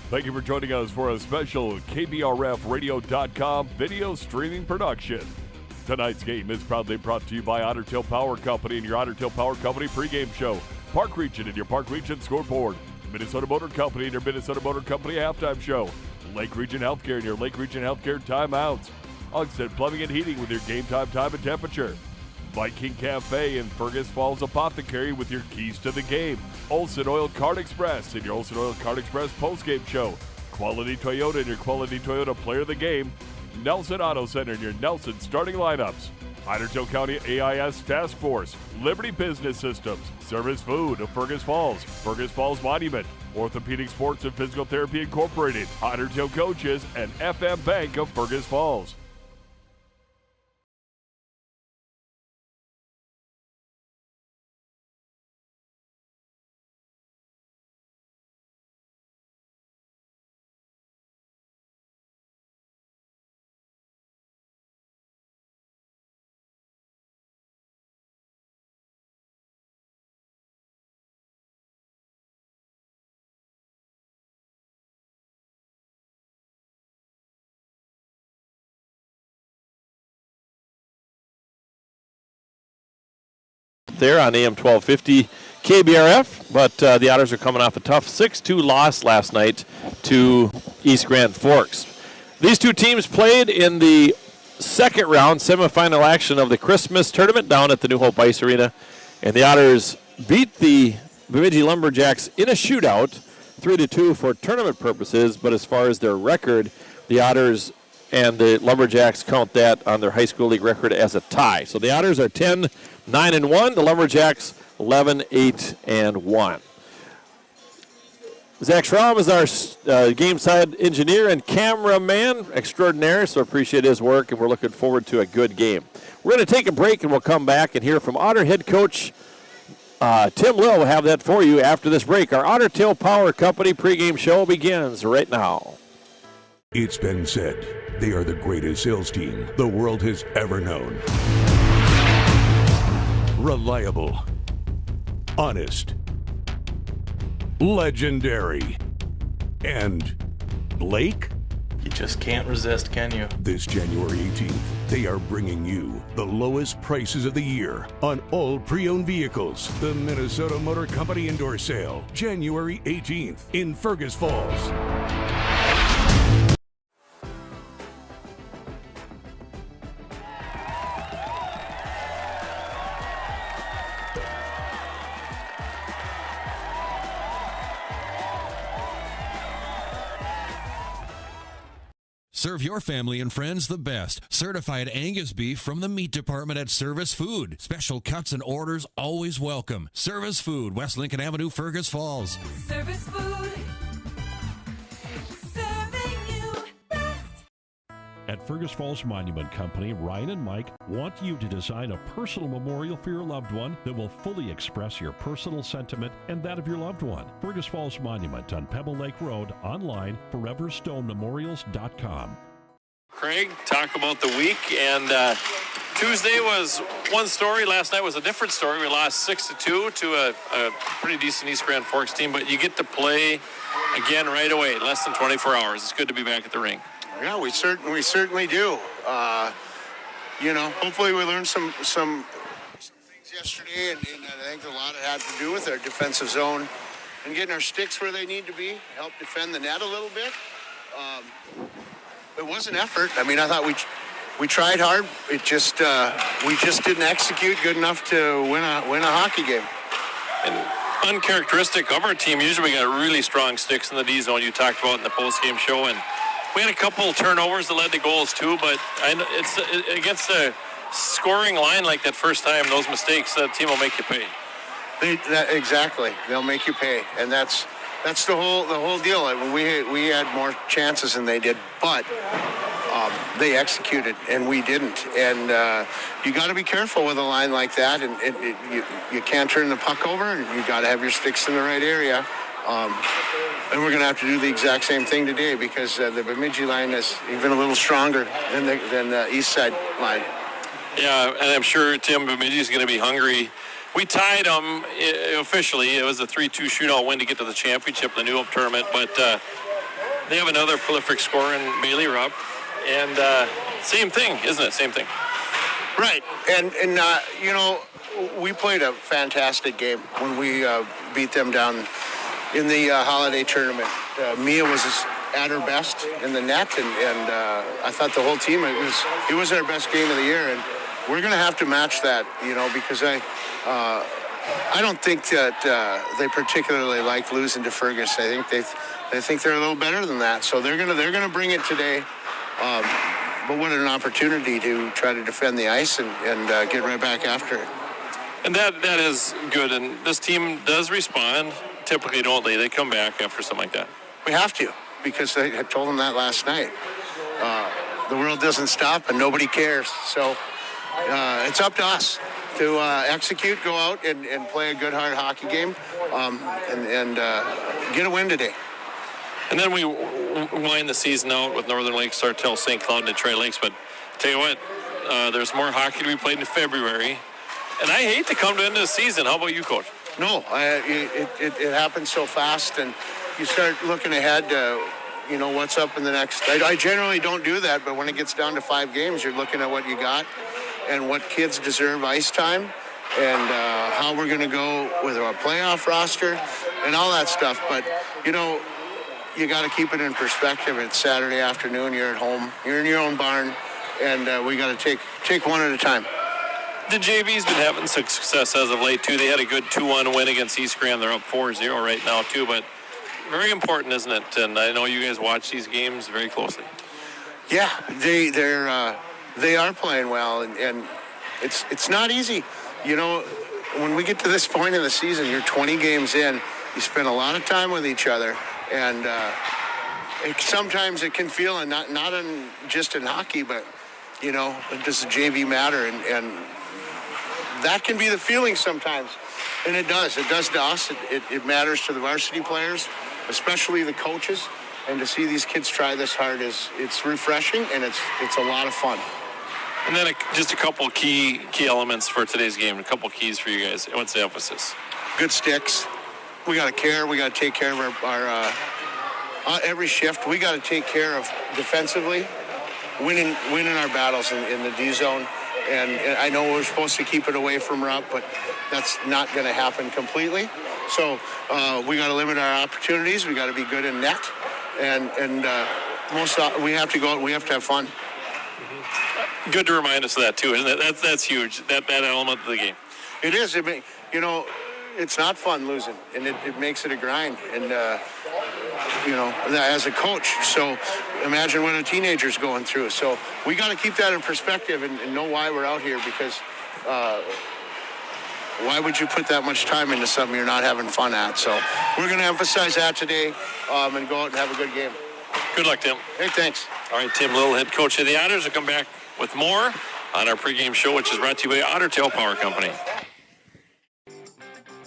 Thank you for joining us for a special KBRFradio.com video streaming production. Tonight's game is proudly brought to you by Otter Tail Power Company and your Otter Tail Power Company pregame show. Park Region and your Park Region scoreboard. Minnesota Motor Company and your Minnesota Motor Company halftime show. Lake Region Healthcare and your Lake Region Healthcare timeouts. Ugsted Plumbing and Heating with your game time and temperature. Viking Cafe and Fergus Falls Apothecary with your keys to the game. Olson Oil Card Express and your Olson Oil Card Express postgame show. Quality Toyota and your Quality Toyota player of the game. Nelson Auto Center and your Nelson starting lineups. Otter Tail County AIS Task Force. Liberty Business Systems. Service Food of Fergus Falls Monument. Orthopedic Sports and Physical Therapy Incorporated. Otter Tail Coaches and FM Bank of Fergus Falls. There on AM 1250 KBRF, but the Otters are coming off a tough 6-2 loss last night to East Grand Forks. These two teams played in the second round semifinal action of the Christmas tournament down at the New Hope Ice Arena, and the Otters beat the Bemidji Lumberjacks in a shootout 3-2 for tournament purposes, but as far as their record, the Otters and the Lumberjacks count that on their high school league record as a tie. So the Otters are 10-9-1, the Lumberjacks 11-8-1. Zach Schramm is our game side engineer and cameraman extraordinaire, so appreciate his work, and we're looking forward to a good game. We're going to take a break, and we'll come back and hear from Otter head coach Tim Lill. Will have that for you after this break. Our Otter Tail Power Company pregame show begins right now. It's been said, they are the greatest sales team the world has ever known. Reliable, honest, legendary, and Blake? You just can't resist, can you? This January 18th, they are bringing you the lowest prices of the year on all pre-owned vehicles. The Minnesota Motor Company Indoor Sale, January 18th in Fergus Falls. Serve your family and friends the best. Certified Angus beef from the meat department at Service Food. Special cuts and orders always welcome. Service Food, West Lincoln Avenue, Fergus Falls. Service Food. Serving you best. At Fergus Falls Monument Company, Ryan and Mike want you to design a personal memorial for your loved one that will fully express your personal sentiment and that of your loved one. Fergus Falls Monument on Pebble Lake Road, online, foreverstonememorials.com. Craig, talk about the week, and Tuesday was one story. Last night was a different story. We lost 6-2 to a pretty decent East Grand Forks team, but you get to play again right away, less than 24 hours. It's good to be back at the rink. Yeah, we certainly do. Hopefully we learned some things yesterday, and I think a lot of it had to do with our defensive zone and getting our sticks where they need to be, help defend the net a little bit. It was an effort. I mean, I thought we tried hard. It just we just didn't execute good enough to win a hockey game. And uncharacteristic of our team, usually we got really strong sticks in the D zone. You talked about in the post-game show, and we had a couple turnovers that led to goals too, but it's against a scoring line like that first time, those mistakes, that team will make you pay. Exactly. They'll make you pay, and that's the whole deal. I mean, we had more chances than they did, but they executed and we didn't. And you got to be careful with a line like that, and you can't turn the puck over, and you got to have your sticks in the right area. And we're going to have to do the exact same thing today, because the Bemidji line is even a little stronger than the east side line. Yeah, and I'm sure Tim Bemidji is going to be hungry. We tied them officially. It was a 3-2 shootout win to get to the championship, the New Hope tournament. But They have another prolific scorer in Bailey Rupp. And same thing, isn't it? Same thing. Right. And you know, we played a fantastic game when we beat them down in the holiday tournament. Mia was at her best in the net, and I thought the whole team, it was our best game of the year, and we're going to have to match that, you know, because I don't think that they particularly like losing to Fergus. I think they think they're a little better than that, so they're gonna bring it today. But what an opportunity to try to defend the ice and get right back after it. And that is good. And this team does respond. Typically, don't they? They come back after something like that. We have to, because I told them that last night. The world doesn't stop and nobody cares. So it's up to us to execute, go out and play a good, hard hockey game and get a win today. And then we wind the season out with Northern Lakes, Sartell, St. Cloud, and Detroit Lakes. But tell you what, there's more hockey to be played in February. And I hate to come to the end of the season. How about you, Coach? No, it happens so fast, and you start looking ahead to, you know, what's up in the next. I generally don't do that, but when it gets down to 5 games, you're looking at what you got and what kids deserve ice time and how we're going to go with our playoff roster and all that stuff. But, you know, you got to keep it in perspective. It's Saturday afternoon. You're at home. You're in your own barn, and we got to take one at a time. The JV's been having success as of late, too. They had a good 2-1 win against East Grand. They're up 4-0 right now, too. But very important, isn't it? And I know you guys watch these games very closely. Yeah, they are playing well, and it's not easy. You know, when we get to this point in the season, you're 20 games in. You spend a lot of time with each other. And sometimes it can feel, and not just in hockey, but, you know, does the JV matter? And that can be the feeling sometimes. And it does. It does to us. It matters to the varsity players, especially the coaches. And to see these kids try this hard it's refreshing, and it's a lot of fun. And then just a couple key elements for today's game, a couple keys for you guys. What's the emphasis? Good sticks. We got to care. We got to take care of our every shift. We got to take care of defensively, winning our battles in the D zone. And I know we're supposed to keep it away from Rupp, but that's not going to happen completely. So we got to limit our opportunities. We got to be good in net, and we have to go. We have to have fun. Good to remind us of that too, isn't it? That's huge. That element of the game. It is. You know. It's not fun losing, and it makes it a grind. And, you know, as a coach, so imagine what a teenager's going through. So we got to keep that in perspective and know why we're out here, because why would you put that much time into something you're not having fun at? So we're going to emphasize that today and go out and have a good game. Good luck, Tim. Hey, thanks. All right, Tim Little, head coach of the Otters, will come back with more on our pregame show, which is brought to you by Otter Tail Power Company.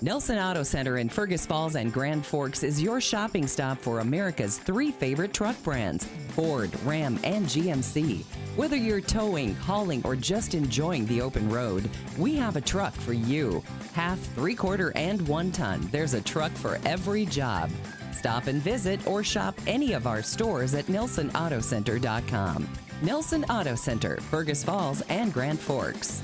Nelson Auto Center in Fergus Falls and Grand Forks is your shopping stop for America's 3 favorite truck brands, Ford, Ram, and GMC. Whether you're towing, hauling, or just enjoying the open road, we have a truck for you. Half, 3/4, and 1 ton, there's a truck for every job. Stop and visit or shop any of our stores at NelsonAutoCenter.com. Nelson Auto Center, Fergus Falls and Grand Forks.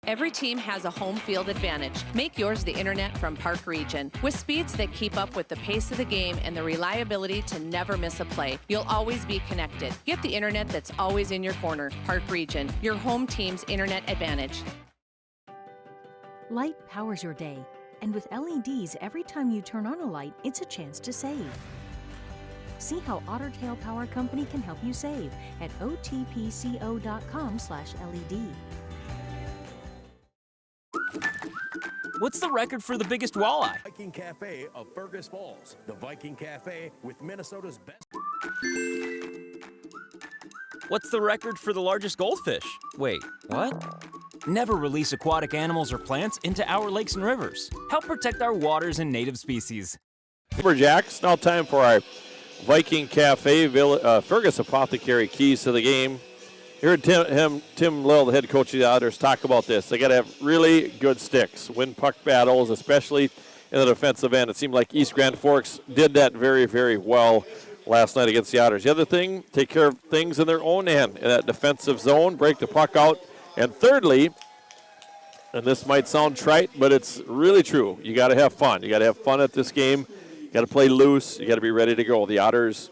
Every team has a home field advantage. Make yours the internet from Park Region. With speeds that keep up with the pace of the game and the reliability to never miss a play, you'll always be connected. Get the internet that's always in your corner. Park Region, your home team's internet advantage. Light powers your day. And with LEDs, every time you turn on a light, it's a chance to save. See how Otter Tail Power Company can help you save at otpco.com/LED. What's the record for the biggest walleye? Viking Cafe of Fergus Falls. The Viking Cafe with Minnesota's best. What's the record for the largest goldfish? Wait, what? Never release aquatic animals or plants into our lakes and rivers. Help protect our waters and native species. Lumberjacks, now time for our Viking Cafe Fergus Apothecary keys to the game. You heard Tim Little, the head coach of the Otters, talk about this. They got to have really good sticks, win puck battles, especially in the defensive end. It seemed like East Grand Forks did that very, very well last night against the Otters. The other thing, take care of things in their own end in that defensive zone, break the puck out. And thirdly, and this might sound trite, but it's really true, you got to have fun. You got to have fun at this game. You got to play loose. You got to be ready to go. The Otters,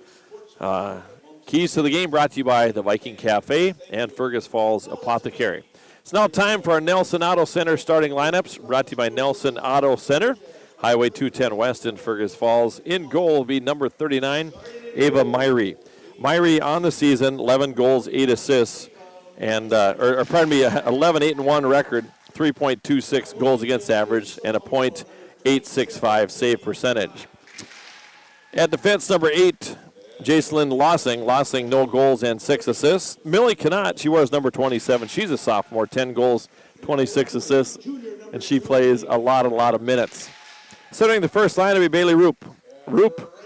keys to the game brought to you by the Viking Cafe and Fergus Falls Apothecary. It's now time for our Nelson Auto Center starting lineups, brought to you by Nelson Auto Center, Highway 210 West in Fergus Falls. In goal will be number 39, Ava Myrie. Myrie on the season, 11 goals, 8 assists, and 11, 8-1 record, 3.26 goals against average, and a .865 save percentage. At defense, number 8, Jacelyn Lossing. Lossing, no goals and 6 assists. Millie Cannot, she wears number 27. She's a sophomore, 10 goals, 26 assists, and she plays a lot of minutes. Centering the first line will be Bailey Roop. Roop,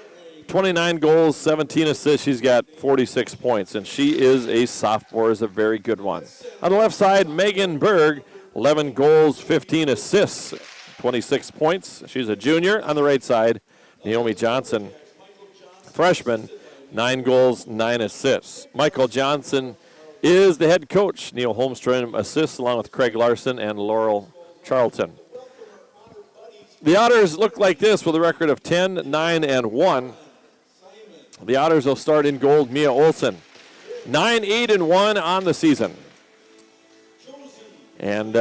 29 goals, 17 assists. She's got 46 points, and she is a sophomore, is a very good one. On the left side, Megan Berg, 11 goals, 15 assists, 26 points. She's a junior. On the right side, Naomi Johnson, freshman, 9 goals, 9 assists. Michael Johnson is the head coach. Neil Holmstrom assists along with Craig Larson and Laurel Charlton. The Otters look like this with a record of 10, 9, and 1. The Otters will start in gold, Mia Olsen. 9, 8, and 1 on the season. And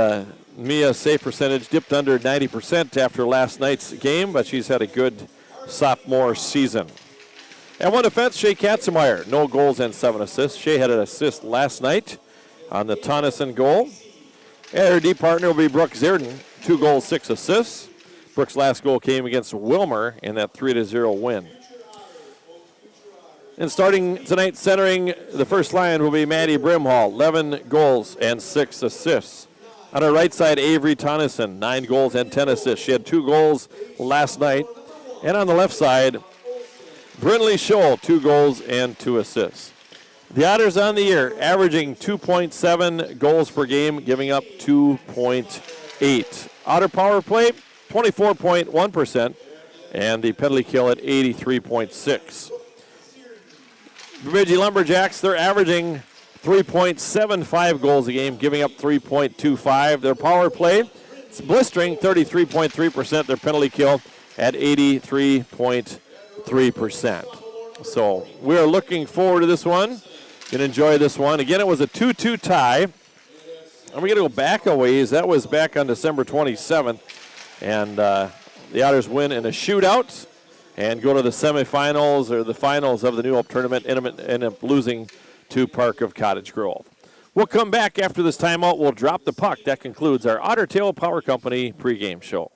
Mia's save percentage dipped under 90% after last night's game, but she's had a good sophomore season. At one defense, Shea Katzenmeyer, no goals and 7 assists. Shea had an assist last night on the Tonneson goal. And her D partner will be Brooke Zerden, 2 goals, 6 assists. Brooks' last goal came against Wilmer in that 3-0 win. And starting tonight, centering the first line will be Maddie Brimhall, 11 goals and 6 assists. On her right side, Avery Tonneson, 9 goals and 10 assists. She had 2 goals last night. And on the left side, Brinley Scholl, 2 goals and 2 assists. The Otters on the year, averaging 2.7 goals per game, giving up 2.8. Otter power play, 24.1%, and the penalty kill at 83.6. Bemidji Lumberjacks, they're averaging 3.75 goals a game, giving up 3.25. Their power play, it's blistering, 33.3%. Their penalty kill at 83.3%. So we're looking forward to this one. Going to enjoy this one. Again, it was a 2-2 tie. And we're going to go back a ways. That was back on December 27th. And the Otters win in a shootout and go to the semifinals or the finals of the New Hope tournament, end up losing to Park of Cottage Grove. We'll come back after this timeout. We'll drop the puck. That concludes our Otter Tail Power Company pregame show.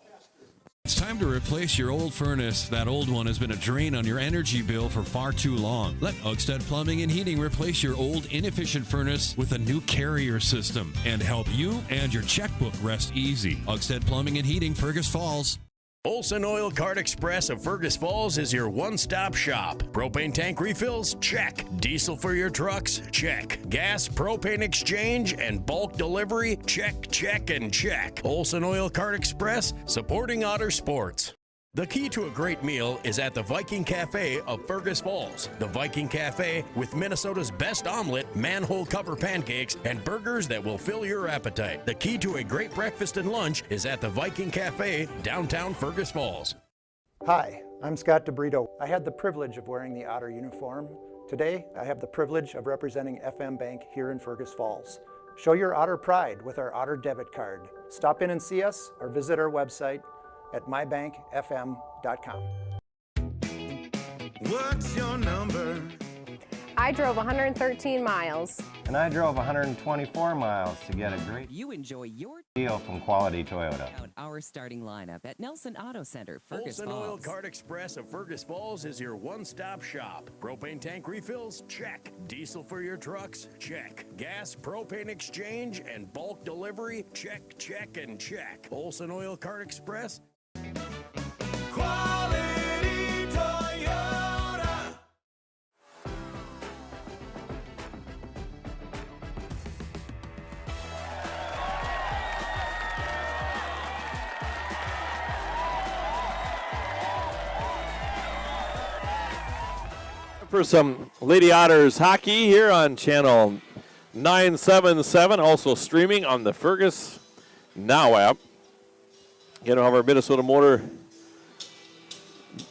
It's time to replace your old furnace. That old one has been a drain on your energy bill for far too long. Let Ugstead Plumbing and Heating replace your old inefficient furnace with a new carrier system and help you and your checkbook rest easy. Ugstead Plumbing and Heating, Fergus Falls. Olson Oil Cart Express of Fergus Falls is your one-stop shop. Propane tank refills? Check. Diesel for your trucks? Check. Gas, propane exchange, and bulk delivery? Check, check, and check. Olson Oil Cart Express, supporting Otter sports. The key to a great meal is at the Viking Cafe of Fergus Falls. The Viking Cafe with Minnesota's best omelet, manhole cover pancakes, and burgers that will fill your appetite. The key to a great breakfast and lunch is at the Viking Cafe, downtown Fergus Falls. Hi, I'm Scott DeBrito. I had the privilege of wearing the Otter uniform. Today, I have the privilege of representing FM Bank here in Fergus Falls. Show your Otter pride with our Otter debit card. Stop in and see us or visit our website at mybankfm.com. What's your number? I drove 113 miles. And I drove 124 miles to get a great You enjoy your deal from Quality Toyota. Our starting lineup at Nelson Auto Center, Fergus Olson Oil Falls. Cart Express of Fergus Falls is your one-stop shop. Propane tank refills? Check. Diesel for your trucks? Check. Gas, propane exchange, and bulk delivery? Check, check, and check. Olson Oil Cart Express. Quality Toyota. For some Lady Otters hockey here on channel 977, also streaming on the Fergus Now app. Again, we'll have our Minnesota Motor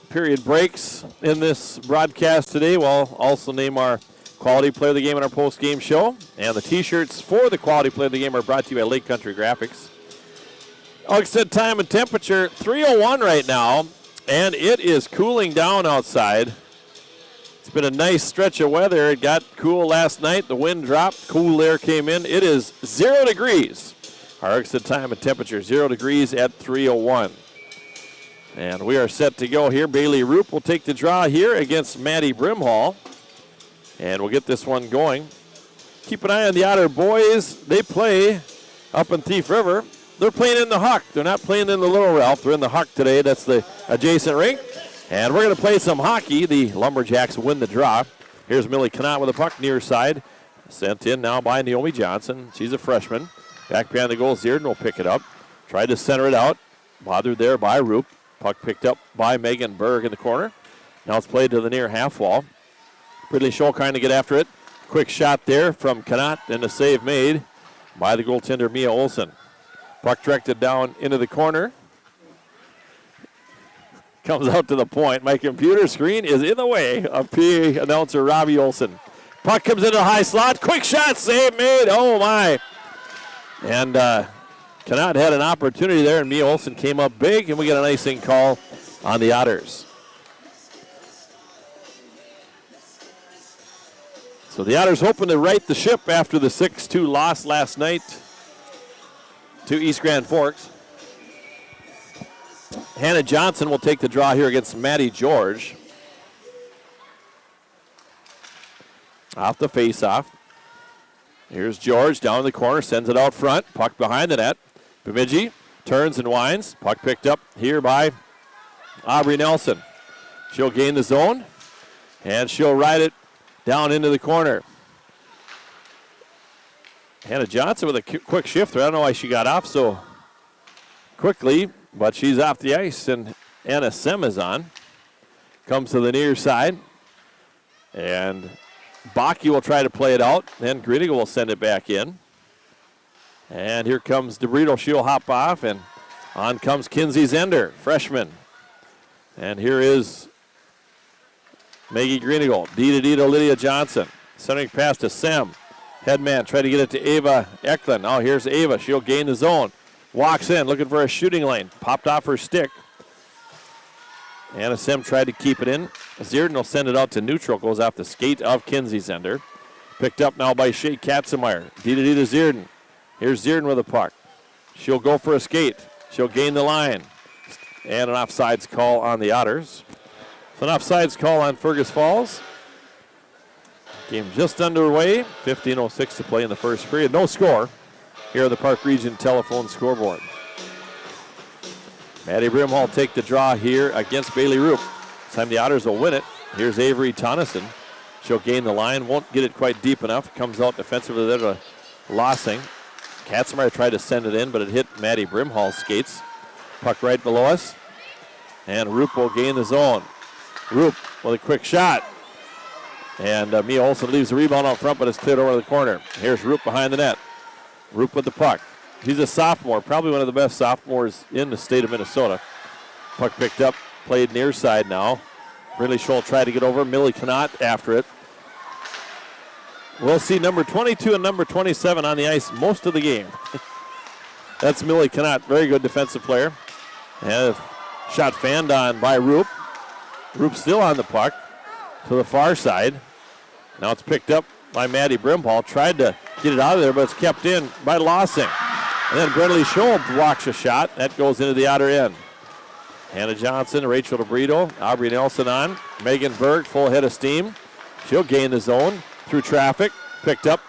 period breaks in this broadcast today. We'll also name our Quality Player of the Game in our post-game show. And the T-shirts for the Quality Player of the Game are brought to you by Lake Country Graphics. Like I said, time and temperature, 3:01 right now, and it is cooling down outside. It's been a nice stretch of weather. It got cool last night. The wind dropped. Cool air came in. It is 0 degrees. Our exit time and temperature, 0 degrees at 3:01. And we are set to go here. Bailey Roop will take the draw here against Maddie Brimhall. And we'll get this one going. Keep an eye on the Otter boys. They play up in Thief River. They're playing in the Huck. They're not playing in the Little Ralph. They're in the Huck today. That's the adjacent rink. And we're going to play some hockey. The Lumberjacks win the draw. Here's Millie Knott with a puck near side. Sent in now by Naomi Johnson. She's a freshman. Back behind the goal, Zierden will pick it up. Tried to center it out. Bothered there by Roop. Puck picked up by Megan Berg in the corner. Now it's played to the near half wall. Ridley Scholl trying to get after it. Quick shot there from Knott and a save made by the goaltender Mia Olsen. Puck directed down into the corner. Comes out to the point. My computer screen is in the way of PA announcer Robbie Olsen. Puck comes into the high slot. Quick shot, save made. Oh, my. And Knott had an opportunity there, and Mia Olsen came up big, and we get an icing call on the Otters. So the Otters hoping to right the ship after the 6-2 loss last night to East Grand Forks. Hannah Johnson will take the draw here against Maddie George. Off the face-off. Here's George down in the corner, sends it out front. Puck behind the net. Bemidji turns and winds. Puck picked up here by Aubrey Nelson. She'll gain the zone, and she'll ride it down into the corner. Hannah Johnson with a quick shifter. I don't know why she got off so quickly, but she's off the ice, and Anna Sim is on. Comes to the near side, and Baki will try to play it out. Then Greniger will send it back in. And here comes DeBrito. She'll hop off, and on comes Kinsey Zender, freshman. And here is Maggie Greniger. D to Lydia Johnson. Centering pass to Sim. Headman tried to get it to Ava Eklund. Now here's Ava. She'll gain the zone. Walks in, looking for a shooting lane. Popped off her stick. Anna Sim tried to keep it in. Zierden will send it out to neutral. Goes off the skate of Kinsey Zender. Picked up now by Shea Katzenmeyer. D to Zierden. Here's Zierden with a puck. She'll go for a skate. She'll gain the line. And an offsides call on the Otters. So an offsides call on Fergus Falls. Game just underway. 15:06 to play in the first period. No score here on the Park Region telephone scoreboard. Maddie Brimhall take the draw here against Bailey Roop. This time the Otters will win it. Here's Avery Tonneson. She'll gain the line. Won't get it quite deep enough. Comes out defensively there to Lossing. Katzenmeyer tried to send it in, but it hit Maddie Brimhall's skates. Puck right below us. And Roop will gain the zone. Roop with a quick shot. And Mia Olsen leaves the rebound out front, but it's cleared over the corner. Here's Roop behind the net. Roop with the puck. He's a sophomore, probably one of the best sophomores in the state of Minnesota. Puck picked up, played near side now. Ridley Scholl tried to get over. Millie Knott after it. We'll see number 22 and number 27 on the ice most of the game. That's Millie Knott, very good defensive player. And a shot fanned on by Roop. Roop still on the puck to the far side. Now it's picked up by Maddie Brimhall. Tried to get it out of there, but it's kept in by Lossing. And then Bradley Scholl blocks a shot. That goes into the outer end. Hannah Johnson, Rachel DeBrito, Aubrey Nelson on. Megan Berg, full head of steam. She'll gain the zone through traffic. Picked up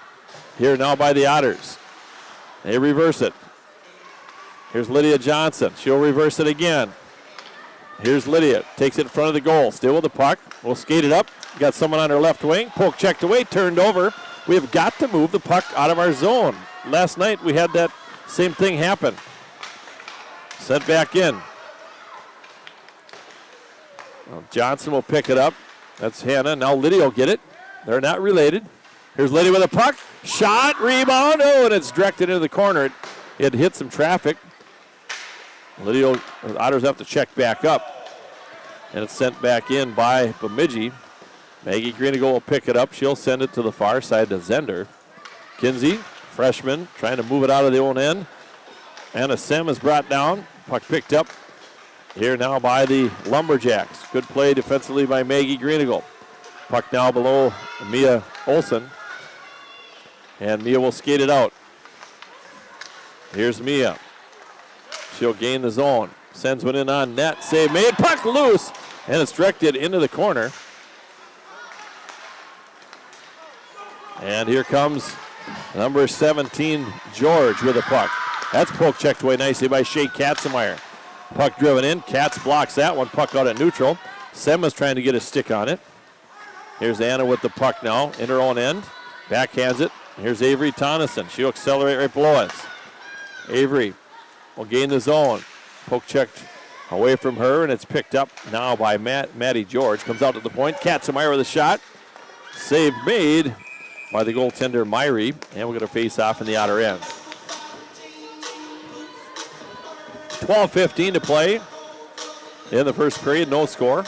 here now by the Otters. They reverse it. Here's Lydia Johnson. She'll reverse it again. Here's Lydia. Takes it in front of the goal. Still with the puck. We'll skate it up. Got someone on her left wing. Poke checked away. Turned over. We have got to move the puck out of our zone. Last night we had that same thing happen. Sent back in. Well, Johnson will pick it up. That's Hannah. Now Liddy will get it. They're not related. Here's Liddy with a puck. Shot, rebound. Oh, and it's directed into the corner. It hit some traffic. Liddy, Otters have to check back up. And it's sent back in by Bemidji. Maggie Greenigal will pick it up. She'll send it to the far side to Zender. Kinsey, freshman, trying to move it out of the own end. Anna Sem is brought down. Puck picked up here now by the Lumberjacks. Good play defensively by Maggie Greenigal. Puck now below Mia Olsen. And Mia will skate it out. Here's Mia. She'll gain the zone. Sends one in on net. Save made. Puck loose. And it's directed into the corner. And here comes number 17, George, with a puck. That's poke checked away nicely by Shea Katzenmeyer. Puck driven in. Katz blocks that one. Puck out at neutral. Semma's trying to get a stick on it. Here's Anna with the puck now in her own end. Backhands it. Here's Avery Tonneson. She'll accelerate right below us. Avery will gain the zone. Poke checked away from her, and it's picked up now by Maddie George. Comes out to the point. Katzenmeyer with a shot. Save made by the goaltender Myrie, and we're going to face off in the outer end. 12:15 to play in the first period. No score.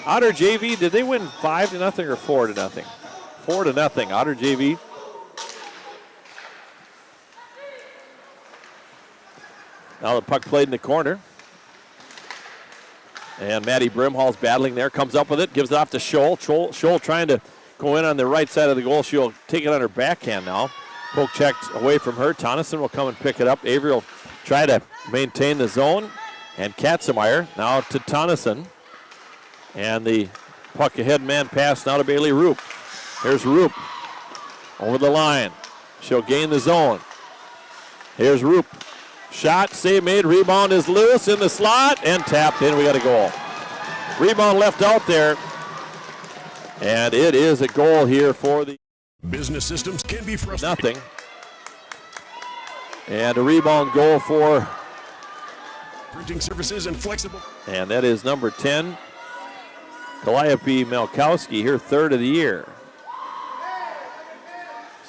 Otter JV, did they win 5-0 or 4-0? 4-0. Otter JV. Now the puck played in the corner. And Maddie Brimhall's battling there. Comes up with it. Gives it off to Scholl. Scholl trying to go in on the right side of the goal. She'll take it on her backhand now. Poke checked away from her. Tonneson will come and pick it up. Avery will try to maintain the zone. And Katzenmeyer now to Tonneson. And the puck ahead man pass now to Bailey Roop. Here's Roop over the line. She'll gain the zone. Here's Roop. Shot, save made, rebound is loose in the slot and tapped in. We got a goal. Rebound left out there. And it is a goal here for the business systems can be frustrating. Nothing. And a rebound goal for printing services and flexible. And that is number 10, Calliope Malkowski, here third of the year.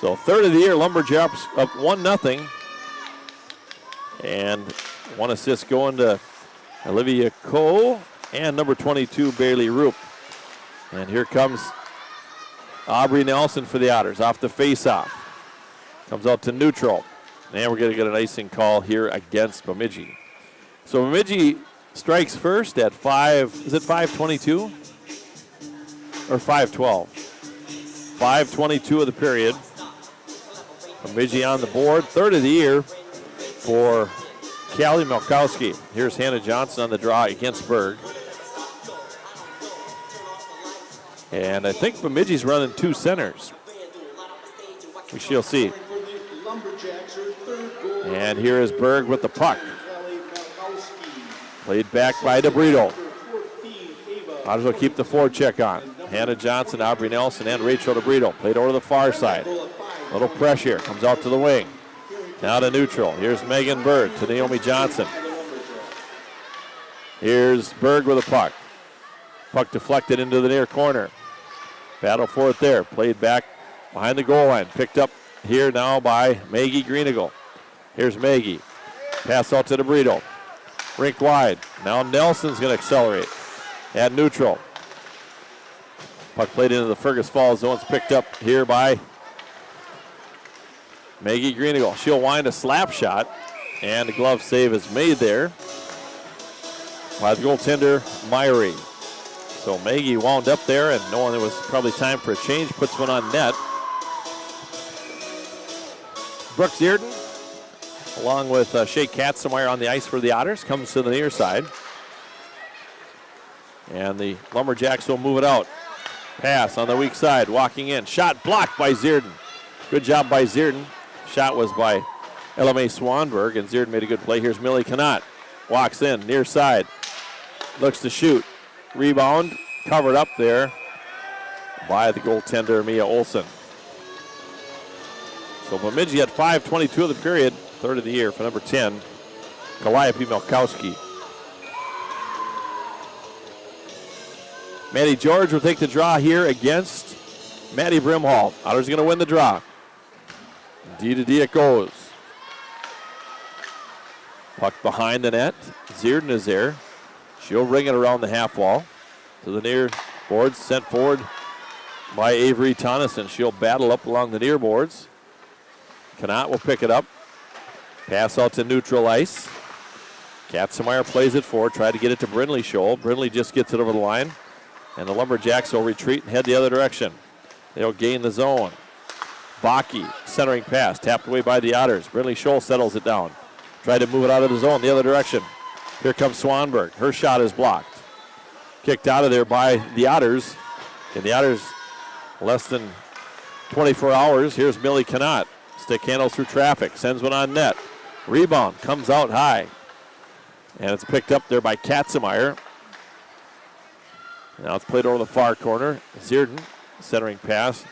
So third of the year, Lumberjacks up 1-0. And one assist going to Olivia Cole and number 22, Bailey Roop. And here comes Aubrey Nelson for the Otters off the face-off. Comes out to neutral. And we're going to get an icing call here against Bemidji. So Bemidji strikes first at 5:22 or 5:12? 5:22 of the period. Bemidji on the board, third of the year for Callie Malkowski. Here's Hannah Johnson on the draw against Berg. And I think Bemidji's running two centers. We shall see. And here is Berg with the puck. Played back by DeBrito. Otters will keep the forecheck on. Hannah Johnson, Aubrey Nelson, and Rachel DeBrito. Played over to the far side. Little pressure. Comes out to the wing. Now to neutral. Here's Megan Berg to Naomi Johnson. Here's Berg with a puck. Puck deflected into the near corner. Battle for it there. Played back behind the goal line. Picked up here now by Maggie Greenigal. Here's Maggie. Pass out to DeBrito. Rink wide. Now Nelson's going to accelerate. At neutral. Puck played into the Fergus Falls zone. It's picked up here by Maggie Greenigal. She'll wind a slap shot. And the glove save is made there by the goaltender, Myrie. So Maggie wound up there, and knowing it was probably time for a change, puts one on net. Brooks Dearden, along with Shea Katzenmeyer on the ice for the Otters, comes to the near side. And the Lumberjacks will move it out. Pass on the weak side, walking in. Shot blocked by Zierden. Good job by Zierden. Shot was by LMA Swanberg, and Zierden made a good play. Here's Millie Canott. Walks in, near side. Looks to shoot. Rebound, covered up there by the goaltender, Mia Olsen. So Bemidji at 5:22 of the period, third of the year for number 10, Calliope Malkowski. Maddie George will take the draw here against Maddie Brimhall. Otters going to win the draw. D to D it goes. Puck behind the net. Zierden is there. She'll ring it around the half wall. To the near boards, sent forward by Avery Tonneson. She'll battle up along the near boards. Knott will pick it up. Pass out to neutral ice. Katzenmeyer plays it forward. Tried to get it to Brindley Scholl. Brindley just gets it over the line. And the Lumberjacks will retreat and head the other direction. They'll gain the zone. Baki, centering pass, tapped away by the Otters. Brindley Scholl settles it down. Tried to move it out of the zone the other direction. Here comes Swanberg. Her shot is blocked. Kicked out of there by the Otters. And the Otters, less than 24 hours. Here's Millie Knott. Stick handles through traffic. Sends one on net. Rebound comes out high. And it's picked up there by Katzenmeyer. Now it's played over the far corner. Zierden, centering pass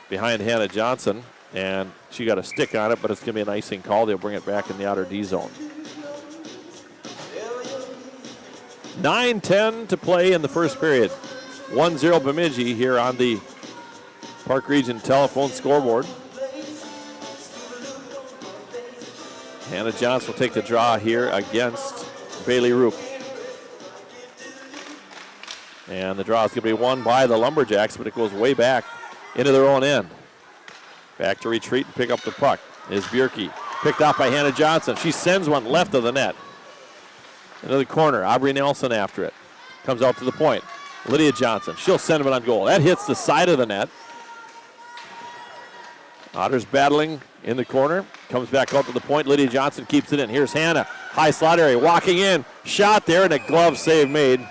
behind Hannah Johnson. And she got a stick on it, but it's going to be an icing call. They'll bring it back in the outer D zone. 9:10 to play in the first period. 1-0 Bemidji here on the Park Region telephone scoreboard. Hannah Johnson will take the draw here against Bailey Roop. And the draw is going to be won by the Lumberjacks, but it goes way back into their own end. Back to retreat and pick up the puck is Bierke. Picked off by Hannah Johnson. She sends one left of the net. Into the corner. Aubrey Nelson after it. Comes out to the point. Lydia Johnson. She'll send him on goal. That hits the side of the net. Otters battling in the corner. Comes back out to the point. Lydia Johnson keeps it in. Here's Hannah. High slot area. Walking in. Shot there and a glove save made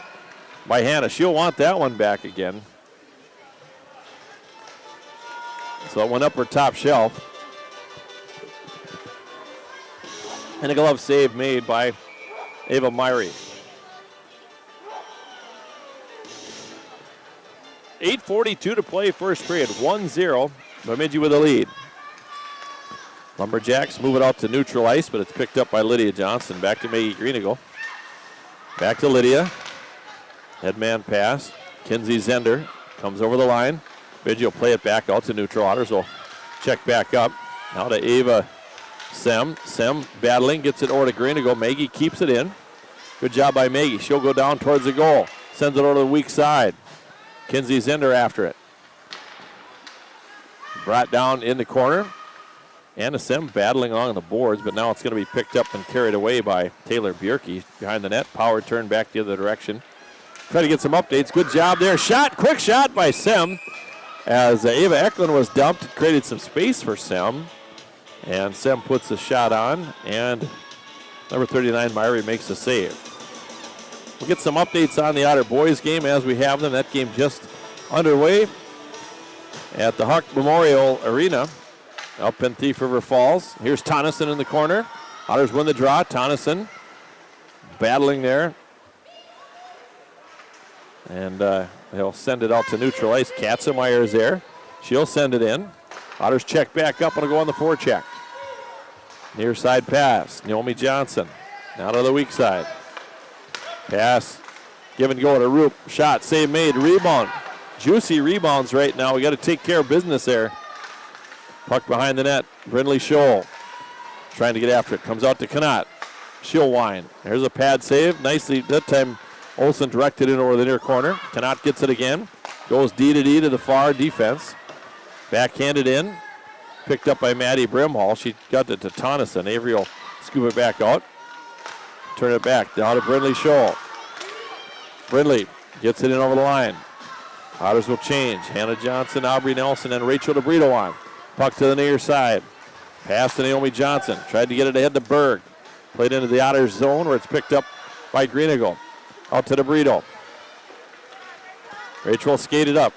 by Hannah. She'll want that one back again. So it went up her top shelf. And a glove save made by Ava Myrie. 8:42 to play first period. 1-0. Bemidji with a lead. Lumberjacks move it out to neutral ice, but it's picked up by Lydia Johnson. Back to Maggie Greenigal. Back to Lydia. Headman pass. Kinsey Zender comes over the line. Bemidji will play it back out to neutral. Otters will check back up. Now to Ava Sem. Sem battling, gets it over to Greenigal. Maggie keeps it in. Good job by Maggie. She'll go down towards the goal. Sends it over to the weak side. Kinsey Zender after it. Brought down in the corner. Anna Sem battling along the boards, but now it's going to be picked up and carried away by Taylor Bierke behind the net. Power turn back the other direction. Try to get some updates. Good job there. Shot, quick shot by Sem. As Ava Eklund was dumped, it created some space for Sem. And Sem puts the shot on, and number 39, Myrie, makes the save. We'll get some updates on the Otter boys game as we have them. That game just underway at the Huck Memorial Arena up in Thief River Falls. Here's Tonneson in the corner. Otters win the draw. Tonneson battling there. And they'll send it out to neutral ice. Katzenmeyer is there. She'll send it in. Otters check back up and will go on the forecheck. Near side pass. Naomi Johnson. Now to the weak side. Pass. Give and go to Roop. Shot. Save made. Rebound. Juicy rebounds right now. We got to take care of business there. Puck behind the net. Brindley Scholl trying to get after it. Comes out to Knott. She'll wind. There's a pad save. Nicely. That time Olsen directed it over the near corner. Knott gets it again. Goes D to D to the far defense. Backhanded in. Picked up by Maddie Brimhall. She got it to Tonneson. Avery will scoop it back out. Turn it back. Down to Brindley Scholl. Brindley gets it in over the line. Otters will change. Hannah Johnson, Aubrey Nelson, and Rachel DeBrito on. Puck to the near side. Pass to Naomi Johnson. Tried to get it ahead to Berg. Played into the Otters zone where it's picked up by Greenigal. Out to DeBrito. Rachel skated up.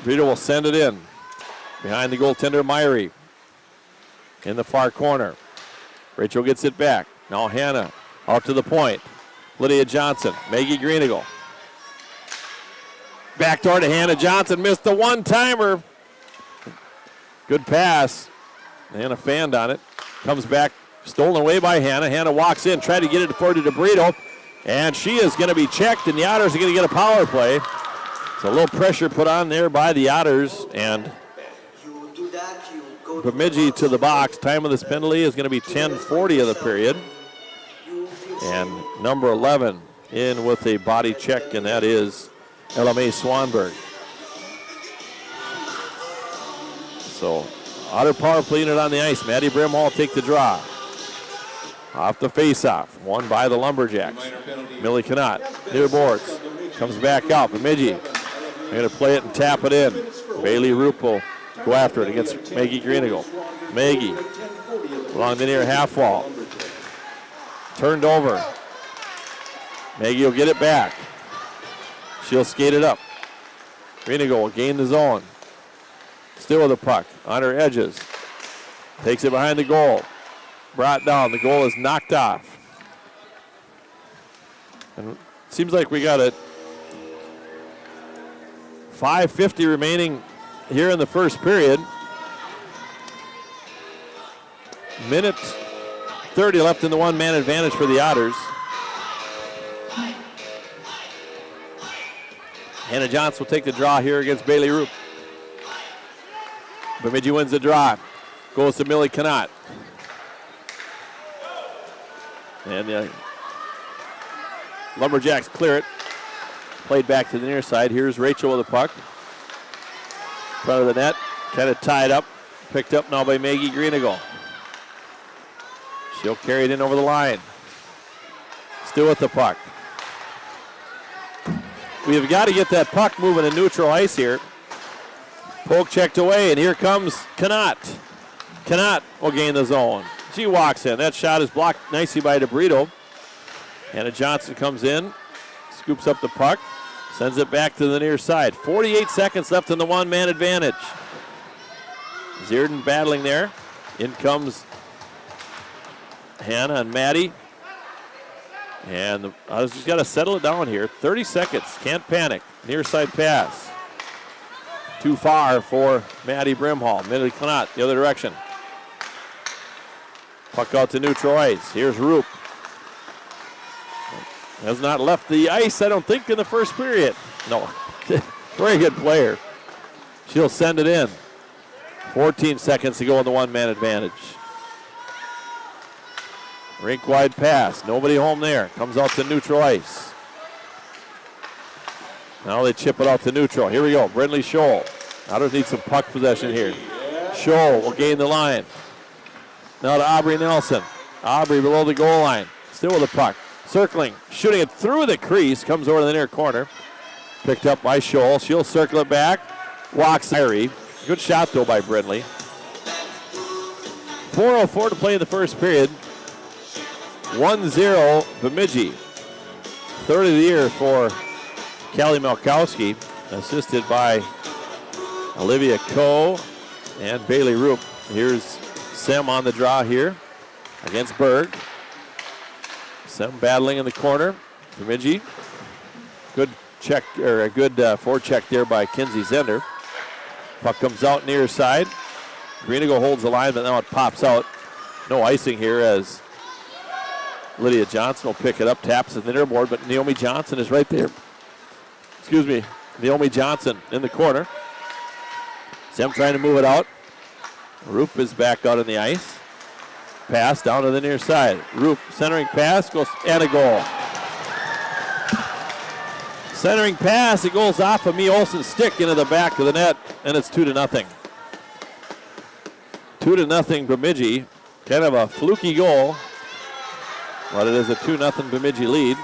DeBrito will send it in. Behind the goaltender, Myrie. In the far corner. Rachel gets it back. Now Hannah out to the point. Lydia Johnson. Maggie Greenigal. Backdoor to Hannah Johnson. Missed the one-timer. Good pass. Hannah fanned on it. Comes back. Stolen away by Hannah. Hannah walks in. Tried to get it forward to DeBrito. And she is going to be checked, and the Otters are going to get a power play. So a little pressure put on there by the Otters, and Bemidji to the box. Time of this penalty is going to be 10:40 of the period. And number 11 in with a body check, and that is LMA Swanberg. So Otter power play unit on the ice. Maddie Brimhall take the draw. Off the face-off, won by the Lumberjacks. Millie Canott, near boards, comes back out. Bemidji, they're going to play it and tap it in. Bailey Roop will go after it against Maggie Greenigal. Maggie, along the near half wall. Turned over. Maggie will get it back. She'll skate it up. Greenigal will gain the zone. Still with the puck on her edges. Takes it behind the goal. Brought down. The goal is knocked off. And it seems like we got it. 5:50 remaining here in the first period. Minute 30 left in the one-man advantage for the Otters. Hannah Johnson will take the draw here against Bailey Roop. Bemidji wins the draw. Goes to Millie Canott. And the Lumberjacks clear it. Played back to the near side. Here's Rachel with the puck. Front of the net. Kind of tied up. Picked up now by Maggie Greenigal. She'll carry it in over the line. Still with the puck. We've got to get that puck moving in neutral ice here. Poke checked away, and here comes Canott. Canott will gain the zone. She walks in. That shot is blocked nicely by DeBrito. Hannah Johnson comes in, scoops up the puck, sends it back to the near side. 48 seconds left in the one-man advantage. Zierden battling there. In comes Hannah and Maddie. And I just got to settle it down here. 30 seconds. Can't panic. Near side pass. Too far for Maddie Brimhall. Millie Canott the other direction. Puck out to neutral ice. Here's Roop. Has not left the ice, I don't think, in the first period. No. Very good player. She'll send it in. 14 seconds to go in the one-man advantage. Rink-wide pass. Nobody home there. Comes out to neutral ice. Now they chip it out to neutral. Here we go. Brindley Scholl. Otters need some puck possession here. Scholl will gain the line. Now to Aubrey Nelson. Aubrey below the goal line. Still with the puck. Circling. Shooting it through the crease. Comes over to the near corner. Picked up by Scholl. She'll circle it back. Walks Irie. Good shot, though, by Brindley. 4:04 to play in the first period. 1-0 Bemidji. Third of the year for Callie Malkowski. Assisted by Olivia Coe and Bailey Roop. Here's Sem on the draw here against Berg. Sem battling in the corner. Bemidji. Good check, or a good forecheck there by Kinsey Zender. Puck comes out near side. Greenigal holds the line, but now it pops out. No icing here as Lydia Johnson will pick it up, taps it in the near board, but Naomi Johnson is right there. Excuse me, Naomi Johnson in the corner. Sem trying to move it out. Roop is back out on the ice. Pass down to the near side. Roop centering pass goes and a goal. Centering pass, it goes off of Mee Olsen's stick into the back of the net, and it's 2-0. 2-0 Bemidji. Kind of a fluky goal, but it is a 2-0 Bemidji lead.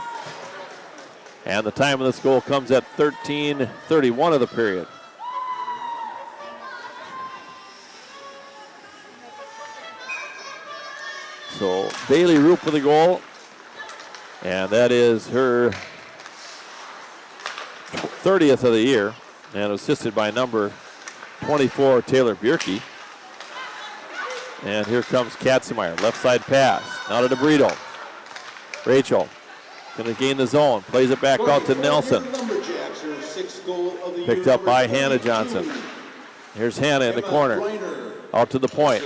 And the time of this goal comes at 13:31 of the period. So Bailey Roop with the goal, and that is her 30th of the year, and assisted by number 24, Taylor Bierke. And here comes Katzenmeyer, left side pass. Now to DeBrito. Rachel going to gain the zone, plays it back out to Nelson. Picked up by Hannah Johnson. Here's Hannah in the corner, out to the point.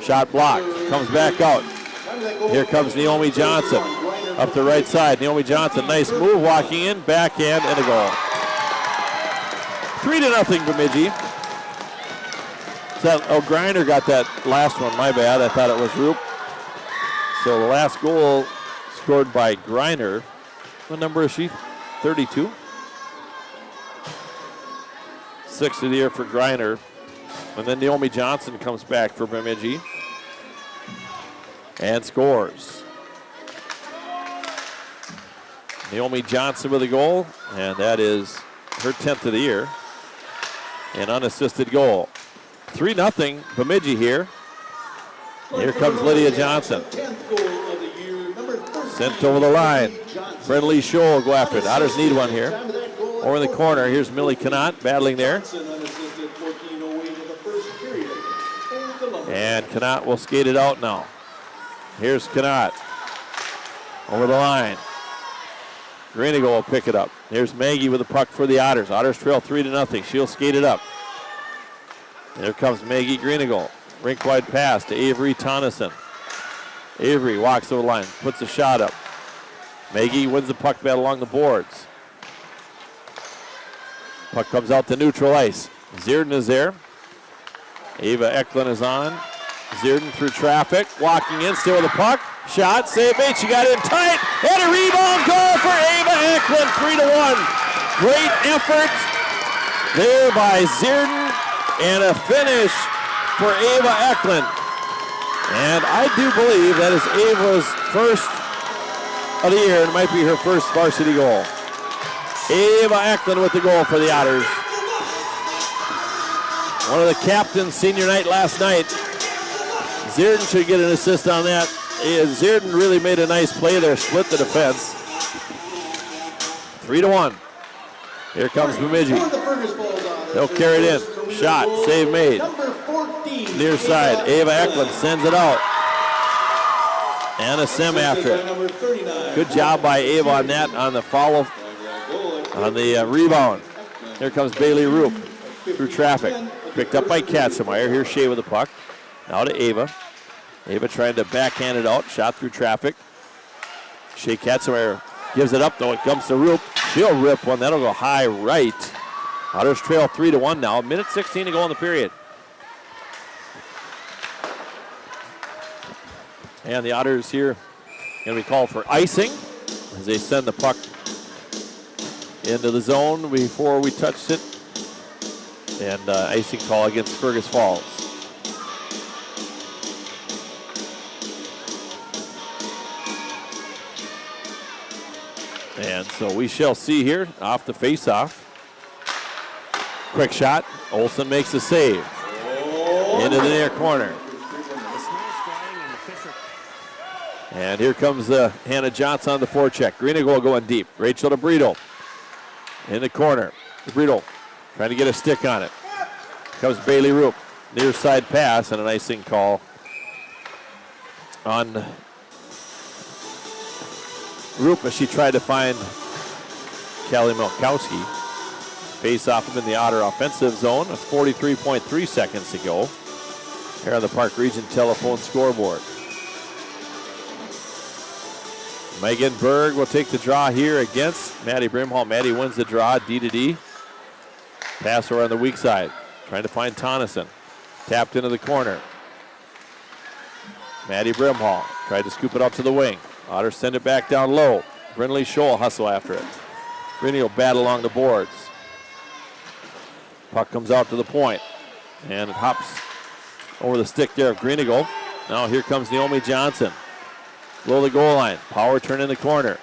Shot blocked, comes back out. Here comes Naomi Johnson. Up the right side, Naomi Johnson, nice move, walking in, backhand, and a goal. 3-0 Bemidji. Griner got that last one, my bad. I thought it was Roop. So the last goal scored by Griner. What number is she? 32. 6 of the year for Griner. And then Naomi Johnson comes back for Bemidji and scores. Naomi Johnson with a goal, and that is her 10th of the year. An unassisted goal. 3-0 Bemidji here. Here comes Lydia Johnson. Sent over the line. Brenda Scholl will go after it. Otters need one here. Over in the corner, here's Millie Canott battling there. And Canott will skate it out now. Here's Canott. Over the line. Greenigo will pick it up. Here's Maggie with the puck for the Otters. Otters trail 3-0. She'll skate it up. There comes Maggie Greenigo. Rink wide pass to Avery Tonneson. Avery walks over the line, puts a shot up. Maggie wins the puck battle along the boards. Puck comes out to neutral ice. Zierden is there. Ava Eklund is on. Zierden through traffic, walking in, still with the puck. Shot, save made, she got in tight, and a rebound goal for Ava Eklund, 3-1. Great effort there by Zierden, and a finish for Ava Eklund. And I do believe that is Ava's first of the year, and it might be her first varsity goal. Ava Eklund with the goal for the Otters. One of the captains senior night last night. Zierden should get an assist on that. Zierden really made a nice play there, split the defense. 3-1. Here comes Bemidji. They'll carry it in. Shot, save made. Near side, Ava Eklund sends it out. And a sim after it. Good job by Ava on that, on the follow, on the rebound. Here comes Bailey Roop through traffic. Picked up by Katzenmeyer. Here's Shea with the puck. Now to Ava. Ava trying to backhand it out. Shot through traffic. Shea Katzenmeyer gives it up, though. It comes to Roop. She'll rip one. That'll go high right. Otters trail 3-1 now. Minute 16 to go in the period. And the Otters here going to be called for icing as they send the puck into the zone before we touched it. And icing call against Fergus Falls. And so we shall see here off the face-off. Quick shot. Olsen makes the save. Into the near corner. And here comes Hannah Johnson on the forecheck. Greenigo going deep. Rachel DeBrito in the corner. DeBrito trying to get a stick on it. Comes Bailey Roop. Near side pass and an icing call on Roop as she tried to find Callie Milkowski. Face off him in the Otter offensive zone. 43.3 seconds to go. Here on the Park Region telephone scoreboard. Megan Berg will take the draw here against Maddie Brimhall. Maddie wins the draw, D-to-D. Pass her on the weak side. Trying to find Tonneson. Tapped into the corner. Maddie Brimhall tried to scoop it up to the wing. Otters send it back down low. Brindley Scholl hustle after it. Brindley will battle along the boards. Puck comes out to the point. And it hops over the stick there of Greenigo. Now here comes Naomi Johnson. Below the goal line. Power turn in the corner.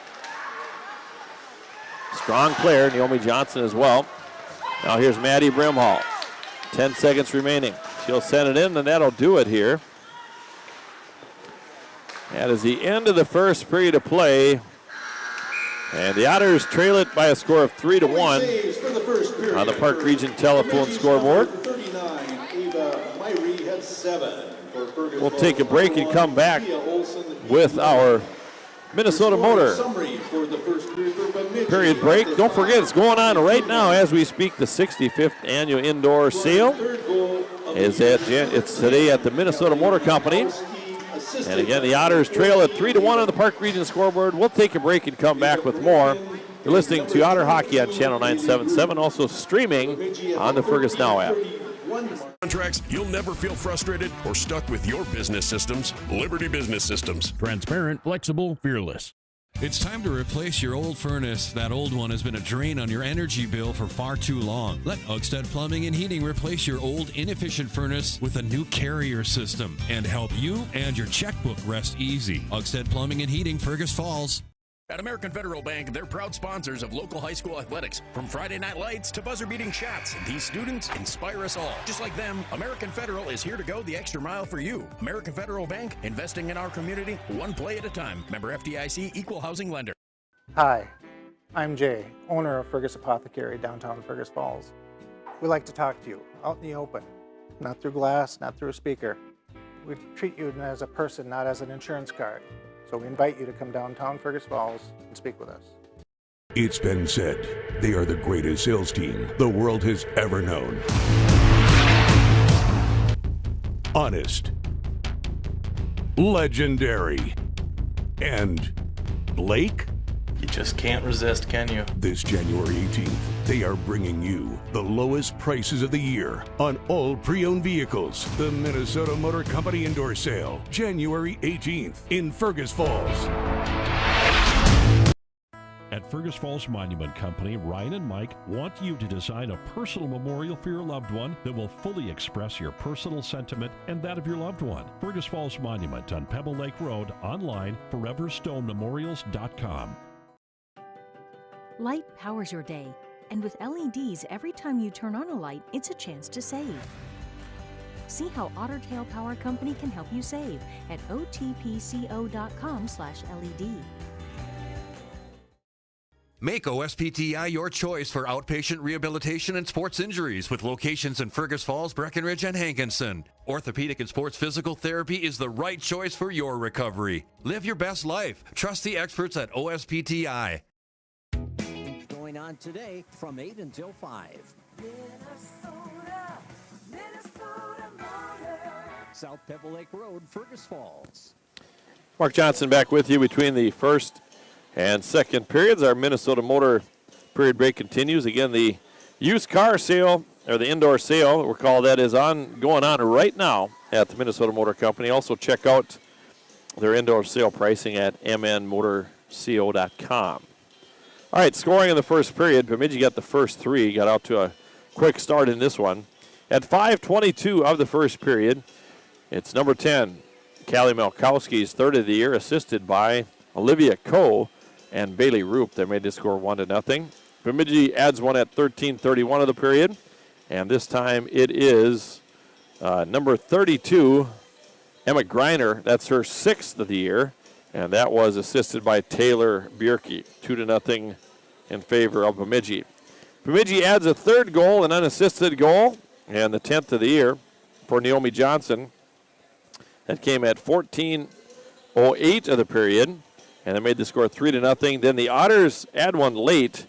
Strong player, Naomi Johnson as well. Now here's Maddie Brimhall. 10 seconds remaining. She'll send it in, and that'll do it here. That is the end of the first period of play. And the Otters trail it by a score of 3-1 on the Park Region telephone scoreboard. We'll take a break and come back with our Minnesota Motor period break. Don't forget, it's going on right now as we speak. The 65th annual indoor sale it's today at the Minnesota Motor Company. And again, the Otters trail at 3-1 on the Park Region scoreboard. We'll take a break and come back with more. You're listening to Otter Hockey on Channel 977, also streaming on the Fergus Now app. Contracts, you'll never feel frustrated or stuck with your business systems. Liberty Business Systems. Transparent, flexible, fearless. It's time to replace your old furnace. That old one has been a drain on your energy bill for far too long. Let Ugstead Plumbing and Heating replace your old inefficient furnace with a new carrier system and help you and your checkbook rest easy. Ugstead Plumbing and Heating, Fergus Falls. At American Federal Bank, they're proud sponsors of local high school athletics. From Friday night lights to buzzer-beating shots, these students inspire us all. Just like them, American Federal is here to go the extra mile for you. American Federal Bank, investing in our community, one play at a time. Member FDIC, equal housing lender. Hi, I'm Jay, owner of Fergus Apothecary, downtown Fergus Falls. We like to talk to you out in the open, not through glass, not through a speaker. We treat you as a person, not as an insurance card. So we invite you to come downtown Fergus Falls and speak with us. It's been said, they are the greatest sales team the world has ever known. Honest, legendary, and Blake? You just can't resist, can you? This January 18th, they are bringing you the lowest prices of the year on all pre-owned vehicles. The Minnesota Motor Company Indoor Sale, January 18th in Fergus Falls. At Fergus Falls Monument Company, Ryan and Mike want you to design a personal memorial for your loved one that will fully express your personal sentiment and that of your loved one. Fergus Falls Monument on Pebble Lake Road, online, foreverstonememorials.com. Light powers your day, and with LEDs, every time you turn on a light, it's a chance to save. See how Otter Tail Power Company can help you save at otpco.com/LED. Make OSPTI your choice for outpatient rehabilitation and sports injuries with locations in Fergus Falls, Breckenridge, and Hankinson. Orthopedic and sports physical therapy is the right choice for your recovery. Live your best life. Trust the experts at OSPTI. Going on today from 8 until 5. South Pebble Lake Road, Fergus Falls. Mark Johnson back with you between the first and second periods. Our Minnesota Motor period break continues. Again, the used car sale, or the indoor sale, recall that is going on right now at the Minnesota Motor Company. Also check out their indoor sale pricing at mnmotorco.com. All right, scoring in the first period. Bemidji got the first three, got out to a quick start in this one. At 5:22 of the first period, it's number 10, Callie Malkowski's third of the year, assisted by Olivia Coe and Bailey Roop. They made this score 1-0. Bemidji adds one at 13:31 of the period, and this time it is number 32, Emma Greiner. That's her sixth of the year, and that was assisted by Taylor Bierke. 2-0 in favor of Bemidji. Bemidji adds a third goal, an unassisted goal, and the 10th of the year for Naomi Johnson. That came at 14:08 of the period, and they made the score 3-0. Then the Otters add one late.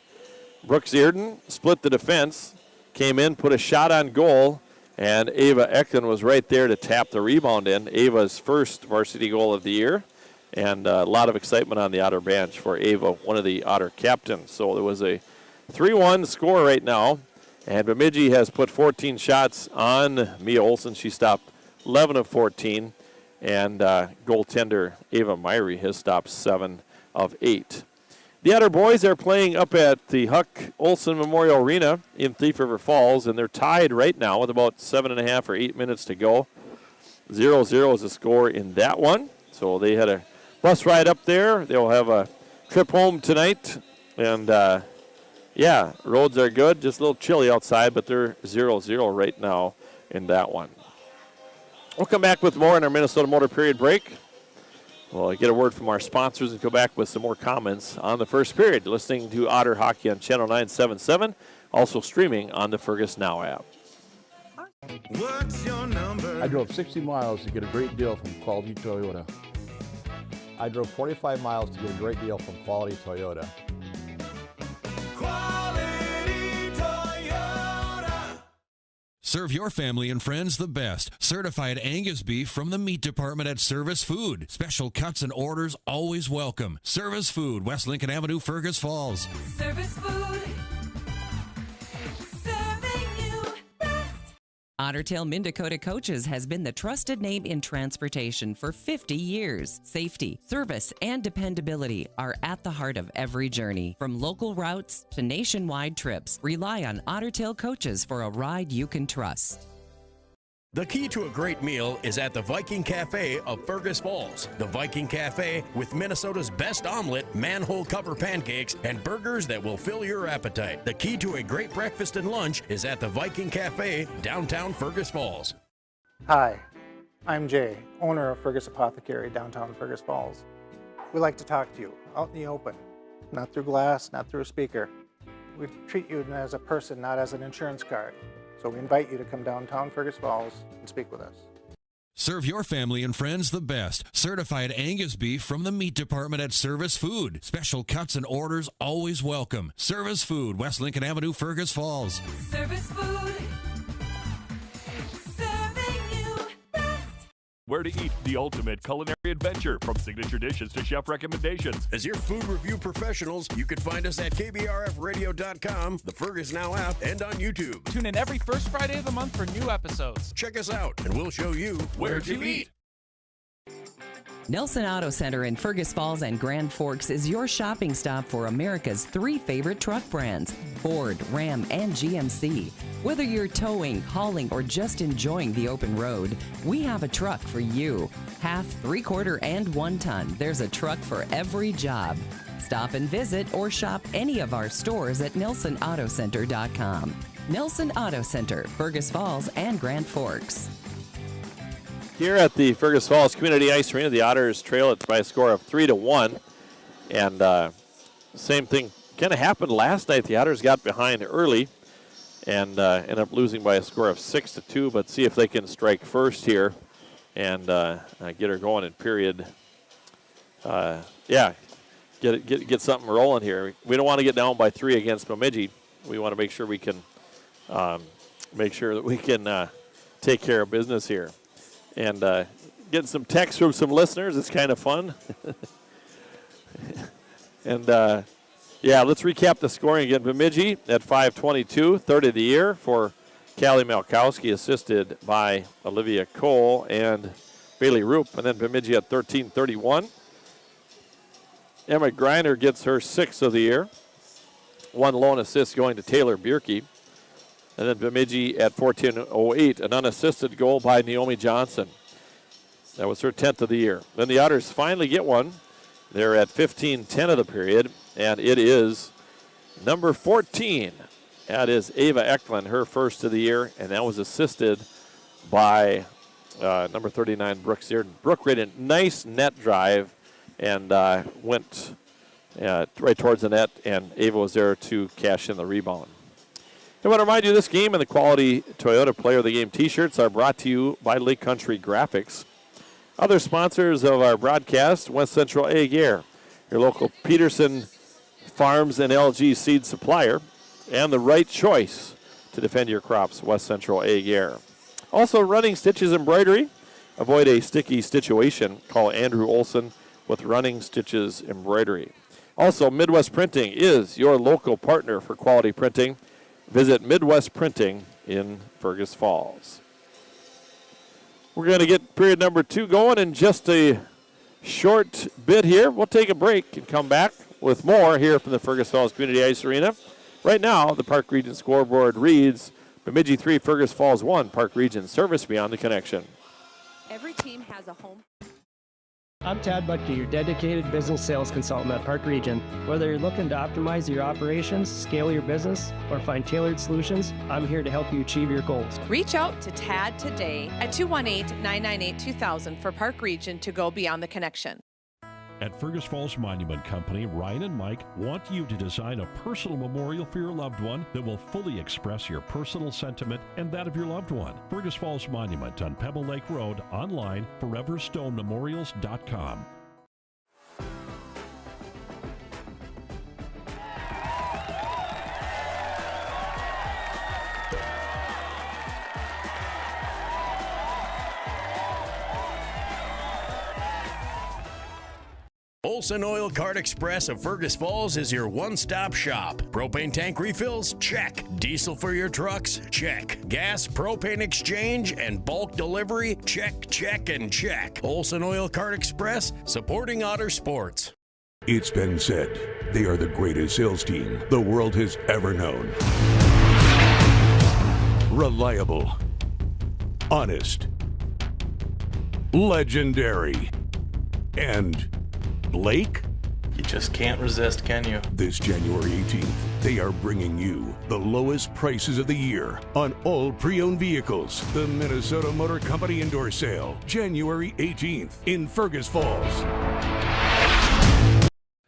Brooks Earden split the defense, came in, put a shot on goal, and Ava Eklund was right there to tap the rebound in. Ava's first varsity goal of the year, and a lot of excitement on the Otter bench for Ava, one of the Otter captains. So there was a 3-1 score right now, and Bemidji has put 14 shots on Mia Olsen. She stopped 11 of 14, and goaltender Ava Myrie has stopped 7 of 8. The Otter boys are playing up at the Huck Olsen Memorial Arena in Thief River Falls, and they're tied right now with about 7.5 or 8 minutes to go. 0-0 is the score in that one. So they had a bus ride up there. They'll have a trip home tonight. And, yeah, roads are good. Just a little chilly outside, but they're 0-0 right now in that one. We'll come back with more in our Minnesota Motor period break. We'll get a word from our sponsors and go back with some more comments on the first period. Listening to Otter Hockey on Channel 977, also streaming on the Fergus Now app. What's your number? I drove 60 miles to get a great deal from Quality Toyota. I drove 45 miles to get a great deal from Quality Toyota. Quality Toyota. Serve your family and friends the best. Certified Angus beef from the meat department at Service Food. Special cuts and orders always welcome. Service Food, West Lincoln Avenue, Fergus Falls. Service Food. Serving you best. Otter Tail Minn Dakota Coaches has been the trusted name in transportation for 50 years. Safety, service, and dependability are at the heart of every journey. From local routes to nationwide trips, rely on Otter Tail Coaches for a ride you can trust. The key to a great meal is at the Viking Cafe of Fergus Falls. The Viking Cafe with Minnesota's best omelet, manhole cover pancakes, and burgers that will fill your appetite. The key to a great breakfast and lunch is at the Viking Cafe, downtown Fergus Falls. Hi, I'm Jay, owner of Fergus Apothecary, downtown Fergus Falls. We like to talk to you out in the open, not through glass, not through a speaker. We treat you as a person, not as an insurance card. So we invite you to come downtown Fergus Falls and speak with us. Serve your family and friends the best. Certified Angus beef from the meat department at Service Food. Special cuts and orders always welcome. Service Food, West Lincoln Avenue, Fergus Falls. Service Food. Serving you best. Where to eat, the ultimate culinary adventure, from signature dishes to chef recommendations. As your food review professionals, you can find us at KBRFradio.com, the Fergus Now app, and on YouTube. Tune in every first Friday of the month for new episodes. Check us out, and we'll show you where to eat. Nelson Auto Center in Fergus Falls and Grand Forks is your shopping stop for America's 3 favorite truck brands, Ford, Ram, and GMC. Whether you're towing, hauling, or just enjoying the open road, we have a truck for you. Half, 3/4, and 1 ton. There's a truck for every job. Stop and visit or shop any of our stores at NelsonAutoCenter.com. Nelson Auto Center, Fergus Falls and Grand Forks. Here at the Fergus Falls Community Ice Arena, the Otters trail it by a score of 3-1. And same thing kind of happened last night. The Otters got behind early and ended up losing by a score of 6-2. But see if they can strike first here and get her going in period. Get something rolling here. We don't want to get down by 3 against Bemidji. We want to make sure we can take care of business here. And getting some texts from some listeners. It's kind of fun. And, let's recap the scoring again. Bemidji at 5:22, third of the year for Callie Malkowski, assisted by Olivia Cole and Bailey Roop. And then Bemidji at 13:31. Emma Greiner gets her 6th of the year. 1 lone assist going to Taylor Bierke. And then Bemidji at 14:08, an unassisted goal by Naomi Johnson. That was her 10th of the year. Then the Otters finally get one. They're at 15:10 of the period, and it is number 14. That is Ava Eklund, her 1st of the year, and that was assisted by number 39, Brooke Searden. Brooke ran a nice net drive and went right towards the net, and Ava was there to cash in the rebound. I want to remind you this game and the quality Toyota Player of the Game t-shirts are brought to you by Lake Country Graphics. Other sponsors of our broadcast, West Central Ag Air, your local Peterson Farms and LG seed supplier, and the right choice to defend your crops, West Central Ag Air. Also, Running Stitches Embroidery. Avoid a sticky situation. Call Andrew Olson with Running Stitches Embroidery. Also, Midwest Printing is your local partner for quality printing. Visit Midwest Printing in Fergus Falls. We're going to get period number 2 going in just a short bit here. We'll take a break and come back with more here from the Fergus Falls Community Ice Arena. Right now, the Park Region scoreboard reads Bemidji 3, Fergus Falls 1, Park Region service beyond the connection. Every team has a home. I'm Tad Butke, your dedicated business sales consultant at Park Region. Whether you're looking to optimize your operations, scale your business, or find tailored solutions, I'm here to help you achieve your goals. Reach out to Tad today at 218-998-2000 for Park Region to go beyond the connection. At Fergus Falls Monument Company, Ryan and Mike want you to design a personal memorial for your loved one that will fully express your personal sentiment and that of your loved one. Fergus Falls Monument on Pebble Lake Road, online, foreverstonememorials.com. Olson Oil Cart Express of Fergus Falls is your one-stop shop. Propane tank refills? Check. Diesel for your trucks? Check. Gas, propane exchange, and bulk delivery? Check, check, and check. Olson Oil Cart Express, supporting Otter sports. It's been said, they are the greatest sales team the world has ever known. Reliable, honest, legendary, and Blake? You just can't resist, can you? This January 18th, they are bringing you the lowest prices of the year on all pre-owned vehicles. The Minnesota Motor Company Indoor Sale, January 18th in Fergus Falls.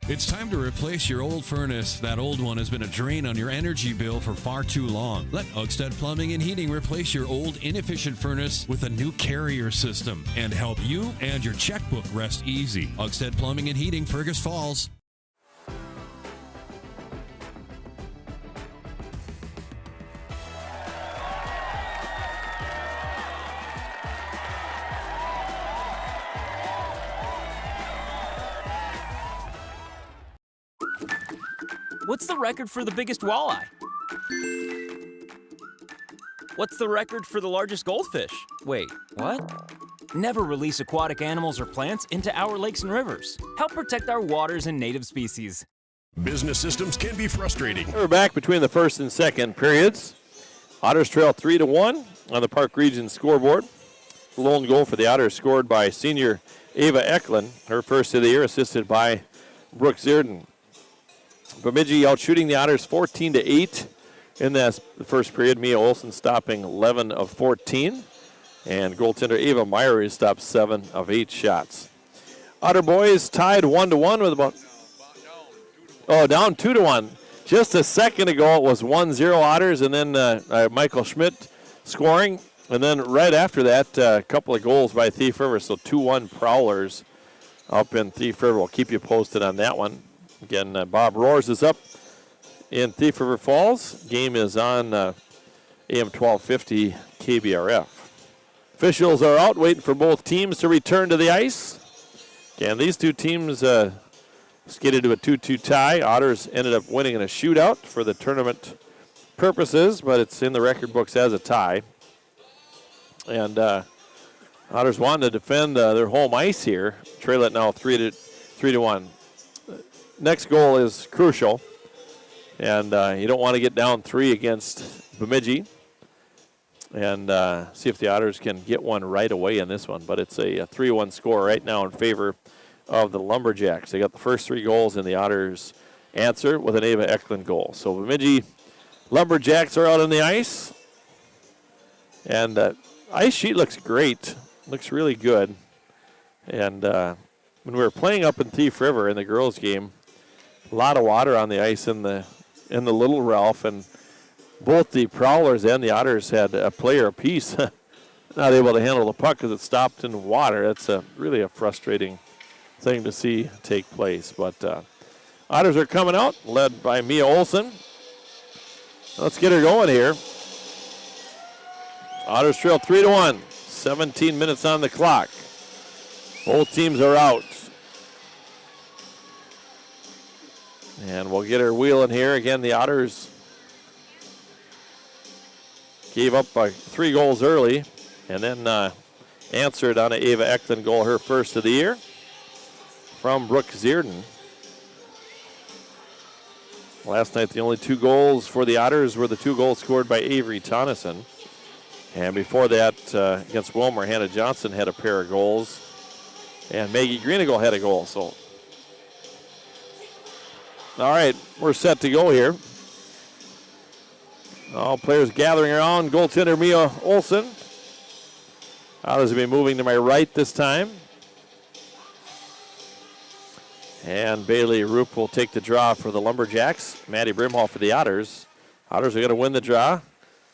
It's time to replace your old furnace. That old one has been a drain on your energy bill for far too long. Let Ugstead Plumbing and Heating replace your old inefficient furnace with a new carrier system and help you and your checkbook rest easy. Ugstead Plumbing and Heating, Fergus Falls. What's the record for the biggest walleye? What's the record for the largest goldfish? Wait, what? Never release aquatic animals or plants into our lakes and rivers. Help protect our waters and native species. Business systems can be frustrating. We're back between the first and second periods. Otters trail 3-1 on the Park Region scoreboard. The lone goal for the Otters scored by senior Ava Eklund, her first of the year, assisted by Brooke Zierden. Bemidji out shooting the Otters 14-8 in the first period. Mia Olson stopping 11 of 14. And goaltender Ava Meyer stopped 7 of 8 shots. Otter boys tied 1-1 with about... Oh, down 2-1. Just a second ago it was 1-0 Otters, and then Michael Schmidt scoring. And then right after that, a couple of goals by Thief River. So 2-1 Prowlers up in Thief River. We'll keep you posted on that one. Again, Bob Roars is up in Thief River Falls. Game is on AM 1250 KBRF. Officials are out waiting for both teams to return to the ice. Again, these two teams skated to a 2-2 tie. Otters ended up winning in a shootout for the tournament purposes, but it's in the record books as a tie. And Otters wanted to defend their home ice here. Trail it now 3-1. Next goal is crucial, and you don't want to get down 3 against Bemidji, and see if the Otters can get one right away in this one. But it's a 3-1 score right now in favor of the Lumberjacks. They got the first 3 goals, and the Otters answer with an Ava Eklund goal. So Bemidji Lumberjacks are out on the ice, and ice sheet looks great, looks really good. And when we were playing up in Thief River in the girls' game, a lot of water on the ice in the Little Ralph, and both the Prowlers and the Otters had a player apiece not able to handle the puck because it stopped in water. That's really a frustrating thing to see take place. But Otters are coming out, led by Mia Olson. Let's get her going here. Otters trail 3-1, 17 minutes on the clock. Both teams are out. And we'll get her wheeling here. Again, the Otters gave up 3 goals early and then answered on an Ava Eklund goal, her first of the year, from Brooke Zierden. Last night, the only 2 goals for the Otters were the 2 goals scored by Avery Tonneson. And before that, against Wilmer, Hannah Johnson had a pair of goals. And Maggie Greenagle had a goal. So, all right, we're set to go here. All players gathering around. Goaltender Mia Olson. Otters will be moving to my right this time. And Bailey Roop will take the draw for the Lumberjacks. Maddie Brimhall for the Otters. Otters are going to win the draw.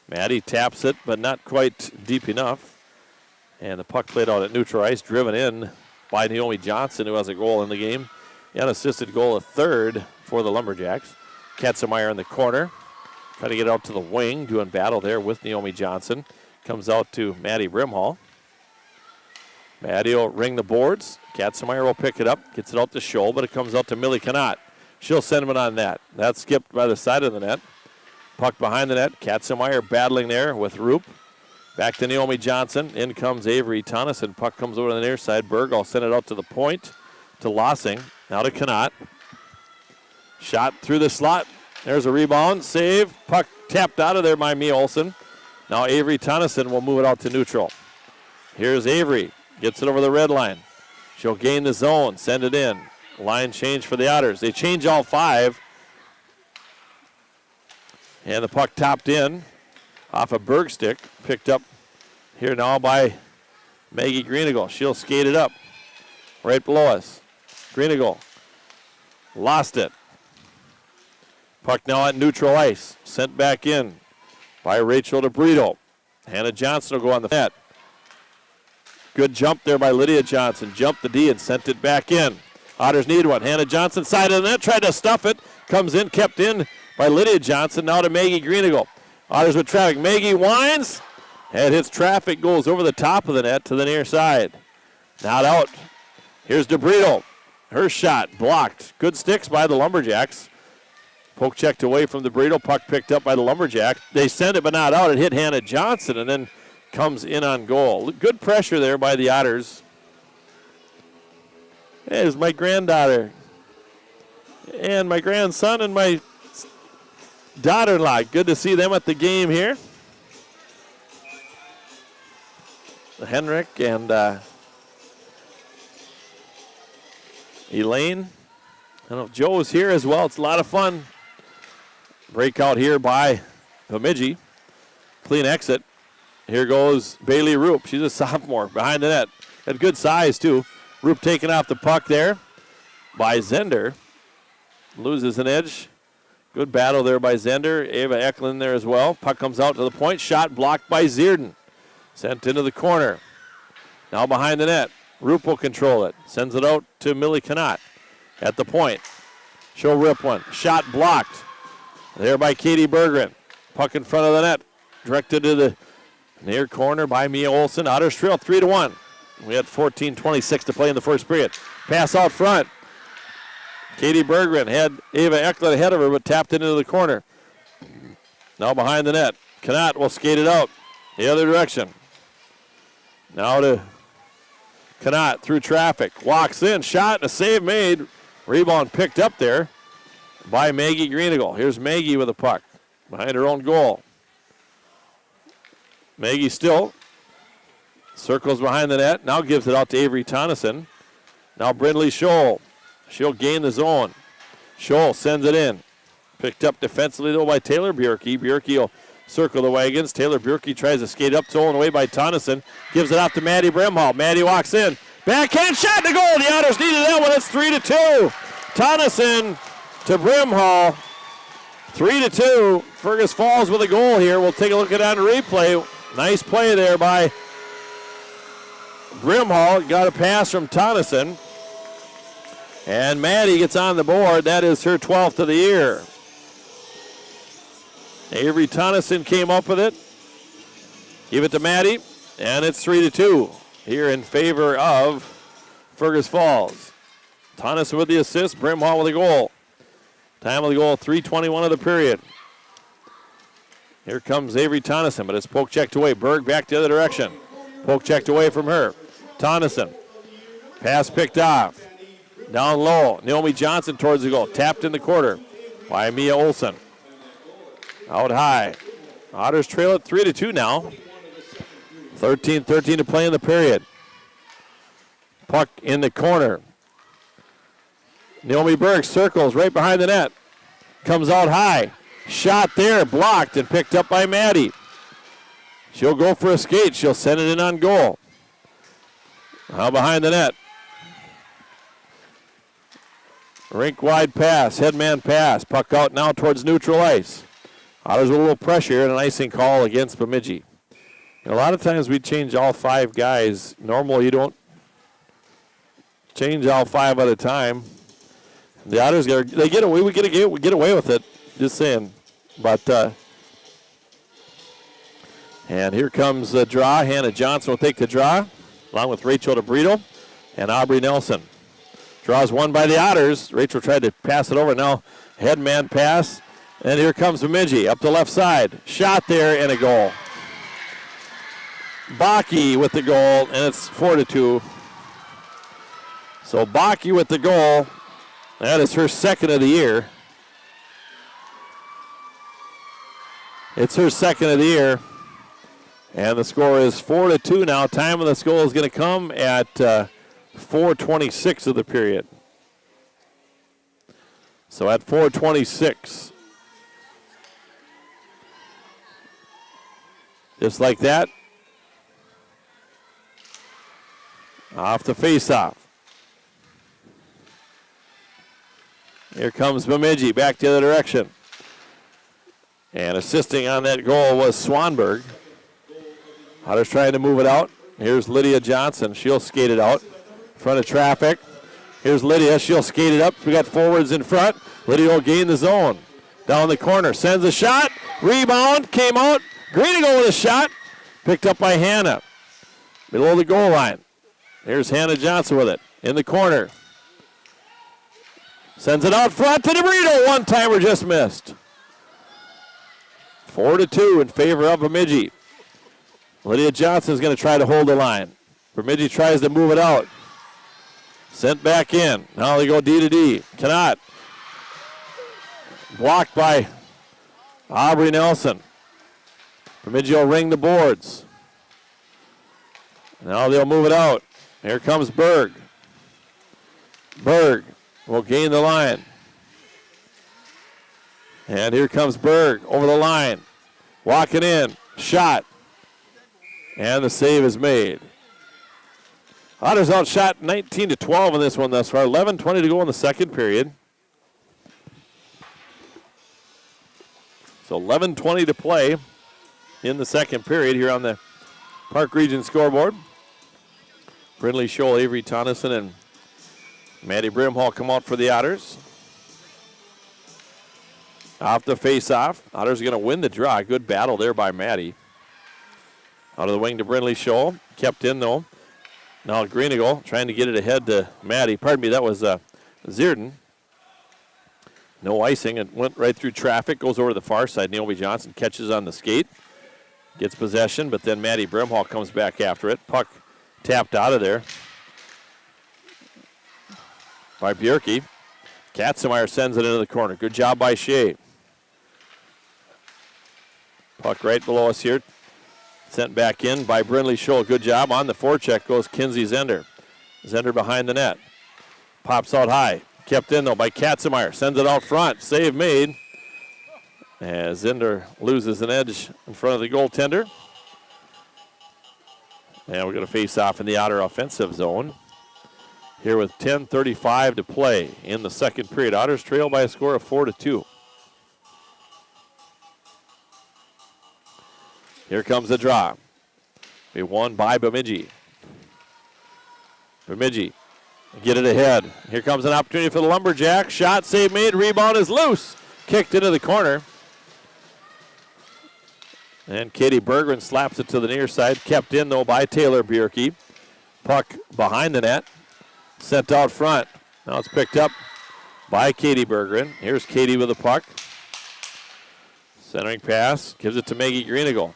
Maddie taps it, but not quite deep enough. And the puck played out at neutral ice, driven in by Naomi Johnson, who has a goal in the game. An assisted goal, a third for the Lumberjacks. Katzenmeyer in the corner, trying to get out to the wing, doing battle there with Naomi Johnson. Comes out to Maddie Brimhall. Maddie will ring the boards. Katzenmeyer will pick it up, gets it out to Scholl, but it comes out to Millie Canott. She'll send it on net. That's skipped by the side of the net. Puck behind the net. Katzenmeyer battling there with Roop. Back to Naomi Johnson. In comes Avery Tonneson. Puck comes over to the near side. Berg will send it out to the point to Lossing. Now to Canott. Shot through the slot. There's a rebound. Save. Puck tapped out of there by Mia Olsen. Now Avery Tonneson will move it out to neutral. Here's Avery. Gets it over the red line. She'll gain the zone. Send it in. Line change for the Otters. They change all 5. And the puck topped in off a Berg stick. Picked up here now by Maggie Greeneagle. She'll skate it up right below us. Greeneagle lost it. Puck now at neutral ice. Sent back in by Rachel DeBrito. Hannah Johnson will go on the net. Good jump there by Lydia Johnson. Jumped the D and sent it back in. Otters need one. Hannah Johnson side of the net. Tried to stuff it. Comes in, kept in by Lydia Johnson. Now to Maggie Greeneagle. Otters with traffic. Maggie winds. And hits traffic. Goes over the top of the net to the near side. Not out. Here's DeBrito. Her shot blocked. Good sticks by the Lumberjacks. Poke checked away from DeBrito. Puck picked up by the Lumberjacks. They send it but not out. It hit Hannah Johnson and then comes in on goal. Good pressure there by the Otters. There's my granddaughter and my grandson and my daughter-in-law. Good to see them at the game here. Henrik and Elaine. I don't know if Joe is here as well. It's a lot of fun. Breakout here by Bemidji. Clean exit. Here goes Bailey Roop. She's a sophomore behind the net. Had good size, too. Roop taking off the puck there by Zender. Loses an edge. Good battle there by Zender. Ava Eklund there as well. Puck comes out to the point. Shot blocked by Zierden. Sent into the corner. Now behind the net. Roop will control it. Sends it out to Millie Canott at the point. She'll rip one. Shot blocked. There by Katie Berggren. Puck in front of the net. Directed to the near corner by Mia Olsen. Otters trail 3-1. We had 14:26 to play in the first period. Pass out front. Katie Berggren had Ava Eklund ahead of her, but tapped into the corner. Now behind the net. Canott will skate it out the other direction. Now to Canott through traffic. Walks in, shot, and a save made. Rebound picked up there by Maggie Greeneagle. Here's Maggie with a puck behind her own goal. Maggie still circles behind the net. Now gives it out to Avery Tonneson. Now Brindley Scholl. She'll gain the zone. Scholl sends it in. Picked up defensively, though, by Taylor Bjerke. Bjerke will circle the wagons. Taylor Bjerke tries to skate up, stolen away by Tonneson. Gives it off to Maddie Brimhall. Maddie walks in. Backhand shot to goal. The Otters needed that one. It's 3-2. Tonneson to Brimhall. 3-2. Fergus Falls with a goal here. We'll take a look at it on replay. Nice play there by Brimhall. Got a pass from Tonneson. And Maddie gets on the board. That is her 12th of the year. Avery Tonneson came up with it. Give it to Maddie. And it's 3-2 here in favor of Fergus Falls. Tonneson with the assist. Brimhall with the goal. Time of the goal, 3:21 of the period. Here comes Avery Tonneson, but it's poke checked away. Berg back the other direction. Poke checked away from her. Tonneson. Pass picked off. Down low. Naomi Johnson towards the goal. Tapped in the quarter by Mia Olsen. Out high. Otters trail it 3-2 now. 13:13 to play in the period. Puck in the corner. Naomi Berg circles right behind the net. Comes out high. Shot there, blocked and picked up by Maddie. She'll go for a skate. She'll send it in on goal. Now behind the net. Rink wide pass, headman pass. Puck out now towards neutral ice. Otters with a little pressure and an icing call against Bemidji. And a lot of times we change all 5 guys. Normally you don't change all 5 at a time. The Otters they get away. We get away with it. Just saying. But and here comes the draw. Hannah Johnson will take the draw. along with Rachel DeBrito and Aubrey Nelson. Draws one by the Otters. Rachel tried to pass it over. Now head man pass. And here comes Bemidji up the left side. Shot there and a goal. Baki with the goal, and it's 4-2. So Baki with the goal. That is her second of the year. It's her second of the year. And the score is 4-2 now. Time of this goal is going to come at 4:26 of the period. So at 4:26. Just like that. Off the face-off. Here comes Bemidji back the other direction. And assisting on that goal was Swanberg. Otters trying to move it out. Here's Lydia Johnson. She'll skate it out. In front of traffic. Here's Lydia. She'll skate it up. We got forwards in front. Lydia will gain the zone. Down the corner. Sends a shot. Rebound. Came out. Greenigo with a shot. Picked up by Hannah. Below the goal line. Here's Hannah Johnson with it. In the corner. Sends it out front to DeBrito. One-timer just missed. 4-2 in favor of Bemidji. Lydia Johnson is going to try to hold the line. Bemidji tries to move it out. Sent back in. Now they go D to D. Cannot. Blocked by Aubrey Nelson. Bemidji will ring the boards. Now they'll move it out. Here comes Berg. Berg will gain the line. And here comes Berg over the line. Walking in. Shot. And the save is made. Otters outshot 19-12 in this one thus far. 11:20 to go in the second period. So 11:20 to play in the second period here on the Park Region scoreboard. Brindley Scholl, Avery Tonneson, and Maddie Brimhall come out for the Otters. Off the face-off. Otters are going to win the draw. Good battle there by Maddie. Out of the wing to Brindley Scholl. Kept in, though. Now Greenigo trying to get it ahead to Maddie. Pardon me, that was Zierden. No icing. It went right through traffic. Goes over to the far side. Naomi Johnson catches on the skate. Gets possession, but then Maddie Brimhall comes back after it. Puck tapped out of there by Bjerke. Katzenmeyer sends it into the corner. Good job by Shea. Puck right below us here. Sent back in by Brindley Scholl. Good job. On the forecheck goes Kinsey Zender. Zender behind the net. Pops out high. Kept in, though, by Katzenmeyer. Sends it out front. Save made. As Zender loses an edge in front of the goaltender. And we're going to face off in the Otter offensive zone. Here with 10:35 to play in the second period. Otters trail by a score of 4-2. Here comes the draw. Be won by Bemidji. Bemidji get it ahead. Here comes an opportunity for the Lumberjacks. Shot, save made, rebound is loose. Kicked into the corner. And Katie Bergren slaps it to the near side. Kept in, though, by Taylor Bjerke. Puck behind the net. Sent out front. Now it's picked up by Katie Bergren. Here's Katie with the puck. Centering pass. Gives it to Maggie Greenigo.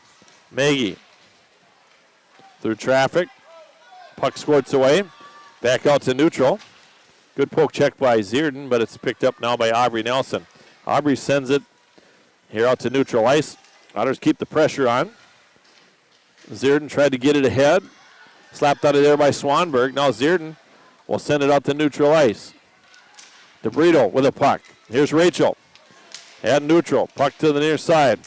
Maggie through traffic. Puck squirts away. Back out to neutral. Good poke check by Zierden, but it's picked up now by Aubrey Nelson. Aubrey sends it here out to neutral ice. Otters keep the pressure on. Zierden tried to get it ahead. Slapped out of there by Swanberg. Now Zierden will send it out to neutral ice. DeBrito with a puck. Here's Rachel. At neutral. Puck to the near side.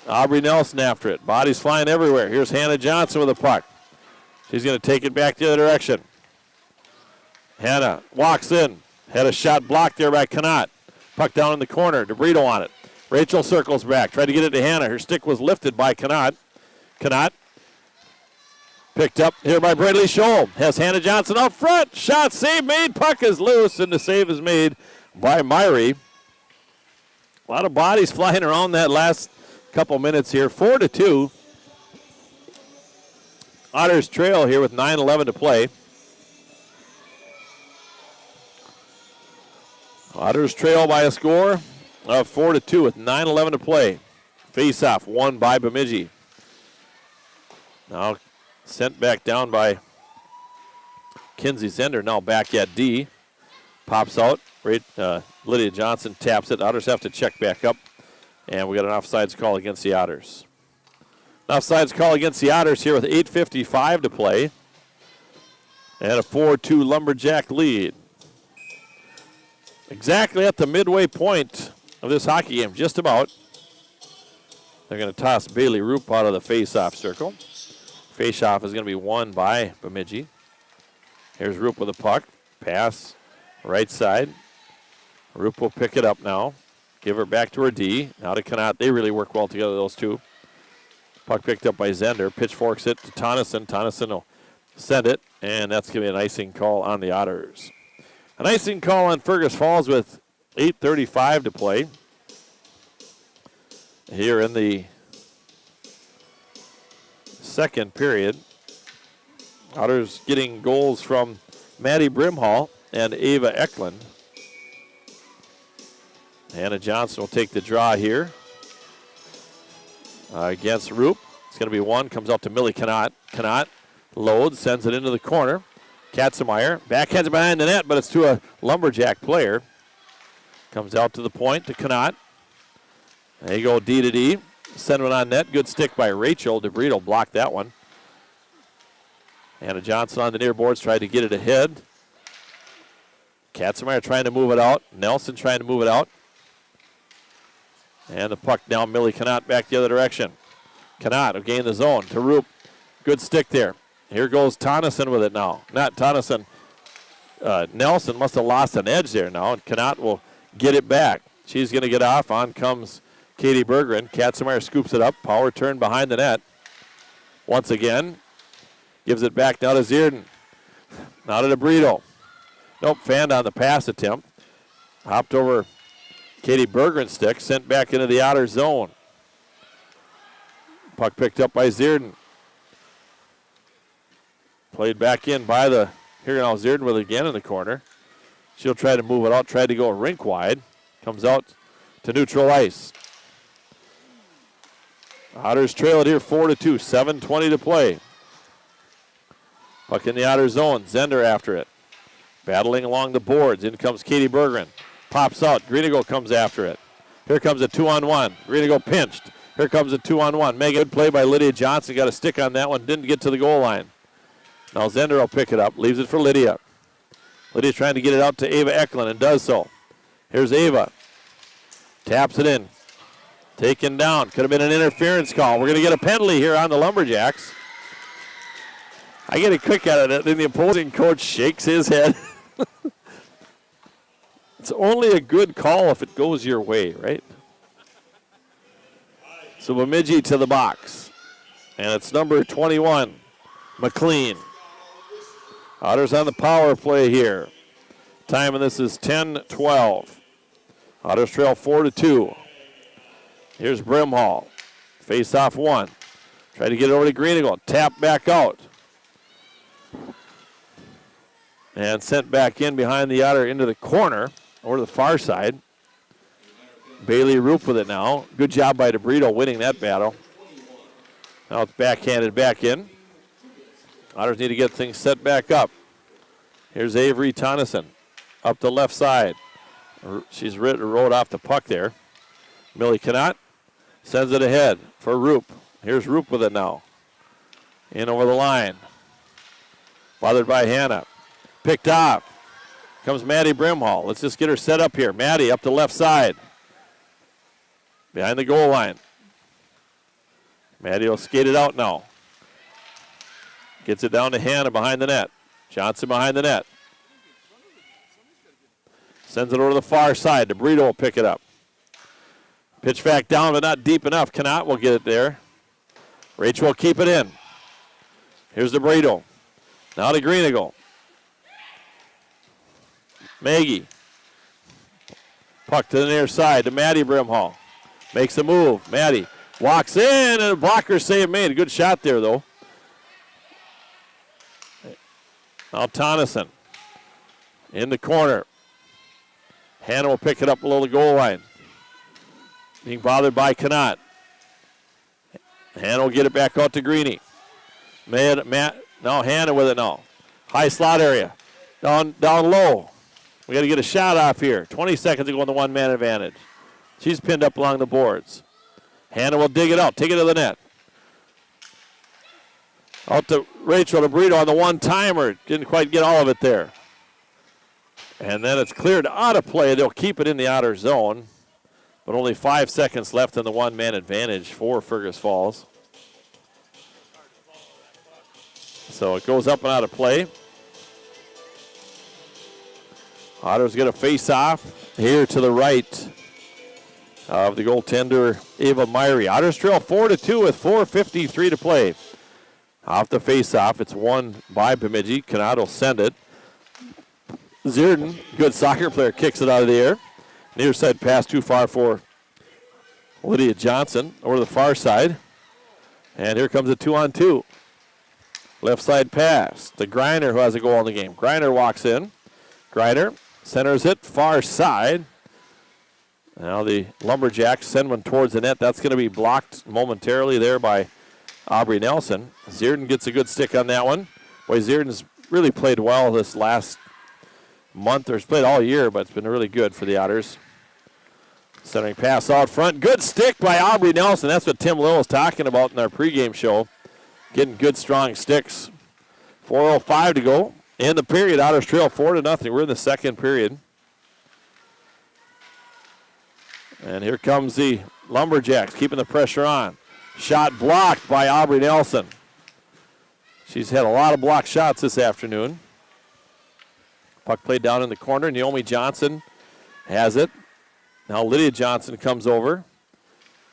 Aubrey Nelson after it. Bodies flying everywhere. Here's Hannah Johnson with a puck. She's going to take it back the other direction. Hannah walks in. Had a shot blocked there by Connaught. Puck down in the corner. DeBrito on it. Rachel circles back. Tried to get it to Hannah. Her stick was lifted by Connaught. Connaught picked up here by Brindley Scholl. Has Hannah Johnson up front. Shot, save made. Puck is loose, and the save is made by Myrie. A lot of bodies flying around that last couple minutes here. 4-2. Otters trail here with 9:11 to play. Otters trail by a score of 4-2 with 9:11 to play. Face-off won by Bemidji. Now sent back down by Kinsey Zender. Now back at D. Pops out. Lydia Johnson taps it. Otters have to check back up. And we got an offsides call against the Otters. An offsides call against the Otters here with 8:55 to play. And a 4-2 Lumberjack lead. Exactly at the midway point of this hockey game, just about. They're going to toss Bailey Roop out of the face-off circle. Face-off is going to be won by Bemidji. Here's Roop with a puck. Pass right side. Roop will pick it up now. Give her back to her D. Now to Connaught. They really work well together, those two. Puck picked up by Zender. Pitchforks it to Tonneson. Tonneson will send it, and that's going to be an icing call on the Otters. An icing call on Fergus Falls with 8:35 to play here in the second period. Otters getting goals from Maddie Brimhall and Ava Eklund. Hannah Johnson will take the draw here against Roop. It's going to be one. Comes up to Millie Connaught. Connaught loads, sends it into the corner. Katzenmeyer backhands it behind the net, but it's to a Lumberjack player. Comes out to the point to Connaught. There you go, D to D. Send one on net. Good stick by Rachel. DeBrito blocked that one. Hannah Johnson on the near boards, tried to get it ahead. Katzenmeyer trying to move it out. Nelson trying to move it out. And the puck down, Millie Connaught back the other direction. Connaught will gain the zone to Roop. Good stick there. Here goes Tonneson with it now. Not Tonneson. Nelson must have lost an edge there now, and Connaught will get it back. She's going to get off. On comes Katie Berggren. Katzenmeyer scoops it up. Power turn behind the net. Once again, gives it back now to Zierden. Now to DeBrito. Nope, fanned on the pass attempt. Hopped over Katie Berggren's stick, sent back into the outer zone. Puck picked up by Zierden. Played back in by the, here now Zierden with it again in the corner. She'll try to move it out, tried to go rink wide. Comes out to neutral ice. Otters trail it here 4-2, 7:20 to play. Puck in the outer zone, Zender after it. Battling along the boards, in comes Katie Berggren. Pops out, Greenago comes after it. Here comes a 2-on-1. Greenago pinched. Here comes a 2-on-1. Mega good play by Lydia Johnson, got a stick on that one, didn't get to the goal line. Now Zender will pick it up, leaves it for Lydia. Lydia trying to get it out to Ava Eklund and does so. Here's Ava. Taps it in. Taken down. Could have been an interference call. We're going to get a penalty here on the Lumberjacks. I get a kick out of it, then the opposing coach shakes his head. It's only a good call if it goes your way, right? So Bemidji to the box. And it's number 21, McLean. Otters on the power play here. Time of this is 10:12. Otters trail 4-2. Here's Brimhall. Face off one. Try to get it over to Greenago. Tap back out. And sent back in behind the Otter into the corner over to the far side. Bailey Roop with it now. Good job by DeBrito winning that battle. Now it's backhanded back in. Otters need to get things set back up. Here's Avery Tonneson up the left side. She's rode off the puck there. Millie Connaught sends it ahead for Roop. Here's Roop with it now. In over the line. Bothered by Hannah. Picked off. Comes Maddie Brimhall. Let's just get her set up here. Maddie up the left side. Behind the goal line. Maddie will skate it out now. Gets it down to Hannah behind the net. Johnson behind the net. Sends it over to the far side. DeBrito will pick it up. Pitch back down, but not deep enough. Connaught will get it there. Rachel will keep it in. Here's DeBrito. Now to Greenago. Maggie. Puck to the near side to Maddie Brimhall. Makes a move. Maddie walks in and a blocker save made. A good shot there, though. Now Tonneson in the corner. Hannah will pick it up below the goal line. Being bothered by Connaught. Hannah will get it back out to Greeny. Now Hannah with it now. High slot area. Down low. We got to get a shot off here. 20 seconds to go on the one-man advantage. She's pinned up along the boards. Hannah will dig it out. Take it to the net. Out to Rachel DeBrito on the one-timer. Didn't quite get all of it there. And then it's cleared out of play. They'll keep it in the outer zone. But only 5 seconds left in the one-man advantage for Fergus Falls. So it goes up and out of play. Otters get a face-off here to the right of the goaltender, Ava Myrie. Otters trail 4-2 with 4:53 to play. Off the face-off, it's won by Bemidji. Connaught will send it. Zierden, good soccer player, kicks it out of the air. Near side pass too far for Lydia Johnson over the far side. And here comes a 2-on-2. Left side pass to Greiner, who has a goal in the game. Greiner walks in. Greiner centers it far side. Now the Lumberjacks send one towards the net. That's going to be blocked momentarily there by Aubrey Nelson. Zierden gets a good stick on that one. Boy, Zierden's really played well this last month, or he's played all year, but it's been really good for the Otters. Centering pass out front. Good stick by Aubrey Nelson. That's what Tim Lill was talking about in our pregame show. Getting good, strong sticks. 4:05 to go. In the period, Otters trail 4-0. We're in the second period. And here comes the Lumberjacks, keeping the pressure on. Shot blocked by Aubrey Nelson. She's had a lot of blocked shots this afternoon. Puck played down in the corner. Naomi Johnson has it. Now Lydia Johnson comes over.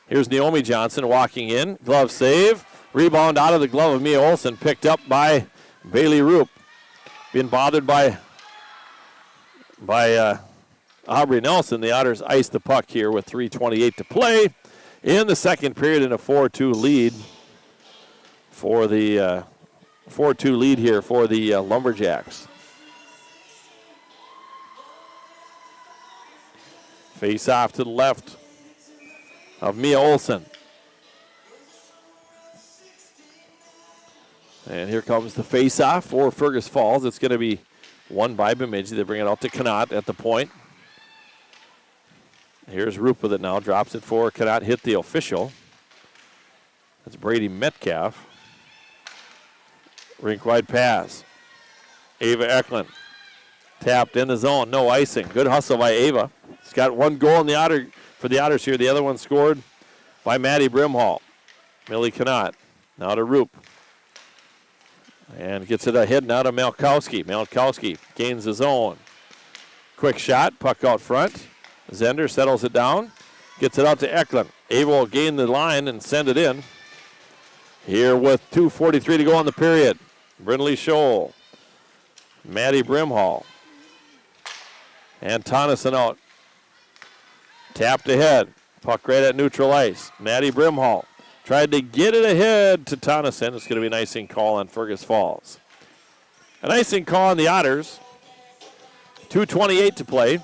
Here's Naomi Johnson walking in. Glove save. Rebound out of the glove of Mia Olsen. Picked up by Bailey Roop. Being bothered by Aubrey Nelson. The Otters ice the puck here with 3:28 to play in the second period, in a 4-2 lead for the 4-2 lead here for the Lumberjacks. Face off to the left of Mia Olsen. And here comes the face-off for Fergus Falls. It's going to be won by Bemidji. They bring it out to Connaught at the point. Here's Roop with it now. Drops it for Connaught. Hit the official. That's Brady Metcalf. Rink-wide pass. Ava Eklund. Tapped in the zone. No icing. Good hustle by Ava. She's got one goal in the for the Otters here. The other one scored by Maddie Brimhall. Millie Connaught. Now to Roop. And gets it ahead now to Malkowski. Malkowski gains the zone. Quick shot. Puck out front. Zender settles it down. Gets it out to Eklund. Ava will gain the line and send it in. Here with 2:43 to go in the period. Brindley Scholl. Maddie Brimhall. And Tonneson out. Tapped ahead. Puck right at neutral ice. Maddie Brimhall tried to get it ahead to Tonneson. It's going to be an icing call on Fergus Falls. An icing call on the Otters. 2:28 to play.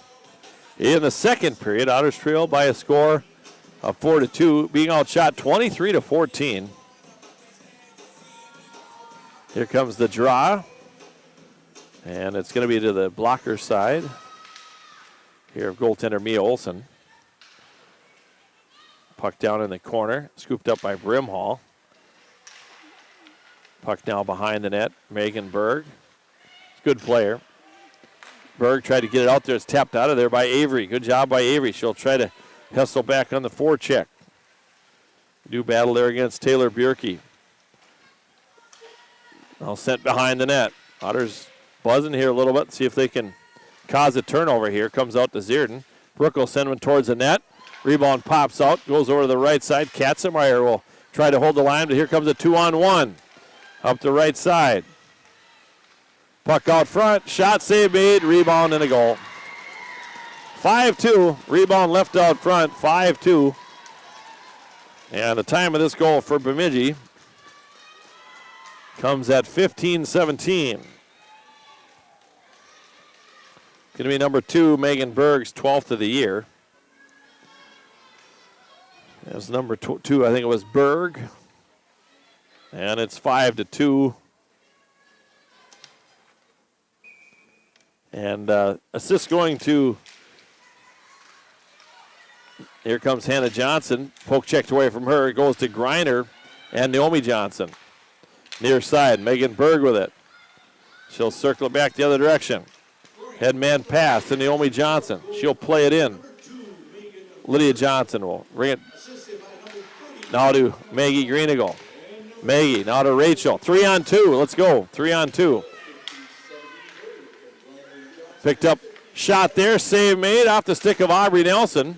In the second period, Otters trail by a score of 4-2, being outshot 23-14. Here comes the draw. And it's going to be to the blocker side. Here of goaltender Mia Olsen. Puck down in the corner, scooped up by Brimhall. Puck now behind the net. Megan Berg. Good player. Berg tried to get it out there. It's tapped out of there by Avery. Good job by Avery. She'll try to hustle back on the forecheck. New battle there against Taylor Bjerke. Now sent behind the net. Otters buzzing here a little bit. See if they can cause a turnover here. Comes out to Zierden. Brooke will send one towards the net. Rebound pops out. Goes over to the right side. Katzenmeyer will try to hold the line, but here comes a 2-on-1. Up the right side. Puck out front. Shot save made. Rebound and a goal. 5-2. Rebound left out front. 5-2. And the time of this goal for Bemidji comes at 15:17. going to be number 2, Megan Berg's 12th of the year. It was number 2, I think it was Berg. And it's 5-2. And assist going to, here comes Hannah Johnson. Poke checked away from her. It goes to Griner and Naomi Johnson. Near side, Megan Berg with it. She'll circle it back the other direction. Head man pass to Naomi Johnson. She'll play it in. Lydia Johnson will bring it now to Maggie Greeneagle. Maggie, now to Rachel. 3-on-2. Let's go. 3-on-2. Picked up shot there. Save made off the stick of Aubrey Nelson.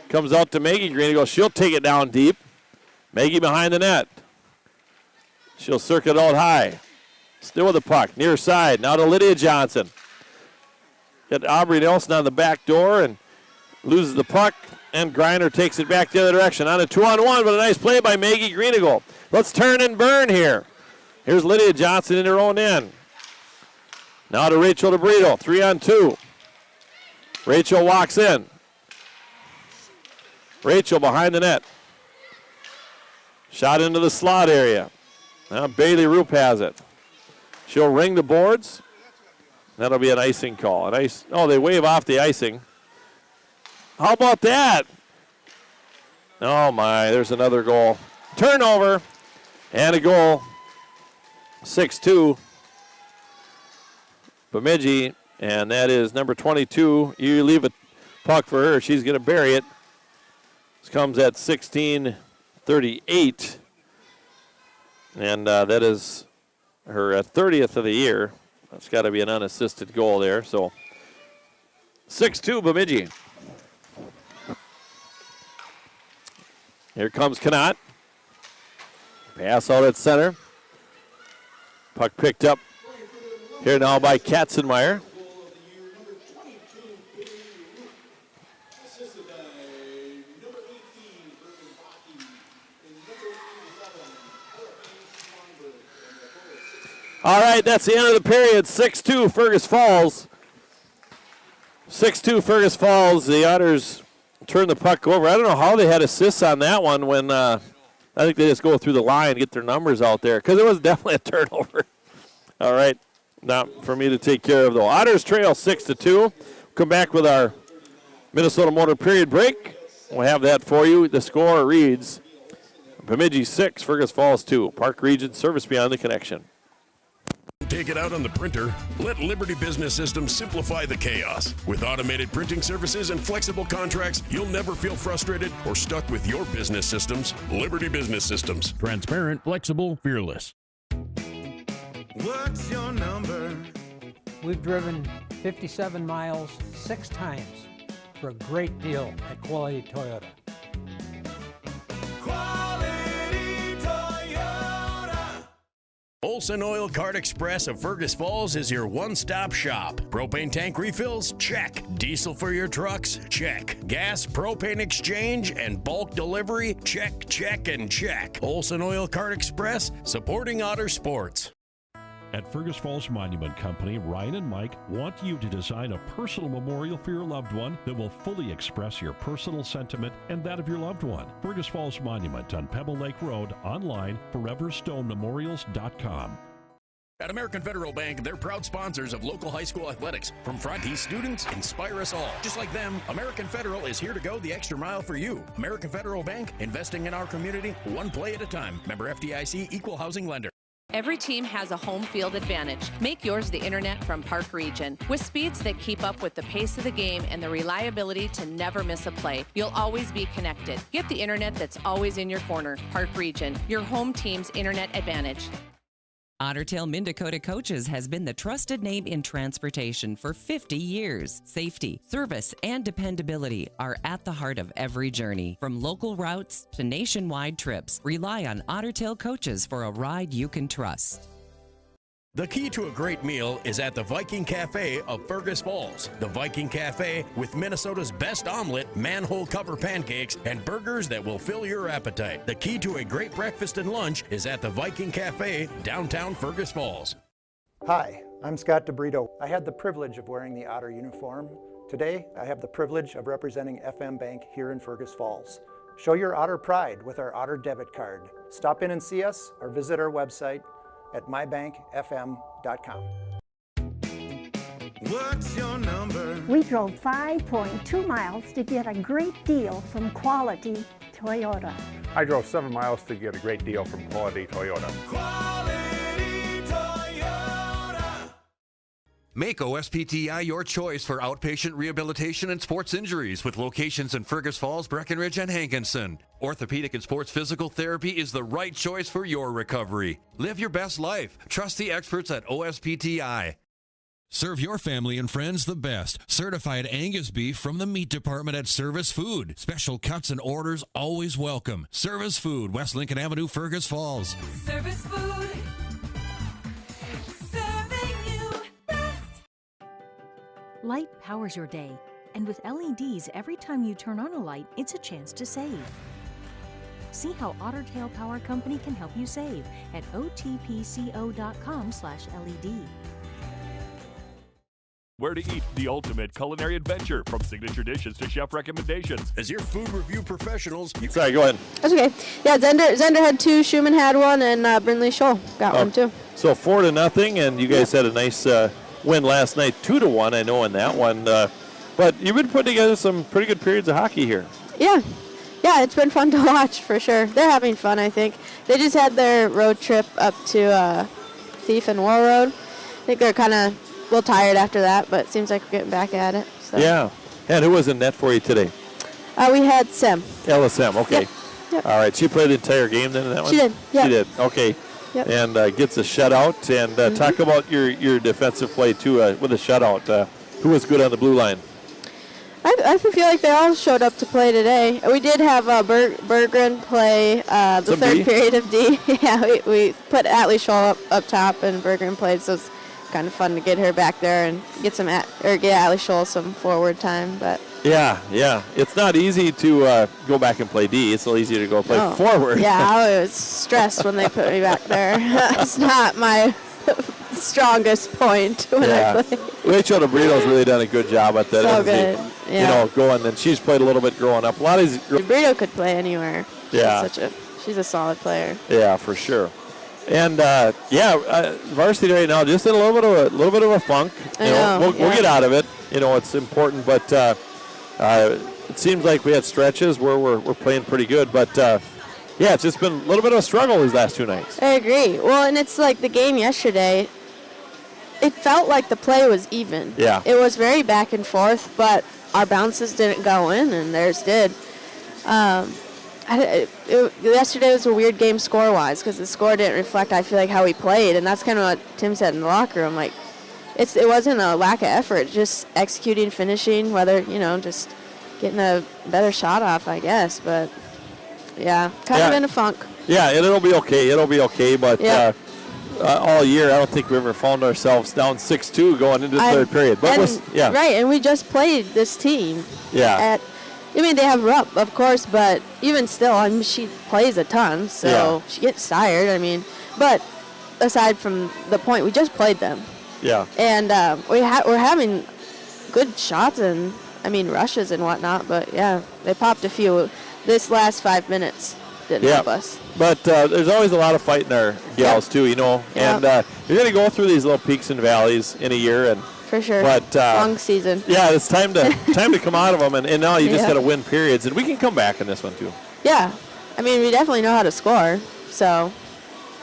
Comes out to Maggie Greeneagle. She'll take it down deep. Maggie behind the net. She'll circle it out high. Still with the puck. Near side. Now to Lydia Johnson. Got Aubrey Nelson on the back door and loses the puck. And Griner takes it back the other direction. On a 2-on-1, but a nice play by Maggie Greeneagle. Let's turn and burn here. Here's Lydia Johnson in her own end. Now to Rachel DeBrito. 3-on-2. Rachel walks in. Rachel behind the net. Shot into the slot area. Now Bailey Roop has it. She'll ring the boards. That'll be an icing call. They wave off the icing. How about that? Oh, my. There's another goal. Turnover and a goal. 6-2. Bemidji, and that is number 22. You leave a puck for her. She's going to bury it. This comes at 16:38. And that is her 30th of the year. That's got to be an unassisted goal there. So 6-2 Bemidji. Here comes Knott. Pass out at center. Puck picked up here now by Katzenmeyer. All right, that's the end of the period. 6-2 Fergus Falls. 6-2 Fergus Falls. The Otters turn the puck over. I don't know how they had assists on that one when I think they just go through the line and get their numbers out there because it was definitely a turnover. All right, not for me to take care of though. Otters trail 6-2. Come back with our Minnesota Motor period break. We'll have that for you. The score reads Bemidji 6, Fergus Falls 2. Park Region Service Beyond the Connection. Take it out on the printer. Let Liberty Business Systems simplify the chaos. With automated printing services and flexible contracts, you'll never feel frustrated or stuck with your business systems. Liberty Business Systems. Transparent, flexible, fearless. What's your number? We've driven 57 miles 6 times for a great deal at Quality Toyota. Olson Oil Cart Express of Fergus Falls is your one-stop shop. Propane tank refills? Check. Diesel for your trucks? Check. Gas, propane exchange, and bulk delivery? Check, check, and check. Olson Oil Cart Express, supporting Otter sports. At Fergus Falls Monument Company, Ryan and Mike want you to design a personal memorial for your loved one that will fully express your personal sentiment and that of your loved one. Fergus Falls Monument on Pebble Lake Road, online, foreverstonememorials.com. At American Federal Bank, they're proud sponsors of local high school athletics. From front, these students inspire us all. Just like them, American Federal is here to go the extra mile for you. American Federal Bank, investing in our community, one play at a time. Member FDIC, equal housing lender. Every team has a home field advantage. Make yours the internet from Park Region. With speeds that keep up with the pace of the game and the reliability to never miss a play, you'll always be connected. Get the internet that's always in your corner. Park Region, your home team's internet advantage. Otter Tail Minn-Dakota Coaches has been the trusted name in transportation for 50 years. Safety, service, and dependability are at the heart of every journey. From local routes to nationwide trips, rely on Otter Tail Coaches for a ride you can trust. The key to a great meal is at the Viking Cafe of Fergus Falls. The Viking Cafe with Minnesota's best omelet, manhole cover pancakes, and burgers that will fill your appetite. The key to a great breakfast and lunch is at the Viking Cafe, downtown Fergus Falls. Hi, I'm Scott DeBrito. I had the privilege of wearing the Otter uniform. Today, I have the privilege of representing FM Bank here in Fergus Falls. Show your Otter pride with our Otter debit card. Stop in and see us or visit our website at mybankfm.com. What's your number? We drove 5.2 miles to get a great deal from Quality Toyota. I drove 7 miles to get a great deal from Quality Toyota. Make OSPTI your choice for outpatient rehabilitation and sports injuries with locations in Fergus Falls, Breckenridge, and Hankinson. Orthopedic and sports physical therapy is the right choice for your recovery. Live your best life. Trust the experts at OSPTI. Serve your family and friends the best. Certified Angus beef from the meat department at Service Food. Special cuts and orders always welcome. Service Food, West Lincoln Avenue, Fergus Falls. Service Food. Serving you best. Light powers your day, and with LEDs, every time you turn on a light, it's a chance to save. See how Otter Tail Power Company can help you save at otpco.com/LED. Where to eat, the ultimate culinary adventure, from signature dishes to chef recommendations. As your food review professionals, Sorry, go ahead. That's okay. Yeah, Zender had 2, Schumann had 1, and Brindley Scholl got 1 too. So 4-0, and you guys had a nice win last night, 2-1. I know in that one, but you've been putting together some pretty good periods of hockey here. Yeah, it's been fun to watch for sure. They're having fun, I think. They just had their road trip up to Thief and War Road. I think they're kind of a little tired after that, but it seems like we're getting back at it. So. Yeah. And who was in net for you today? We had Sim. LSM, okay. Yep. All right, she played the entire game then in that one? She did, yeah. She did, okay. Yep. And gets a shutout. And talk about your defensive play, too, with a shutout. Who was good on the blue line? I feel like they all showed up to play today. We did have Berggren play the Some third D? period of D. Yeah, we put Atlee Scholl up top, and Berggren played, so it's kind of fun to get her back there and get Atlee Scholl some forward time. But Yeah. It's not easy to go back and play D. It's a little easier to go play forward. Yeah, I was stressed when they put me back there. It's not my strongest point when I play. Rachel DeBrito's really done a good job at that. So good. Yeah. Going, and she's played a little bit growing up. A lot of these. DeBrito could play anywhere. Yeah. She's a solid player. Yeah, for sure. And varsity right now just in a little bit of a funk. We'll get out of it. It's important, but it seems like we had stretches where we're playing pretty good. But it's just been a little bit of a struggle these last 2 nights. I agree. Well, and it's like the game yesterday. It felt like the play was even. Yeah. It was very back and forth, but our bounces didn't go in, and theirs did. Yesterday was a weird game score-wise because the score didn't reflect, I feel like, how we played, and that's kind of what Tim said in the locker room. Like, it wasn't a lack of effort, just executing, finishing, whether, just getting a better shot off, I guess. But, kind of in a funk. Yeah, it'll be okay. But all year, I don't think we ever found ourselves down 6-2 going into the third period. But Right, and we just played this team. Yeah. They have Rupp, of course, but even still, she plays a ton, so she gets tired. But aside from the point, we just played them. Yeah. And we're having good shots and, rushes and whatnot, but they popped a few. This last 5 minutes didn't help us. But there's always a lot of fight in our gals, too, and you're going to go through these little peaks and valleys in a year, and for sure. But long season. Yeah, it's time to come out of them, and now you just got to win periods, and we can come back in this one too. Yeah, we definitely know how to score, so.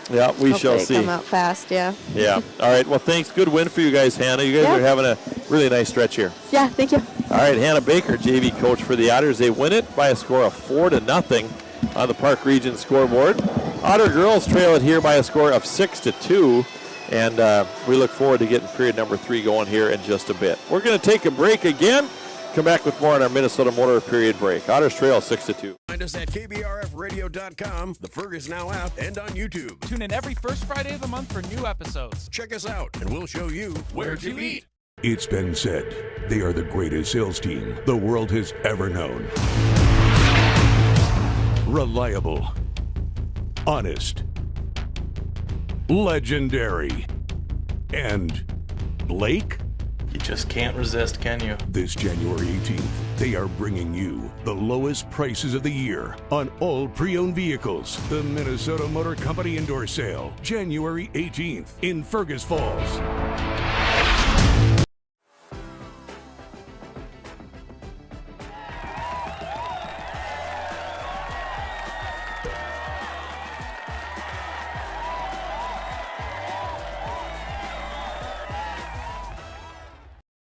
Yeah, we shall see. Come out fast, yeah. Yeah. All right. Well, thanks. Good win for you guys, Hannah. You guys are having a really nice stretch here. Yeah, thank you. All right, Hannah Baker, JV coach for the Otters. They win it by a score of 4-0 on the Park Region scoreboard. Otter girls trail it here by a score of 6-2. And we look forward to getting period number 3 going here in just a bit. We're going to take a break again. Come back with more on our Minnesota Motor period break. Otters trail 6-2. Find us at KBRFradio.com, the Fergus Now app, and on YouTube. Tune in every first Friday of the month for new episodes. Check us out, and we'll show you where to eat. It's been said, they are the greatest sales team the world has ever known. Reliable, honest, legendary, and Blake? You just can't resist, can you? This January 18th, they are bringing you the lowest prices of the year on all pre-owned vehicles. The Minnesota Motor Company Indoor Sale, January 18th in Fergus Falls.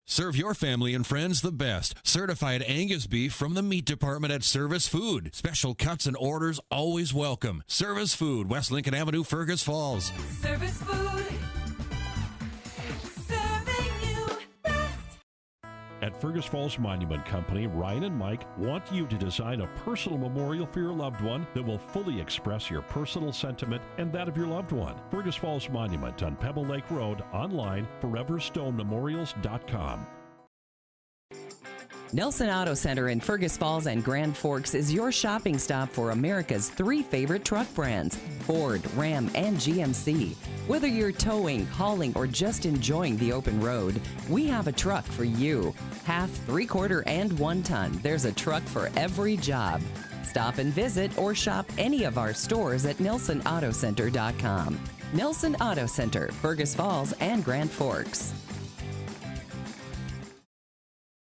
Serve your family and friends the best. Certified Angus beef from the meat department at Service Food. Special cuts and orders always welcome. Service Food, West Lincoln Avenue, Fergus Falls. Service Food. Serving you best. At Fergus Falls Monument Company, Ryan and Mike want you to design a personal memorial for your loved one that will fully express your personal sentiment and that of your loved one. Fergus Falls Monument on Pebble Lake Road, online, foreverstonememorials.com. Nelson Auto Center in Fergus Falls and Grand Forks is your shopping stop for America's 3 favorite truck brands, Ford, Ram, and GMC. Whether you're towing, hauling, or just enjoying the open road, we have a truck for you. Half, 3/4, and 1 ton. There's a truck for every job. Stop and visit or shop any of our stores at NelsonAutoCenter.com. Nelson Auto Center, Fergus Falls and Grand Forks.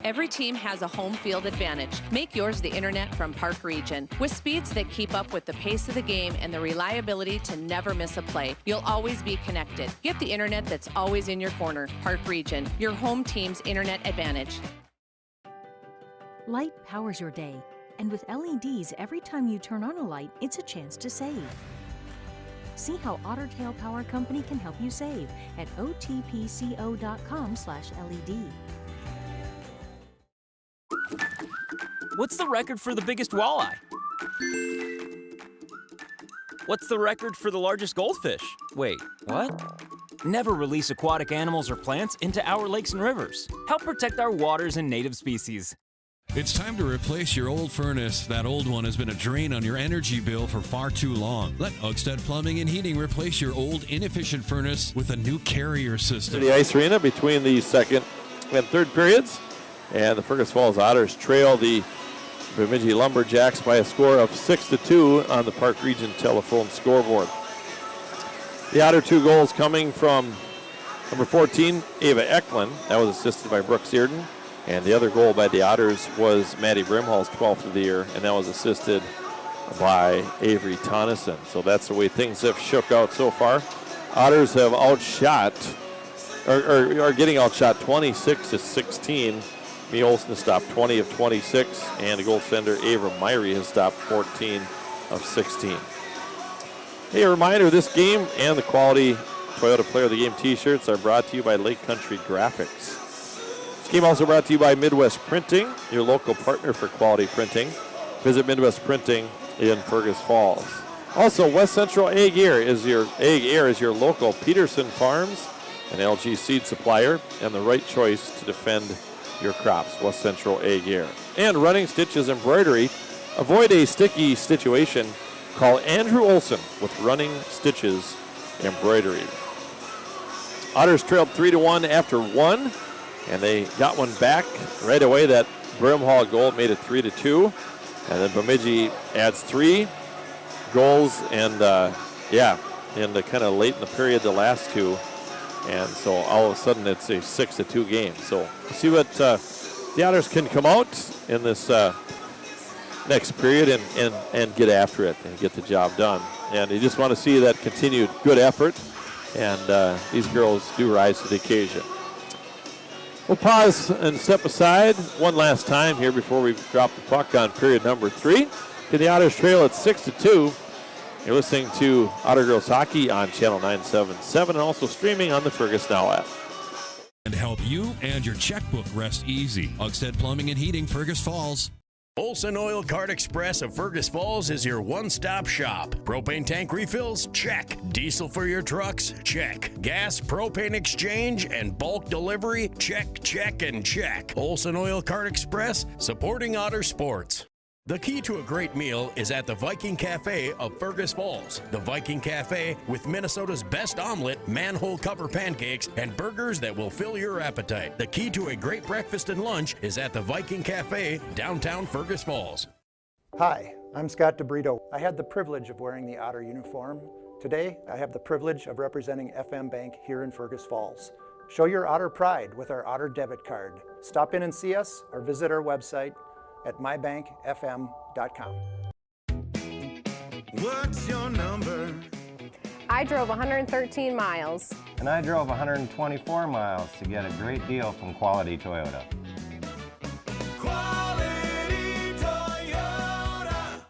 Every team has a home field advantage. Make yours the internet from Park Region. With speeds that keep up with the pace of the game and the reliability to never miss a play, you'll always be connected. Get the internet that's always in your corner. Park Region, your home team's internet advantage. Light powers your day, and with LEDs, every time you turn on a light, it's a chance to save. See how Otter Tail Power Company can help you save at otpco.com/LED. What's the record for the biggest walleye? What's the record for the largest goldfish? Wait, what? Never release aquatic animals or plants into our lakes and rivers. Help protect our waters and native species. It's time to replace your old furnace. That old one has been a drain on your energy bill for far too long. Let Ugstead Plumbing and Heating replace your old inefficient furnace with a new carrier system. The ice arena between the second and third periods. And the Fergus Falls Otters trail the Bemidji Lumberjacks by a score of 6-2 on the Park Region telephone scoreboard. The Otter 2 goals coming from number 14, Ava Eklund. That was assisted by Brooke Searden. And the other goal by the Otters was Maddie Brimhall's 12th of the year, and that was assisted by Avery Tonneson. So that's the way things have shook out so far. Otters have outshot, or are getting outshot 26-16. Mee Olsen has stopped 20 of 26, and the goaltender Ava Myrie has stopped 14 of 16. Hey, a reminder, this game and the quality Toyota Player of the Game t-shirts are brought to you by Lake Country Graphics. This game also brought to you by Midwest Printing, your local partner for quality printing. Visit Midwest Printing in Fergus Falls. Also, West Central Ag Air is your local Peterson Farms and LG seed supplier, and the right choice to defend your crops. West Central Ag Air. And Running Stitches Embroidery. Avoid a sticky situation. Call Andrew Olson with Running Stitches Embroidery. Otters trailed 3-1 after 1, and they got one back right away. That Brimhall goal made it 3-2, and then Bemidji adds 3 goals, and kind of late in the period, the last 2. And so all of a sudden it's a 6-2 game. So we'll see what the Otters can come out in this next period and get after it and get the job done. And you just want to see that continued good effort. And these girls do rise to the occasion. We'll pause and step aside one last time here before we drop the puck on period number 3. The Otters trail at 6-2. You're listening to Otter Girls Hockey on Channel 977 and also streaming on the Fergus Now app. And help you and your checkbook rest easy. Ugstead Plumbing and Heating, Fergus Falls. Olson Oil Card Express of Fergus Falls is your one-stop shop. Propane tank refills? Check. Diesel for your trucks? Check. Gas, propane exchange, and bulk delivery? Check, check, and check. Olson Oil Card Express, supporting Otter sports. The key to a great meal is at the Viking Cafe of Fergus Falls. The Viking Cafe with Minnesota's best omelet, manhole cover pancakes, and burgers that will fill your appetite. The key to a great breakfast and lunch is at the Viking Cafe, downtown Fergus Falls. Hi, I'm Scott DeBrito. I had the privilege of wearing the Otter uniform. Today, I have the privilege of representing FM Bank here in Fergus Falls. Show your Otter pride with our Otter debit card. Stop in and see us or visit our website at mybankfm.com. What's your number? I drove 113 miles. And I drove 124 miles to get a great deal from Quality Toyota. Quality Toyota.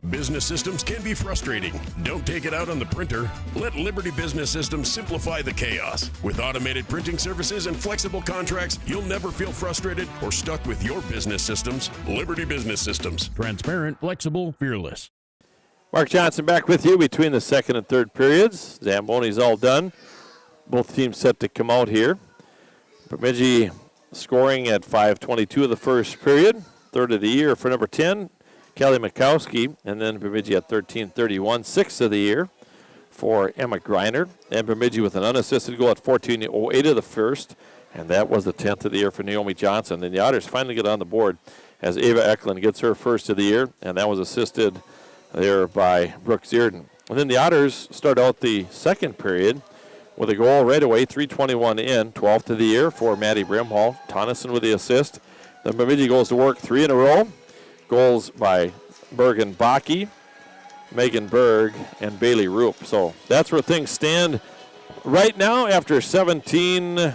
Business systems can be frustrating. Don't take it out on the printer. Let Liberty Business Systems simplify the chaos. With automated printing services and flexible contracts, you'll never feel frustrated or stuck with your business systems. Liberty Business Systems. Transparent, flexible, fearless. Mark Johnson back with you between the second and third periods. Zamboni's all done. Both teams set to come out here. Bemidji scoring at 5:22 of the first period. Third of the year for number 10. Kelly Mikowski, and then Bemidji at 13:31, sixth of the year for Emma Greiner, and Bemidji with an unassisted goal at 14:08 of the first, and that was the 10th of the year for Naomi Johnson. Then the Otters finally get on the board as Ava Eklund gets her first of the year, and that was assisted there by Brooke Zierden. And then the Otters start out the second period with a goal right away, 3:21 in, 12th of the year for Maddie Brimhall. Tonneson with the assist. Then Bemidji goes to work 3 in a row. Goals by Bergen Baki, Megan Berg, and Bailey Roop. So that's where things stand right now after 17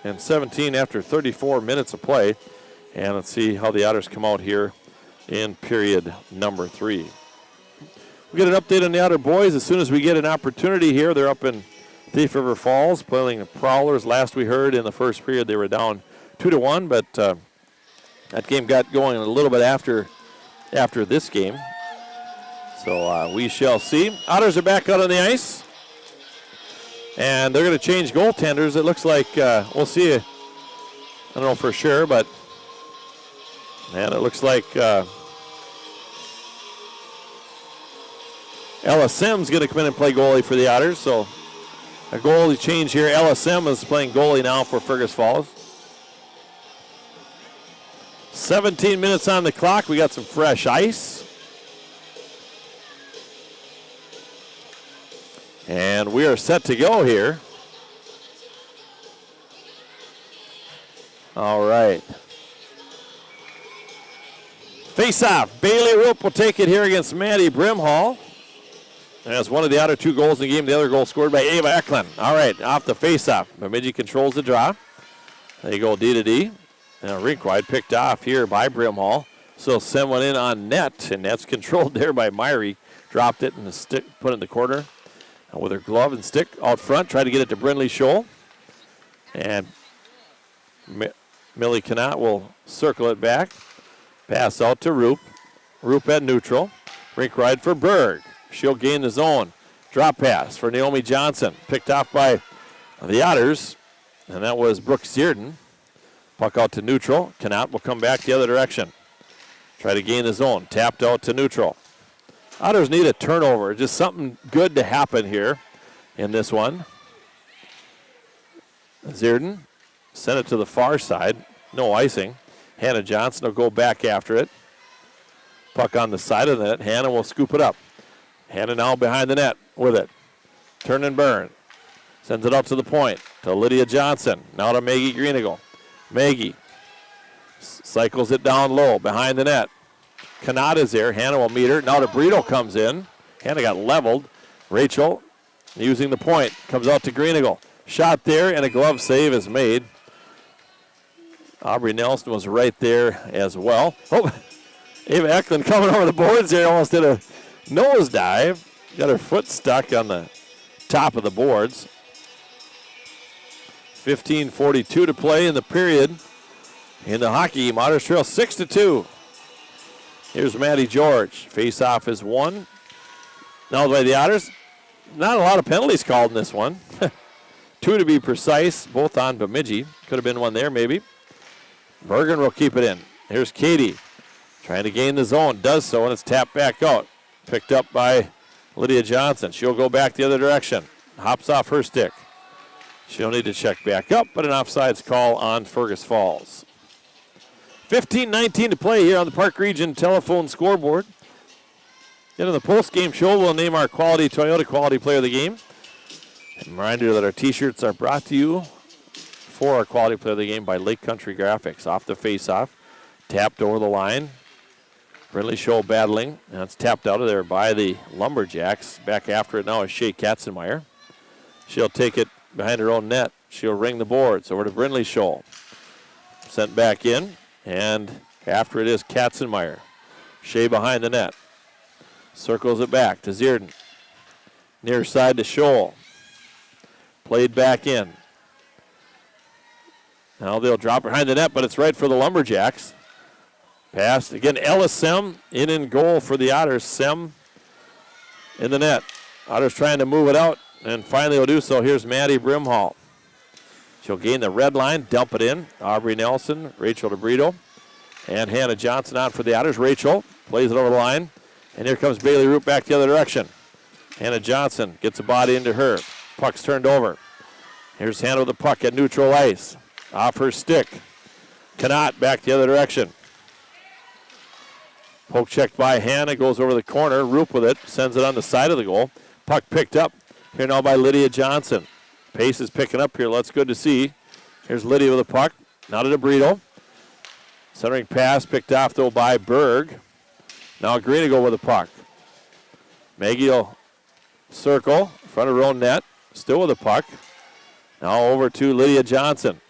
and 17 after 34 minutes of play. And let's see how the Otters come out here in period number 3. We'll get an update on the Otter boys as soon as we get an opportunity here. They're up in Thief River Falls playing the Prowlers. Last we heard in the first period they were down 2-1, but that game got going a little bit after this game. So we shall see. Otters are back out on the ice. And they're going to change goaltenders. It looks like we'll see. I don't know for sure, but man, it looks like Ella Sims going to come in and play goalie for the Otters. So a goalie change here. Ella Sims is playing goalie now for Fergus Falls. 17 minutes on the clock. We got some fresh ice. And we are set to go here. All right. Face off. Bailey Roop will take it here against Maddie Brimhall. As one of the other 2 goals in the game, the other goal scored by Ava Eklund. All right, off the face off. Bemidji controls the draw. There you go, D to D. And rink wide picked off here by Brimhall. So send one in on net, and that's controlled there by Myrie. Dropped it in the stick, put it in the corner with her glove and stick out front. Tried to get it to Brindley Scholl. And Millie Canott will circle it back. Pass out to Roop. Roop at neutral. Rink wide for Berg. She'll gain the zone. Drop pass for Naomi Johnson. Picked off by the Otters, and that was Brooke Zierden. Puck out to neutral. Canott will come back the other direction. Try to gain the zone. Tapped out to neutral. Otters need a turnover. Just something good to happen here in this one. Zierden sent it to the far side. No icing. Hannah Johnson will go back after it. Puck on the side of the net. Hannah will scoop it up. Hannah now behind the net with it. Turn and burn. Sends it up to the point to Lydia Johnson. Now to Maggie Greeneagle. Maggie cycles it down low behind the net. Canott is there. Hannah will meet her. Now to Brito comes in. Hannah got leveled. Rachel using the point. Comes out to Greeneagle. Shot there and a glove save is made. Aubrey Nelson was right there as well. Oh, Ava Eklund coming over the boards there. Almost did a nosedive. Got her foot stuck on the top of the boards. 15:42 to play in the period. In the hockey game, Otters trail 6-2. Here's Maddie George. Face-off is won. Now by the Otters. Not a lot of penalties called in this one. 2 to be precise, both on Bemidji. Could have been one there maybe. Bergen will keep it in. Here's Katie trying to gain the zone. Does so, and it's tapped back out. Picked up by Lydia Johnson. She'll go back the other direction. Hops off her stick. She'll need to check back up, but an offsides call on Fergus Falls. 15-19 to play here on the Park Region telephone scoreboard. In the post-game show, we'll name our Quality Toyota Quality Player of the Game. A reminder that our T-shirts are brought to you for our Quality Player of the Game by Lake Country Graphics. Off the face-off, tapped over the line. Brindley Show battling, and it's tapped out of there by the Lumberjacks. Back after it now is Shea Katzenmeyer. She'll take it behind her own net. She'll ring the boards over to Brindley Show. Sent back in, and after it is Katzenmeyer. Shea behind the net. Circles it back to Zierden. Near side to Scholl. Played back in. Now they'll drop behind the net, but it's right for the Lumberjacks. Pass again, Ellis Sem in goal for the Otters. Sem in the net. Otters trying to move it out, and finally will do so. Here's Maddie Brimhall. She'll gain the red line, dump it in. Aubrey Nelson, Rachel DeBrito, and Hannah Johnson on for the Otters. Rachel plays it over the line, and here comes Bailey Root back the other direction. Hannah Johnson gets a body into her. Puck's turned over. Here's Hannah with the puck at neutral ice. Off her stick. Cannot back the other direction. Poke checked by Hannah, goes over the corner. Roop with it, sends it on the side of the goal. Puck picked up here now by Lydia Johnson. Pace is picking up here, that's good to see. Here's Lydia with the puck, now to DeBrito. Centering pass picked off though by Berg. Now Greenigo with the puck. Maggie will circle in front of her own net, still with the puck. Now over to Lydia Johnson.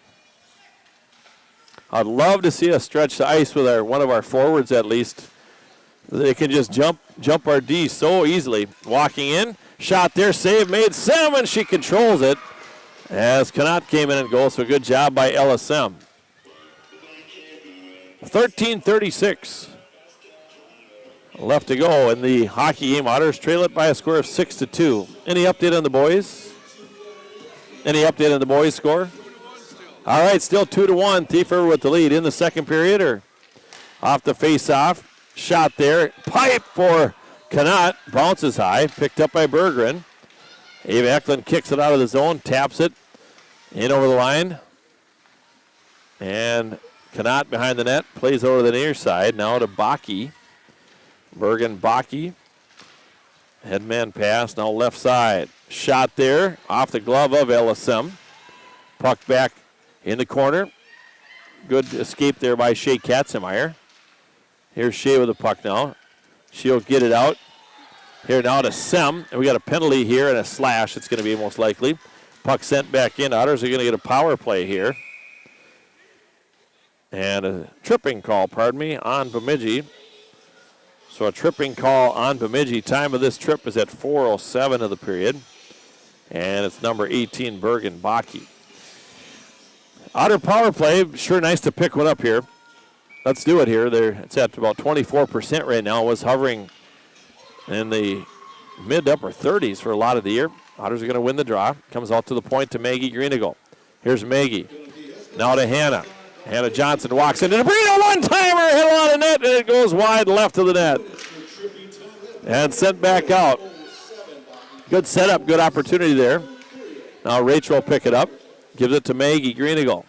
I'd love to see us stretch the ice with one of our forwards at least. They can just jump our D so easily. Walking in, shot there, save made. Sem, and she controls it as Connaught came in and goal. So good job by Ella Sem. 13:36 left to go in the hockey game. Otters trail it by a score of 6-2. Any update on the boys? Any update on the boys' score? All right, still 2-1. Thiefer with the lead in the second period, or off the face-off. Shot there. Pipe for Connaught. Bounces high. Picked up by Berggren. Ava Eklund kicks it out of the zone. Taps it in over the line. And Connaught behind the net. Plays over the near side. Now to Baki. Bergen Baki. Headman pass. Now left side. Shot there. Off the glove of Ellisem. Puck back in the corner. Good escape there by Shea Katzenmeyer. Here's Shea with the puck now. She'll get it out. Here now to Sem. And we got a penalty here and a slash. It's going to be most likely. Puck sent back in. Otters are going to get a power play here. And a tripping call, on Bemidji. So a tripping call on Bemidji. Time of this trip is at 4:07 of the period. And it's number 18, Bergen Baki. Otter power play, sure nice to pick one up here. Let's do it here. It's at about 24% right now. It was hovering in the mid to upper 30s for a lot of the year. Otters are going to win the draw. Comes out to the point to Maggie Greenigo. Here's Maggie. Now to Hannah. Hannah Johnson walks into DeBrito. One-timer, hit a lot of net, and it goes wide left of the net. And sent back out. Good setup, good opportunity there. Now Rachel will pick it up. Gives it to Maggie Greenigo.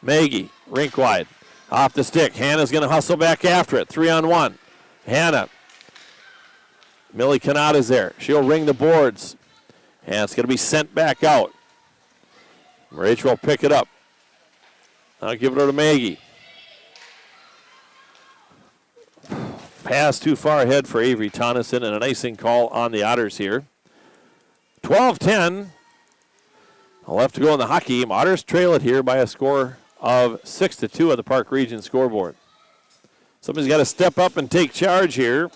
Maggie, rink wide. Off the stick. Hannah's going to hustle back after it. 3-on-1. Hannah. Millie Connaught is there. She'll ring the boards. And it's going to be sent back out. Rachel will pick it up. I'll give it over to Maggie. Pass too far ahead for Avery Tonneson, and an icing call on the Otters here. 12-10. Left to go in the hockey game. Otters trail it here by a score of 6-2 on the Park Region scoreboard. Somebody's got to step up and take charge here.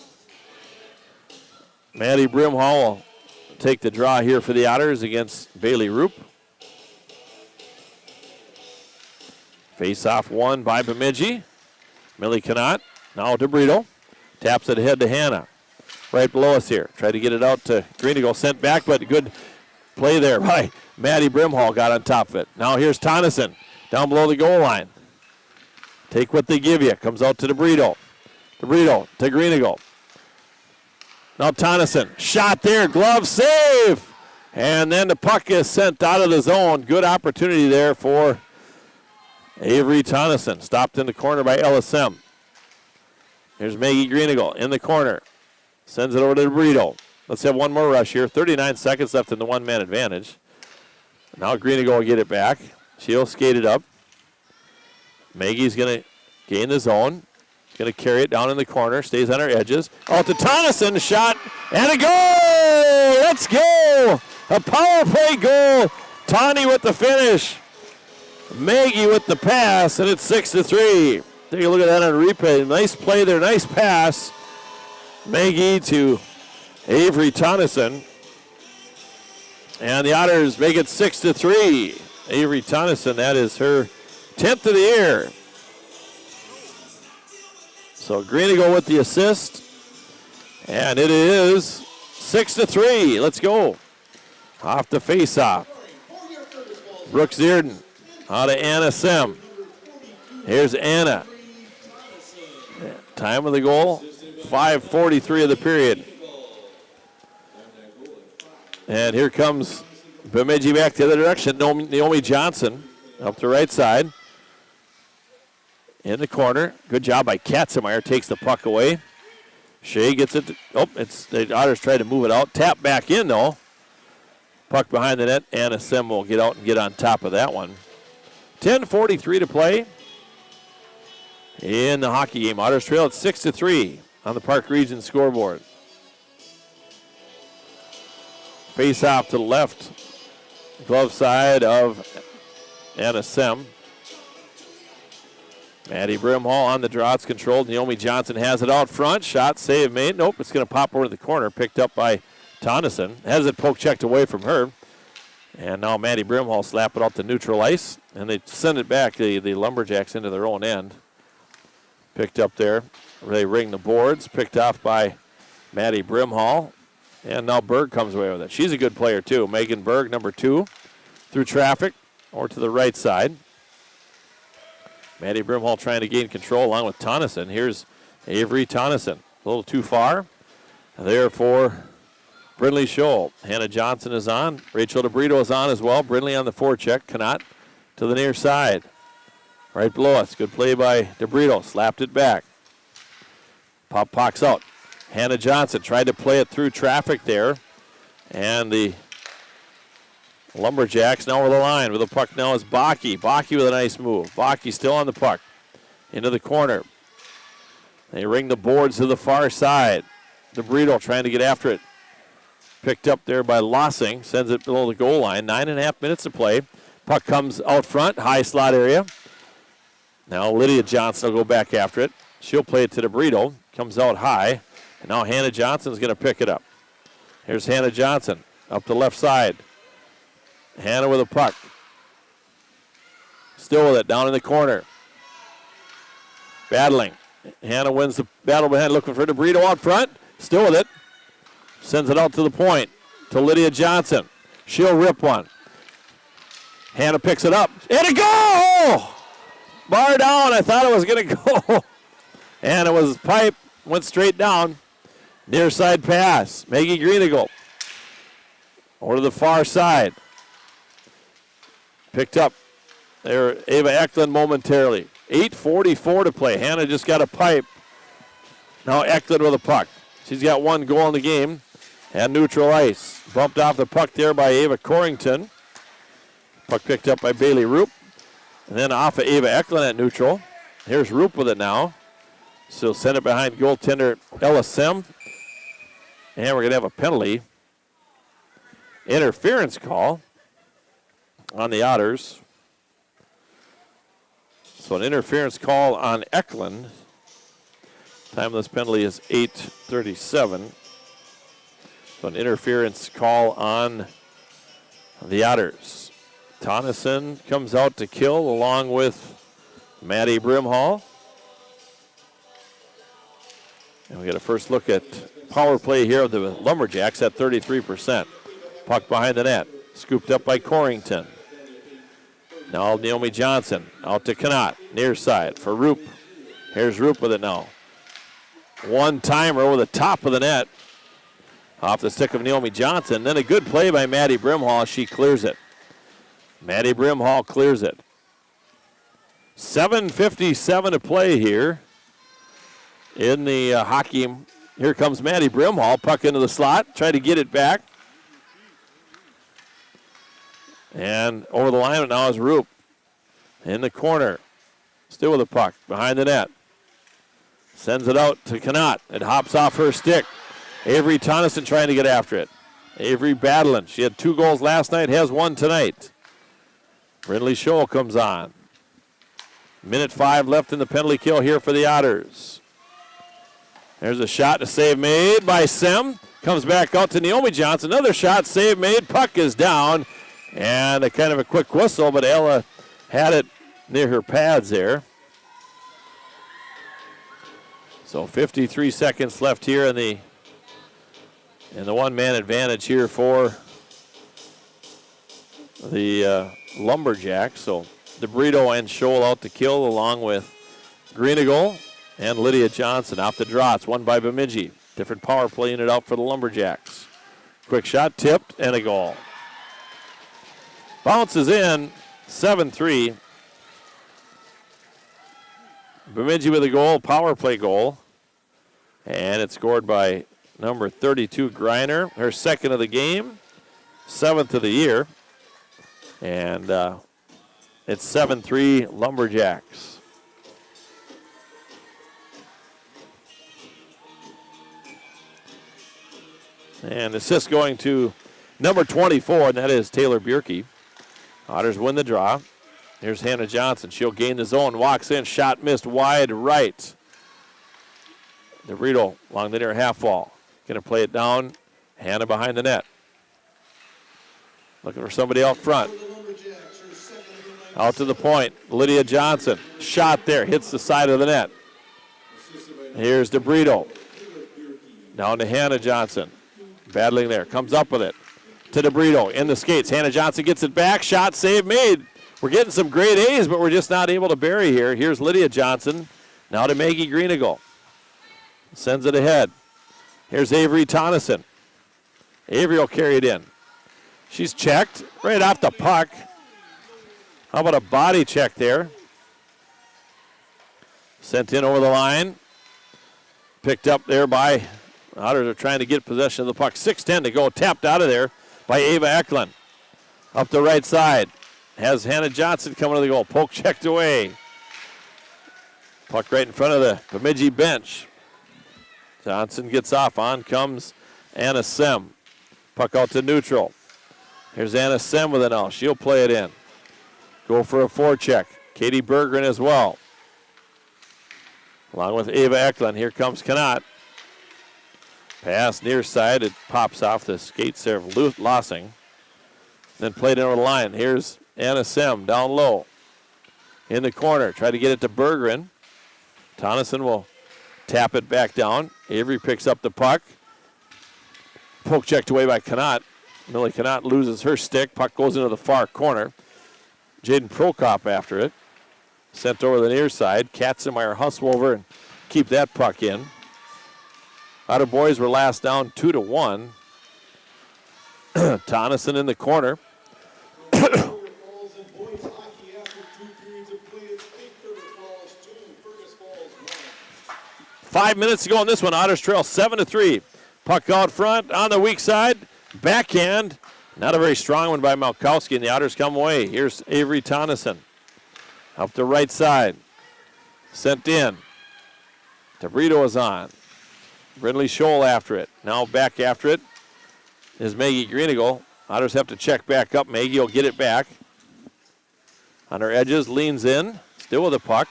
Maddie Brimhall will take the draw here for the Otters against Bailey Roop. Face-off won by Bemidji. Millie Connaught Now DeBrito taps it ahead to Hannah. Right below us here. Tried to get it out to Greenigo. Sent back, but good play there by Maddie Brimhall. Got on top of it. Now here's Tonneson down below the goal line. Take what they give you. Comes out to DeBrito. DeBrito to Greenigo. Now Tonneson. Shot there. Glove save. And then the puck is sent out of the zone. Good opportunity there for Avery Tonneson. Stopped in the corner by LSM. Here's Maggie Greenigo in the corner. Sends it over to DeBrito. Let's have one more rush here. 39 seconds left in the one-man advantage. Now Greenigo will get it back. She'll skate it up. Maggie's going to gain the zone. She's going to carry it down in the corner. Stays on her edges. Out to Tonneson. Shot and a goal! Let's go! A power play goal. Tawny with the finish. Maggie with the pass, and it's 6-3. Take a look at that on replay. Nice play there. Nice pass. Maggie to Avery Tonneson. And the Otters make it 6-3. Avery Tonneson, that is her 10th of the year. So Greenigo with the assist. And it is 6-3. Let's go. Off the face-off. Brooks Dearden out of Anna Sim. Here's Anna. Time of the goal, 5:43 of the period. And here comes Bemidji back the other direction. Naomi Johnson up the right side. In the corner. Good job by Katzenmeyer. Takes the puck away. Shea gets it. The Otters try to move it out. Tap back in, though. Puck behind the net. Anna Sim will get out and get on top of that one. 10:43 to play in the hockey game. Otters trail at 6-3 on the Park Region scoreboard. Face off to the left glove side of Anna Sim. Maddie Brimhall on the draw. It's controlled. Naomi Johnson has it out front. Shot, save made. Nope, it's going to pop over to the corner. Picked up by Tonneson. Has it poke checked away from her. And now Maddie Brimhall slap it out to neutral ice. And they send it back, the Lumberjacks, into their own end. Picked up there. They ring the boards. Picked off by Maddie Brimhall. And now Berg comes away with it. She's a good player, too. Megan Berg, number 2, through traffic or to the right side. Maddie Brimhall trying to gain control along with Tonneson. Here's Avery Tonneson. A little too far. There for Brindley Scholl. Hannah Johnson is on. Rachel DeBrito is on as well. Brindley on the forecheck. Canot to the near side. Right below us. Good play by DeBrito. Slapped it back. Pop pucks out. Hannah Johnson tried to play it through traffic there. And the Lumberjacks now over the line with the puck now is Baki. Baki with a nice move. Baki still on the puck. Into the corner. They ring the boards to the far side. DeBrito trying to get after it. Picked up there by Lossing. Sends it below the goal line. 9.5 minutes to play. Puck comes out front. High slot area. Now Lydia Johnson will go back after it. She'll play it to DeBrito. Comes out high. And now Hannah Johnson's going to pick it up. Here's Hannah Johnson up the left side. Hannah with a puck. Still with it down in the corner. Battling. Hannah wins the battle behind, looking for DeBrito out front. Still with it. Sends it out to the point to Lydia Johnson. She'll rip one. Hannah picks it up. And a goal! Bar down. I thought it was going to go. And it was pipe. Went straight down. Near side pass. Maggie Greenigo. Over to the far side. Picked up there, Ava Eklund momentarily. 8:44 to play. Hannah just got a pipe. Now Eklund with a puck. She's got one goal in the game at neutral ice. Bumped off the puck there by Ava Corrington. Puck picked up by Bailey Roop. And then off of Ava Eklund at neutral. Here's Roop with it now. So send it behind goaltender Ella Sim. And we're going to have a penalty. Interference call on the Otters. So an interference call on Eklund. Time of this penalty is 8:37. So an interference call on the Otters. Tonneson comes out to kill along with Maddie Brimhall. And we get a first look at power play here of the Lumberjacks at 33%. Puck behind the net. Scooped up by Corrington. Now Naomi Johnson out to Connaught. Near side for Roop. Here's Roop with it now. One-timer over the top of the net. Off the stick of Naomi Johnson. Then a good play by Maddie Brimhall. She clears it. Maddie Brimhall clears it. 7:57 to play here in the hockey. Here comes Maddie Brimhall. Puck into the slot. Try to get it back. And over the line now is Roop. In the corner. Still with the puck. Behind the net. Sends it out to Connaught. It hops off her stick. Avery Tonneson trying to get after it. Avery battling. She had 2 goals last night. Has 1 tonight. Brindley Scholl comes on. Minute 5 left in the penalty kill here for the Otters. There's a shot, a save made by Sem. Comes back out to Naomi Johnson. Another shot, save made. Puck is down. And a kind of a quick whistle, but Ella had it near her pads there. So 53 seconds left here in the one-man advantage here for the Lumberjacks. So DeBrito and Scholl out to kill along with Greenagle and Lydia Johnson. Off the draw, it's won by Bemidji. Different power play unit out for the Lumberjacks. Quick shot, tipped, and a goal. Bounces in, 7-3. Bemidji with a goal, power play goal. And it's scored by number 32, Greiner. Her second of the game, 7th of the year. And it's 7-3 Lumberjacks. And assist going to number 24, and that is Taylor Bierke. Otters win the draw. Here's Hannah Johnson. She'll gain the zone, walks in, shot missed wide right. DeBrito along the near half wall. Going to play it down. Hannah behind the net. Looking for somebody out front. Out to the point. Lydia Johnson. Shot there. Hits the side of the net. Here's DeBrito. Down to Hannah Johnson. Battling there. Comes up with it. To DeBrito. In the skates. Hannah Johnson gets it back. Shot, save made. We're getting some great A's, but we're just not able to bury here. Here's Lydia Johnson. Now to Maggie Greenagle. Sends it ahead. Here's Avery Tonneson. Avery will carry it in. She's checked right off the puck. How about a body check there? Sent in over the line. Picked up there by Otters are trying to get possession of the puck. 6:10 to go. Tapped out of there by Ava Eklund. Up the right side. Has Hannah Johnson coming to the goal. Poke checked away. Puck right in front of the Bemidji bench. Johnson gets off. On comes Anna Sem. Puck out to neutral. Here's Anna Sem with it now. She'll play it in. Go for a forecheck. Katie Berggren as well. Along with Ava Eklund. Here comes Connaught. Pass near side. It pops off the skates there of Lossing. Then played in over the line. Here's Anna Sem down low. In the corner. Try to get it to Berggren. Tonneson will tap it back down. Avery picks up the puck. Poke checked away by Connaught. Millie Connaught loses her stick. Puck goes into the far corner. Jaden Prokop after it. Sent over the near side. Katzenmeyer hustle over and keep that puck in. Otter boys were last down 2-1. Tonneson in the corner. 5 minutes to go in this one. Otters trail 7-3. Puck out front on the weak side. Backhand. Not a very strong one by Malkowski, and the Otters come away. Here's Avery Tonneson. Up the right side. Sent in. DeBrito is on. Brindley Scholl after it. Now back after it is Maggie Greenagle. Otters have to check back up. Maggie will get it back. On her edges, leans in. Still with the puck.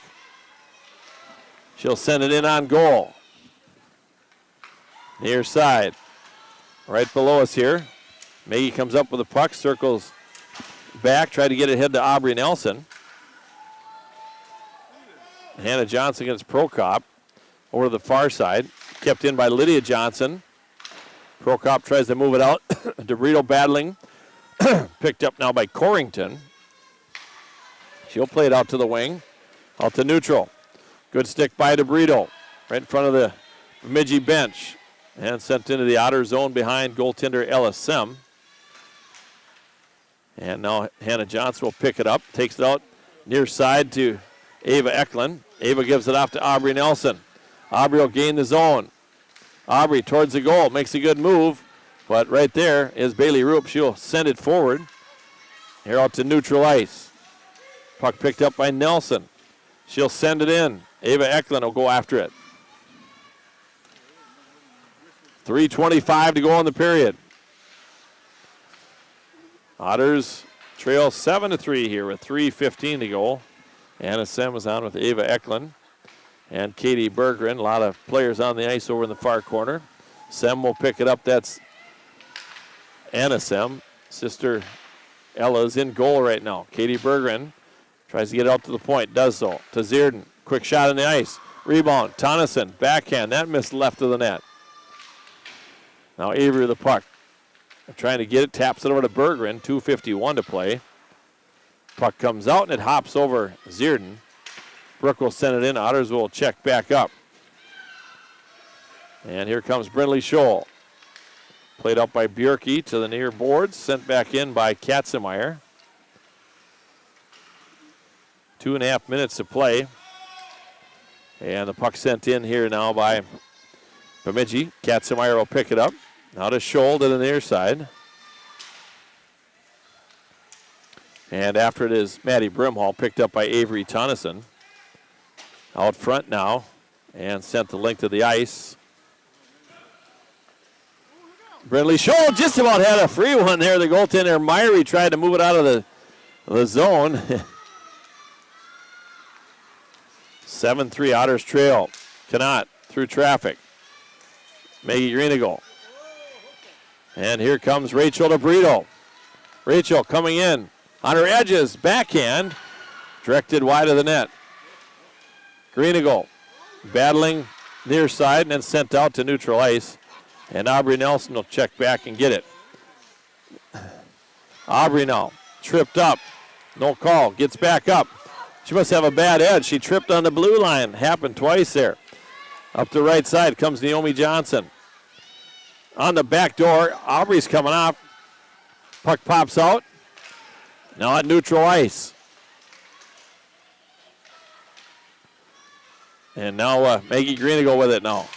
She'll send it in on goal. Near side. Right below us here. Maggie comes up with the puck, circles back, try to get it ahead to Aubrey Nelson. Hannah Johnson against Prokop over to the far side. kept in by Lydia Johnson. Prokop tries to move it out. DeBrito battling. Picked up now by Corrington. She'll play it out to the wing. Out to neutral. Good stick by DeBrito. Right in front of the Bemidji bench. And sent into the Otter zone behind goaltender Ella Sem. And now Hannah Johnson will pick it up. Takes it out near side to Ava Eklund. Ava gives it off to Aubrey Nelson. Aubrey will gain the zone. Aubrey towards the goal. Makes a good move. But right there is Bailey Roop. She'll send it forward. Here out to neutral ice. Puck picked up by Nelson. She'll send it in. Ava Eklund will go after it. 3:25 to go in the period. Otters trail 7-3 here with 3:15 to go. Anna Sem is on with Ava Eklund and Katie Berggren. A lot of players on the ice over in the far corner. Sem will pick it up. That's Anna Sem. Sister Ella's in goal right now. Katie Berggren tries to get out to the point. Does so. To Zierden. Quick shot on the ice. Rebound. Tonneson. Backhand. That missed left of the net. Now Avery with the puck. Trying to get it. Taps it over to Berggren. 2:51 to play. Puck comes out and it hops over Zierden. Brooke will send it in. Otters will check back up. And here comes Brindley Scholl. Played out by Bjerke to the near boards. Sent back in by Katzenmeyer. 2.5 minutes to play. And the puck sent in here now by Bemidji. Katzenmeyer will pick it up. Now to Scholl to the near side. And after it is Maddie Brimhall, picked up by Avery Tonneson. Out front now and sent the length of the ice. Brindley Scholl just about had a free one there. The goaltender, Myrie, tried to move it out of the zone. 7-3 Otters trail. Cannot through traffic. Maggie Greenigal. And here comes Rachel DeBrito. Rachel coming in on her edges. Backhand. Directed wide of the net. Greenigal battling near side and then sent out to neutral ice. And Aubrey Nelson will check back and get it. Aubrey now tripped up. No call. Gets back up. She must have a bad edge. She tripped on the blue line. Happened twice there. Up the right side comes Naomi Johnson. On the back door, Aubrey's coming off. Puck pops out. Now at neutral ice. And now Maggie Greenigal with it now.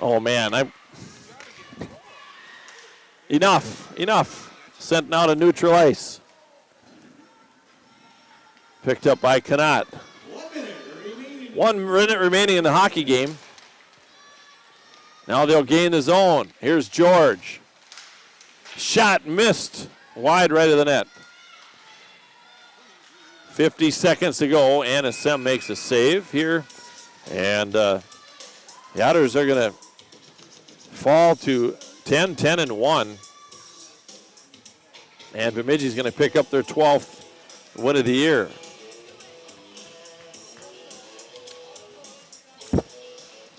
Oh, man. Enough. Sent now to neutral ice. Picked up by Connaught. 1 minute remaining in the hockey game. Now they'll gain the zone. Here's George. Shot missed. Wide right of the net. 50 seconds to go. Anna Sem makes a save here. And the Otters are going to fall to 10-10-1. And Bemidji's going to pick up their 12th win of the year.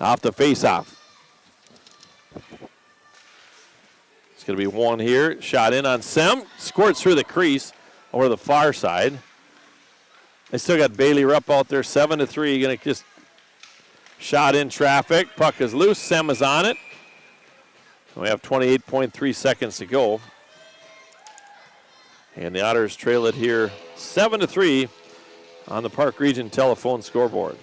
Off the face-off. It's going to be one here. Shot in on Sem. Squirts through the crease over the far side. They still got Bailey Rupp out there. 7-3. Going to just shot in traffic. Puck is loose. Sem is on it. We have 28.3 seconds to go. And the Otters trail it here 7-3 on the Park Region telephone scoreboard.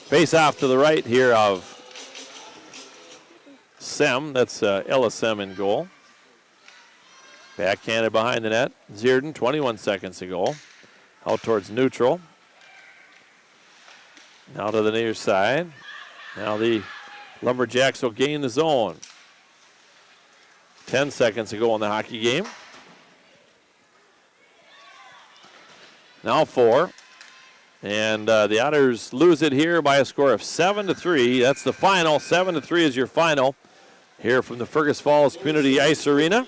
Face off to the right here of Sem. That's Ella Sem in goal. Backhanded behind the net. Zierden, 21 seconds to go. Out towards neutral. Now to the near side. Now the Lumberjacks will gain the zone. 10 seconds to go in the hockey game. Now 4. And the Otters lose it here by a score of 7-3. That's the final. 7-3 is your final here from the Fergus Falls Community Ice Arena.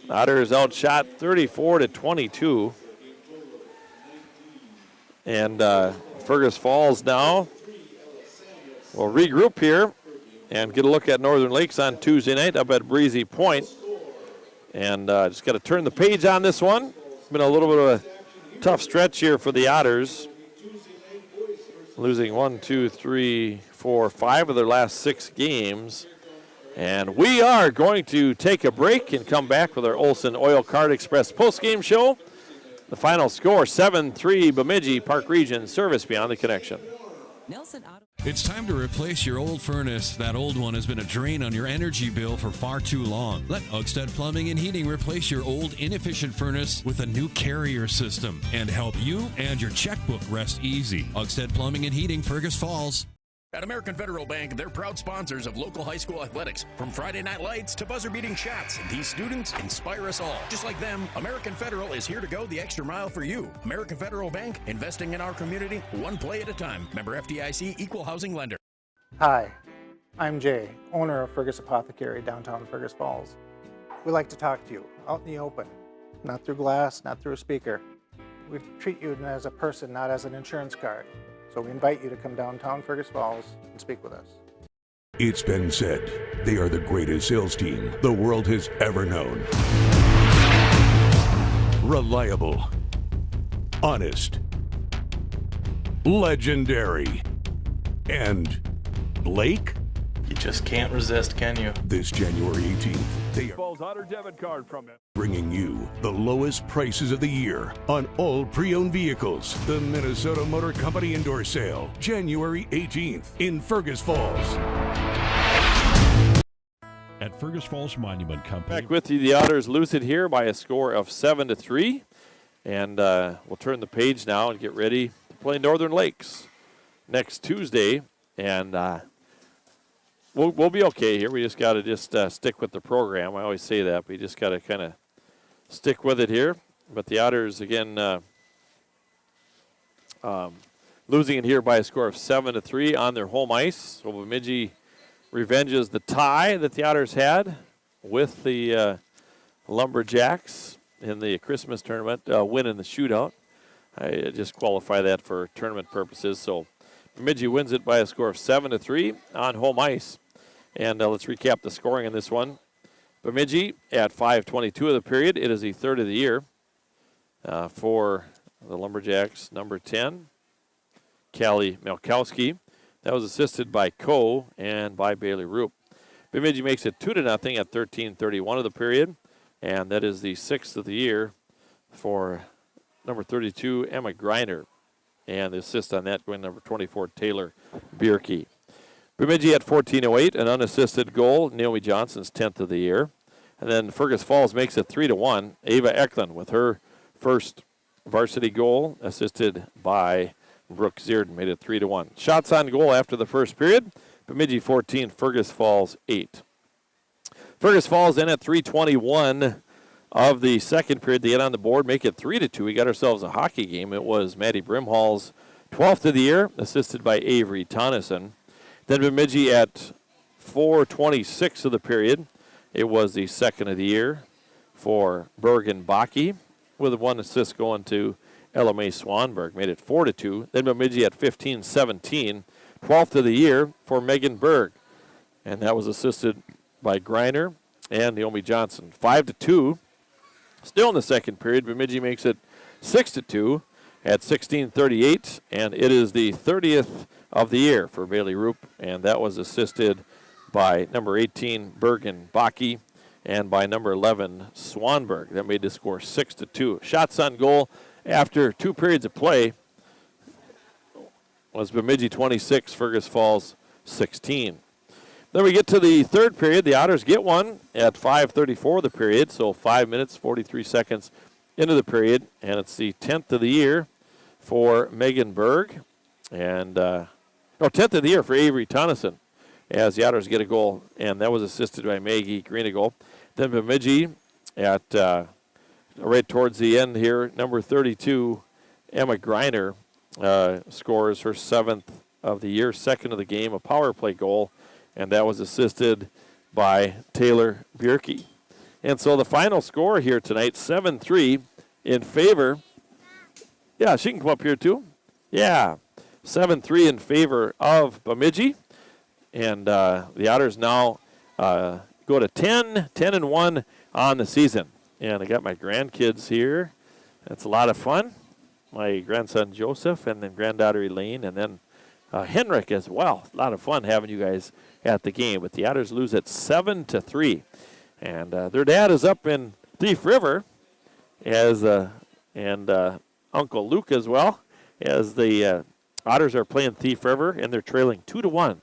Otters outshot 34-22. And Fergus Falls now will regroup here and get a look at Northern Lakes on Tuesday night up at Breezy Point. And just got to turn the page on this one. It's been a little bit of a tough stretch here for the Otters. Losing 1, 2, 3, 4, 5 of their last 6 games. And we are going to take a break and come back with our Olson Oil Card Express postgame show. The final score, 7-3 Bemidji, Park Region, service beyond the connection. It's time to replace your old furnace. That old one has been a drain on your energy bill for far too long. Let Ugstead Plumbing and Heating replace your old inefficient furnace with a new carrier system and help you and your checkbook rest easy. Ugstead Plumbing and Heating, Fergus Falls. At American Federal Bank, they're proud sponsors of local high school athletics. From Friday night lights to buzzer-beating shots, these students inspire us all. Just like them, American Federal is here to go the extra mile for you. American Federal Bank, investing in our community, one play at a time. Member FDIC, equal housing lender. Hi, I'm Jay, owner of Fergus Apothecary, downtown Fergus Falls. We like to talk to you out in the open, not through glass, not through a speaker. We treat you as a person, not as an insurance card. So we invite you to come downtown Fergus Falls and speak with us. It's been said, they are the greatest sales team the world has ever known. Reliable, honest, legendary, and Blake? You just can't resist, can you? This January 18th, they are Falls Otter debit card from it. bringing you the lowest prices of the year on all pre-owned vehicles. The Minnesota Motor Company Indoor Sale, January 18th in Fergus Falls. At Fergus Falls Monument Company. Back with you, the Otters lose it here by a score of 7-3. And we'll turn the page now and get ready to play Northern Lakes next Tuesday. And we'll be okay here. We just got to stick with the program. I always say that. We just got to kind of stick with it here. But the Otters, again, losing it here by a score of 7-3 on their home ice. So Bemidji revenges the tie that the Otters had with the Lumberjacks in the Christmas tournament, win in the shootout. I just qualify that for tournament purposes. So Bemidji wins it by a score of 7-3 on home ice. And let's recap the scoring in this one. Bemidji at 5:22 of the period. It is the third of the year for the Lumberjacks. Number 10, Callie Melkowski. That was assisted by Coe and by Bailey Roop. Bemidji makes it 2-0 at 13:31 of the period. And that is the sixth of the year for number 32, Emma Greiner. And the assist on that going number 24, Taylor Bierke. Bemidji at 14:08, an unassisted goal, Naomi Johnson's 10th of the year. And then Fergus Falls makes it 3-1. Ava Eklund with her first varsity goal, assisted by Brooke Zierden, made it 3-1. Shots on goal after the first period. Bemidji 14, Fergus Falls 8. Fergus Falls in at 3:21 of the second period. They get on the board, make it 3-2. We got ourselves a hockey game. It was Maddie Brimhall's 12th of the year, assisted by Avery Tonneson. Then Bemidji at 4:26 of the period. It was the second of the year for Bergen Baki, with one assist going to Ella Mae Swanberg, made it 4-2. Then Bemidji at 15:17, 12th of the year for Megan Berg, and that was assisted by Greiner and Naomi Johnson. 5-2. Still in the second period, Bemidji makes it 6-2 at 16:38, and it is the 30th of the year for Bailey Roop, and that was assisted by number 18, Bergen Baki, and by number 11, Swanberg. That made the score 6-2. Shots on goal after 2 periods of play was Bemidji 26, Fergus Falls 16. Then we get to the third period. The Otters get one at 5:34 of the period, so 5 minutes, 43 seconds into the period, and it's the 10th of the year for Megan Berg, and 10th of the year for Avery Tonneson, as the Otters get a goal, and that was assisted by Maggie Greenagle. Then Bemidji at right towards the end here, number 32, Emma Greiner, scores her 7th of the year, second of the game, a power play goal, and that was assisted by Taylor Bierke. And so the final score here tonight, 7-3 in favor. Yeah, she can come up here too. Yeah, 7-3 in favor of Bemidji. And the Otters now go to 10-1 on the season. And I got my grandkids here. That's a lot of fun. My grandson Joseph and then granddaughter Elaine and then Henrik as well. A lot of fun having you guys at the game. But the Otters lose at 7-3. And their dad is up in Thief River as and Uncle Luke as well, as the Otters are playing Thief River, and they're trailing 2-1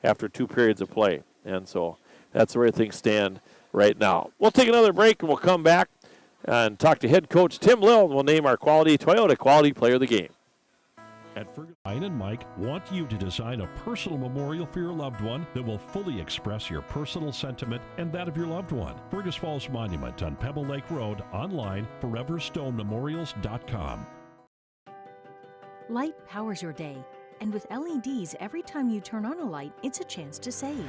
after 2 periods of play. And so that's where things stand right now. We'll take another break, and we'll come back and talk to head coach Tim Lill, and we'll name our Toyota Quality Player of the Game. At Fergus, Ryan and Mike want you to design a personal memorial for your loved one that will fully express your personal sentiment and that of your loved one. Fergus Falls Monument on Pebble Lake Road, online, foreverstonememorials.com. Light powers your day, and with LEDs, every time you turn on a light, it's a chance to save.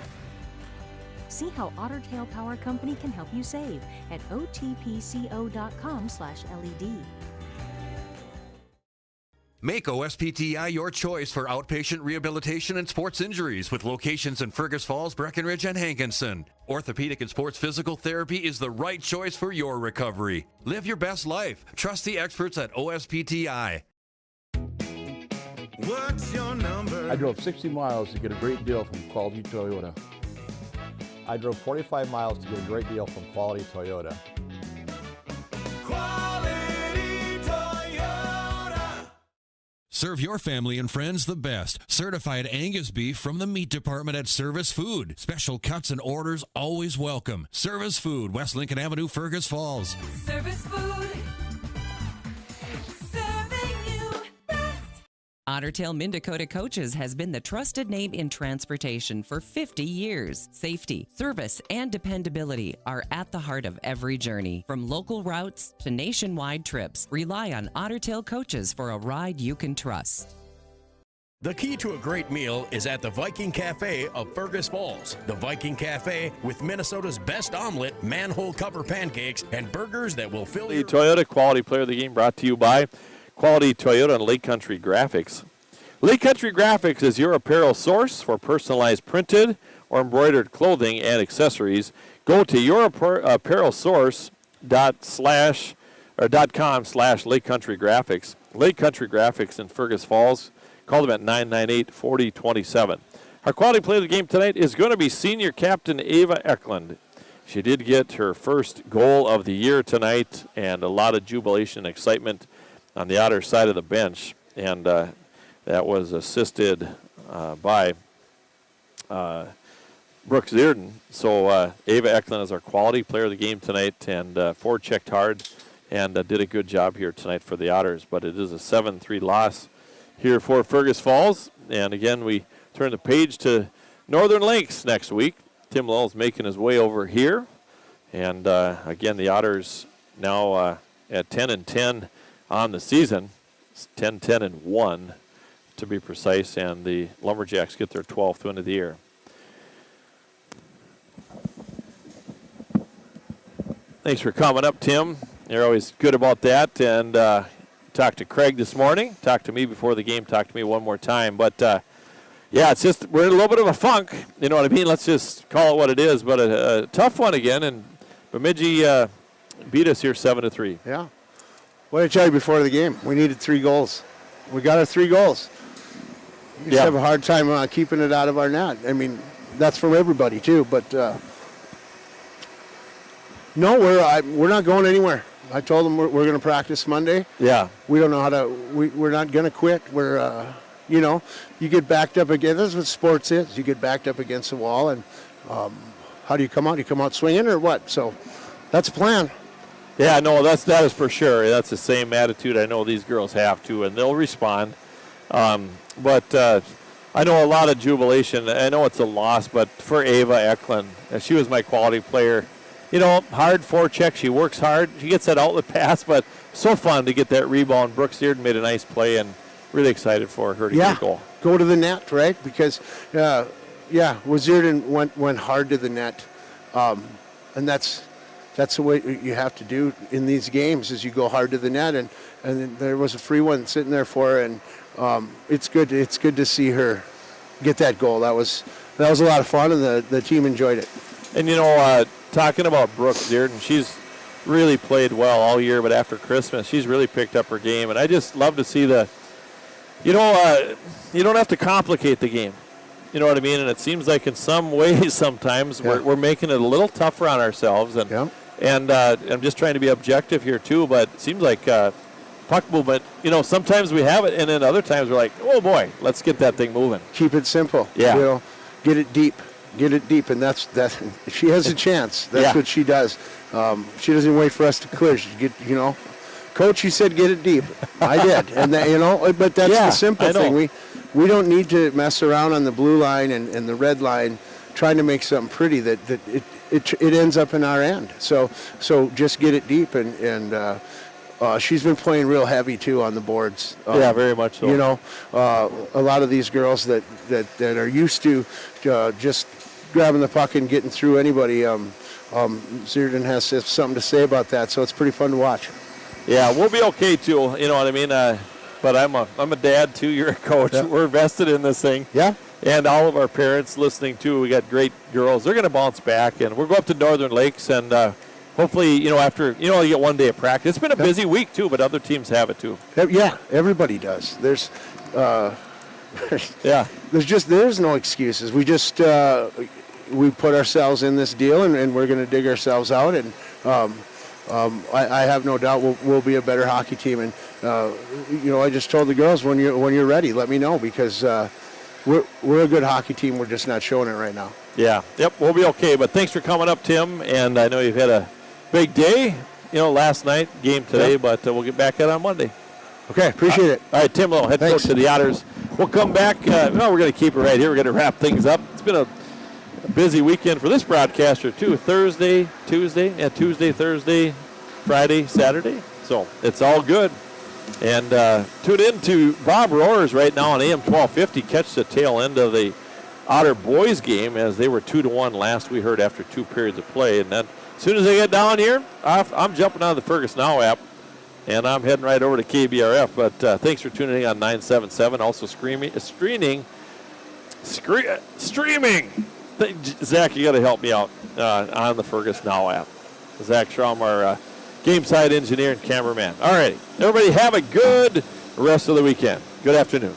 See how Otter Tail Power Company can help you save at otpco.com/LED. Make OSPTI your choice for outpatient rehabilitation and sports injuries with locations in Fergus Falls, Breckenridge, and Hankinson. Orthopedic and sports physical therapy is the right choice for your recovery. Live your best life. Trust the experts at OSPTI. What's your number? I drove 60 miles to get a great deal from Quality Toyota. I drove 45 miles to get a great deal from Quality Toyota. Quality Toyota. Serve your family and friends the best. Certified Angus beef from the meat department at Service Food. Special cuts and orders always welcome. Service Food, West Lincoln Avenue, Fergus Falls. Service Food. Serving you best. Otter Tail Minn Dakota Coaches has been the trusted name in transportation for 50 years. Safety, service, and dependability are at the heart of every journey. From local routes to nationwide trips, rely on Otter Tail Coaches for a ride you can trust. The key to a great meal is at the Viking Cafe of Fergus Falls. The Viking Cafe with Minnesota's best omelet, manhole cover pancakes, and burgers that will fill The your... Toyota Quality Player of the Game brought to you by Quality Toyota and Lake Country Graphics. Lake Country Graphics is your apparel source for personalized printed or embroidered clothing and accessories. Go to yourapparelsource.com/Lake Country Graphics. Lake Country Graphics in Fergus Falls. Call them at 998-4027. Our Quality Player of the Game tonight is going to be senior captain Ava Eklund. She did get her first goal of the year tonight, and a lot of jubilation and excitement on the Otter side of the bench, and that was assisted by Brooks Dearden. So Ava Eklund is our Quality Player of the Game tonight, and forechecked hard and did a good job here tonight for the Otters. But it is a 7-3 loss here for Fergus Falls. And again, we turn the page to Northern Lakes next week. Tim Lowell's making his way over here. And again, the Otters now at 10-10 on the season. It's 10-10-1 to be precise. And the Lumberjacks get their 12th win of the year. Thanks for coming up, Tim. You're always good about that. And talked to Craig this morning, talked to me before the game, talked to me one more time. But, yeah, it's just we're in a little bit of a funk. You know what I mean? Let's just call it what it is. But a tough one again, and Bemidji beat us here 7-3. Yeah. What did I tell you before the game? We needed 3 goals. We got our 3 goals. We just have a hard time keeping it out of our net. I mean, that's from everybody, too. But, no, we're not going anywhere. I told them we're going to practice Monday. Yeah. We don't know how to. We're not going to quit. We're, you know, you get backed up again. That's what sports is. You get backed up against the wall, and how do you come out? You come out swinging or what? So that's the plan. Yeah, no, that is for sure. That's the same attitude I know these girls have too, and they'll respond. But I know a lot of jubilation. I know it's a loss, but for Ava Eklund, she was my quality player. You know, hard forecheck. She works hard. She gets that outlet pass, but so fun to get that rebound. Brooks Dearden made a nice play, and really excited for her to get a goal. Go to the net, right? Because, Dearden went hard to the net, and that's that's the way you have to do in these games is you go hard to the net, and then there was a free one sitting there for her, and it's good to see her get that goal. That was a lot of fun, and the team enjoyed it. And talking about Brooke Dearden, she's really played well all year, but after Christmas she's really picked up her game, and I just love to see you don't have to complicate the game. You know what I mean? And it seems like in some ways sometimes we're making it a little tougher on ourselves. And I'm just trying to be objective here too, but it seems like puck movement, sometimes we have it, and then other times we're like, oh boy, let's get that thing moving. Keep it simple. Yeah. Get it deep, and that's she has a chance. That's what she does. She doesn't wait for us to clear. She Coach, you said get it deep. I did, and but that's the simple thing. We don't need to mess around on the blue line and the red line, trying to make something pretty that it ends up in our end. So just get it deep, and she's been playing real heavy too on the boards. Very much so. A lot of these girls that are used to just grabbing the puck and getting through anybody. Dearden has something to say about that, so it's pretty fun to watch. Yeah, we'll be okay too. You know what I mean? But I'm a dad too. You're a coach. Yeah. We're invested in this thing. Yeah. And all of our parents listening too. We got great girls. They're going to bounce back, and we'll go up to Northern Lakes, and hopefully, after you get one day of practice. It's been a busy week too, but other teams have it too. Yeah, everybody does. There's there's no excuses. We just we put ourselves in this deal, and we're going to dig ourselves out, and I have no doubt we'll be a better hockey team. And I just told the girls, when you're ready, let me know, because we're a good hockey team. We're just not showing it right now. Yeah. Yep. We'll be okay. But thanks for coming up, Tim. And I know you've had a big day. Last night, game today, but we'll get back at it on Monday. Okay. Appreciate it. All right, Tim Lowe, head coach of the Otters. We'll come back. We're going to keep it right here. We're going to wrap things up. It's been a busy weekend for this broadcaster too. Thursday, Tuesday, Thursday, Friday, Saturday. So it's all good. And tune in to Bob Rohr's right now on AM 1250. Catch the tail end of the Otter boys game, as they were 2-1 last we heard after 2 periods of play. And then as soon as I get down here, I'm jumping on the Fergus Now app, and I'm heading right over to KBRF. But thanks for tuning in on 977. Also streaming. Zach, you got to help me out on the Fergus Now app. Zach Schramm, our game side engineer and cameraman. All right, everybody have a good rest of the weekend. Good afternoon.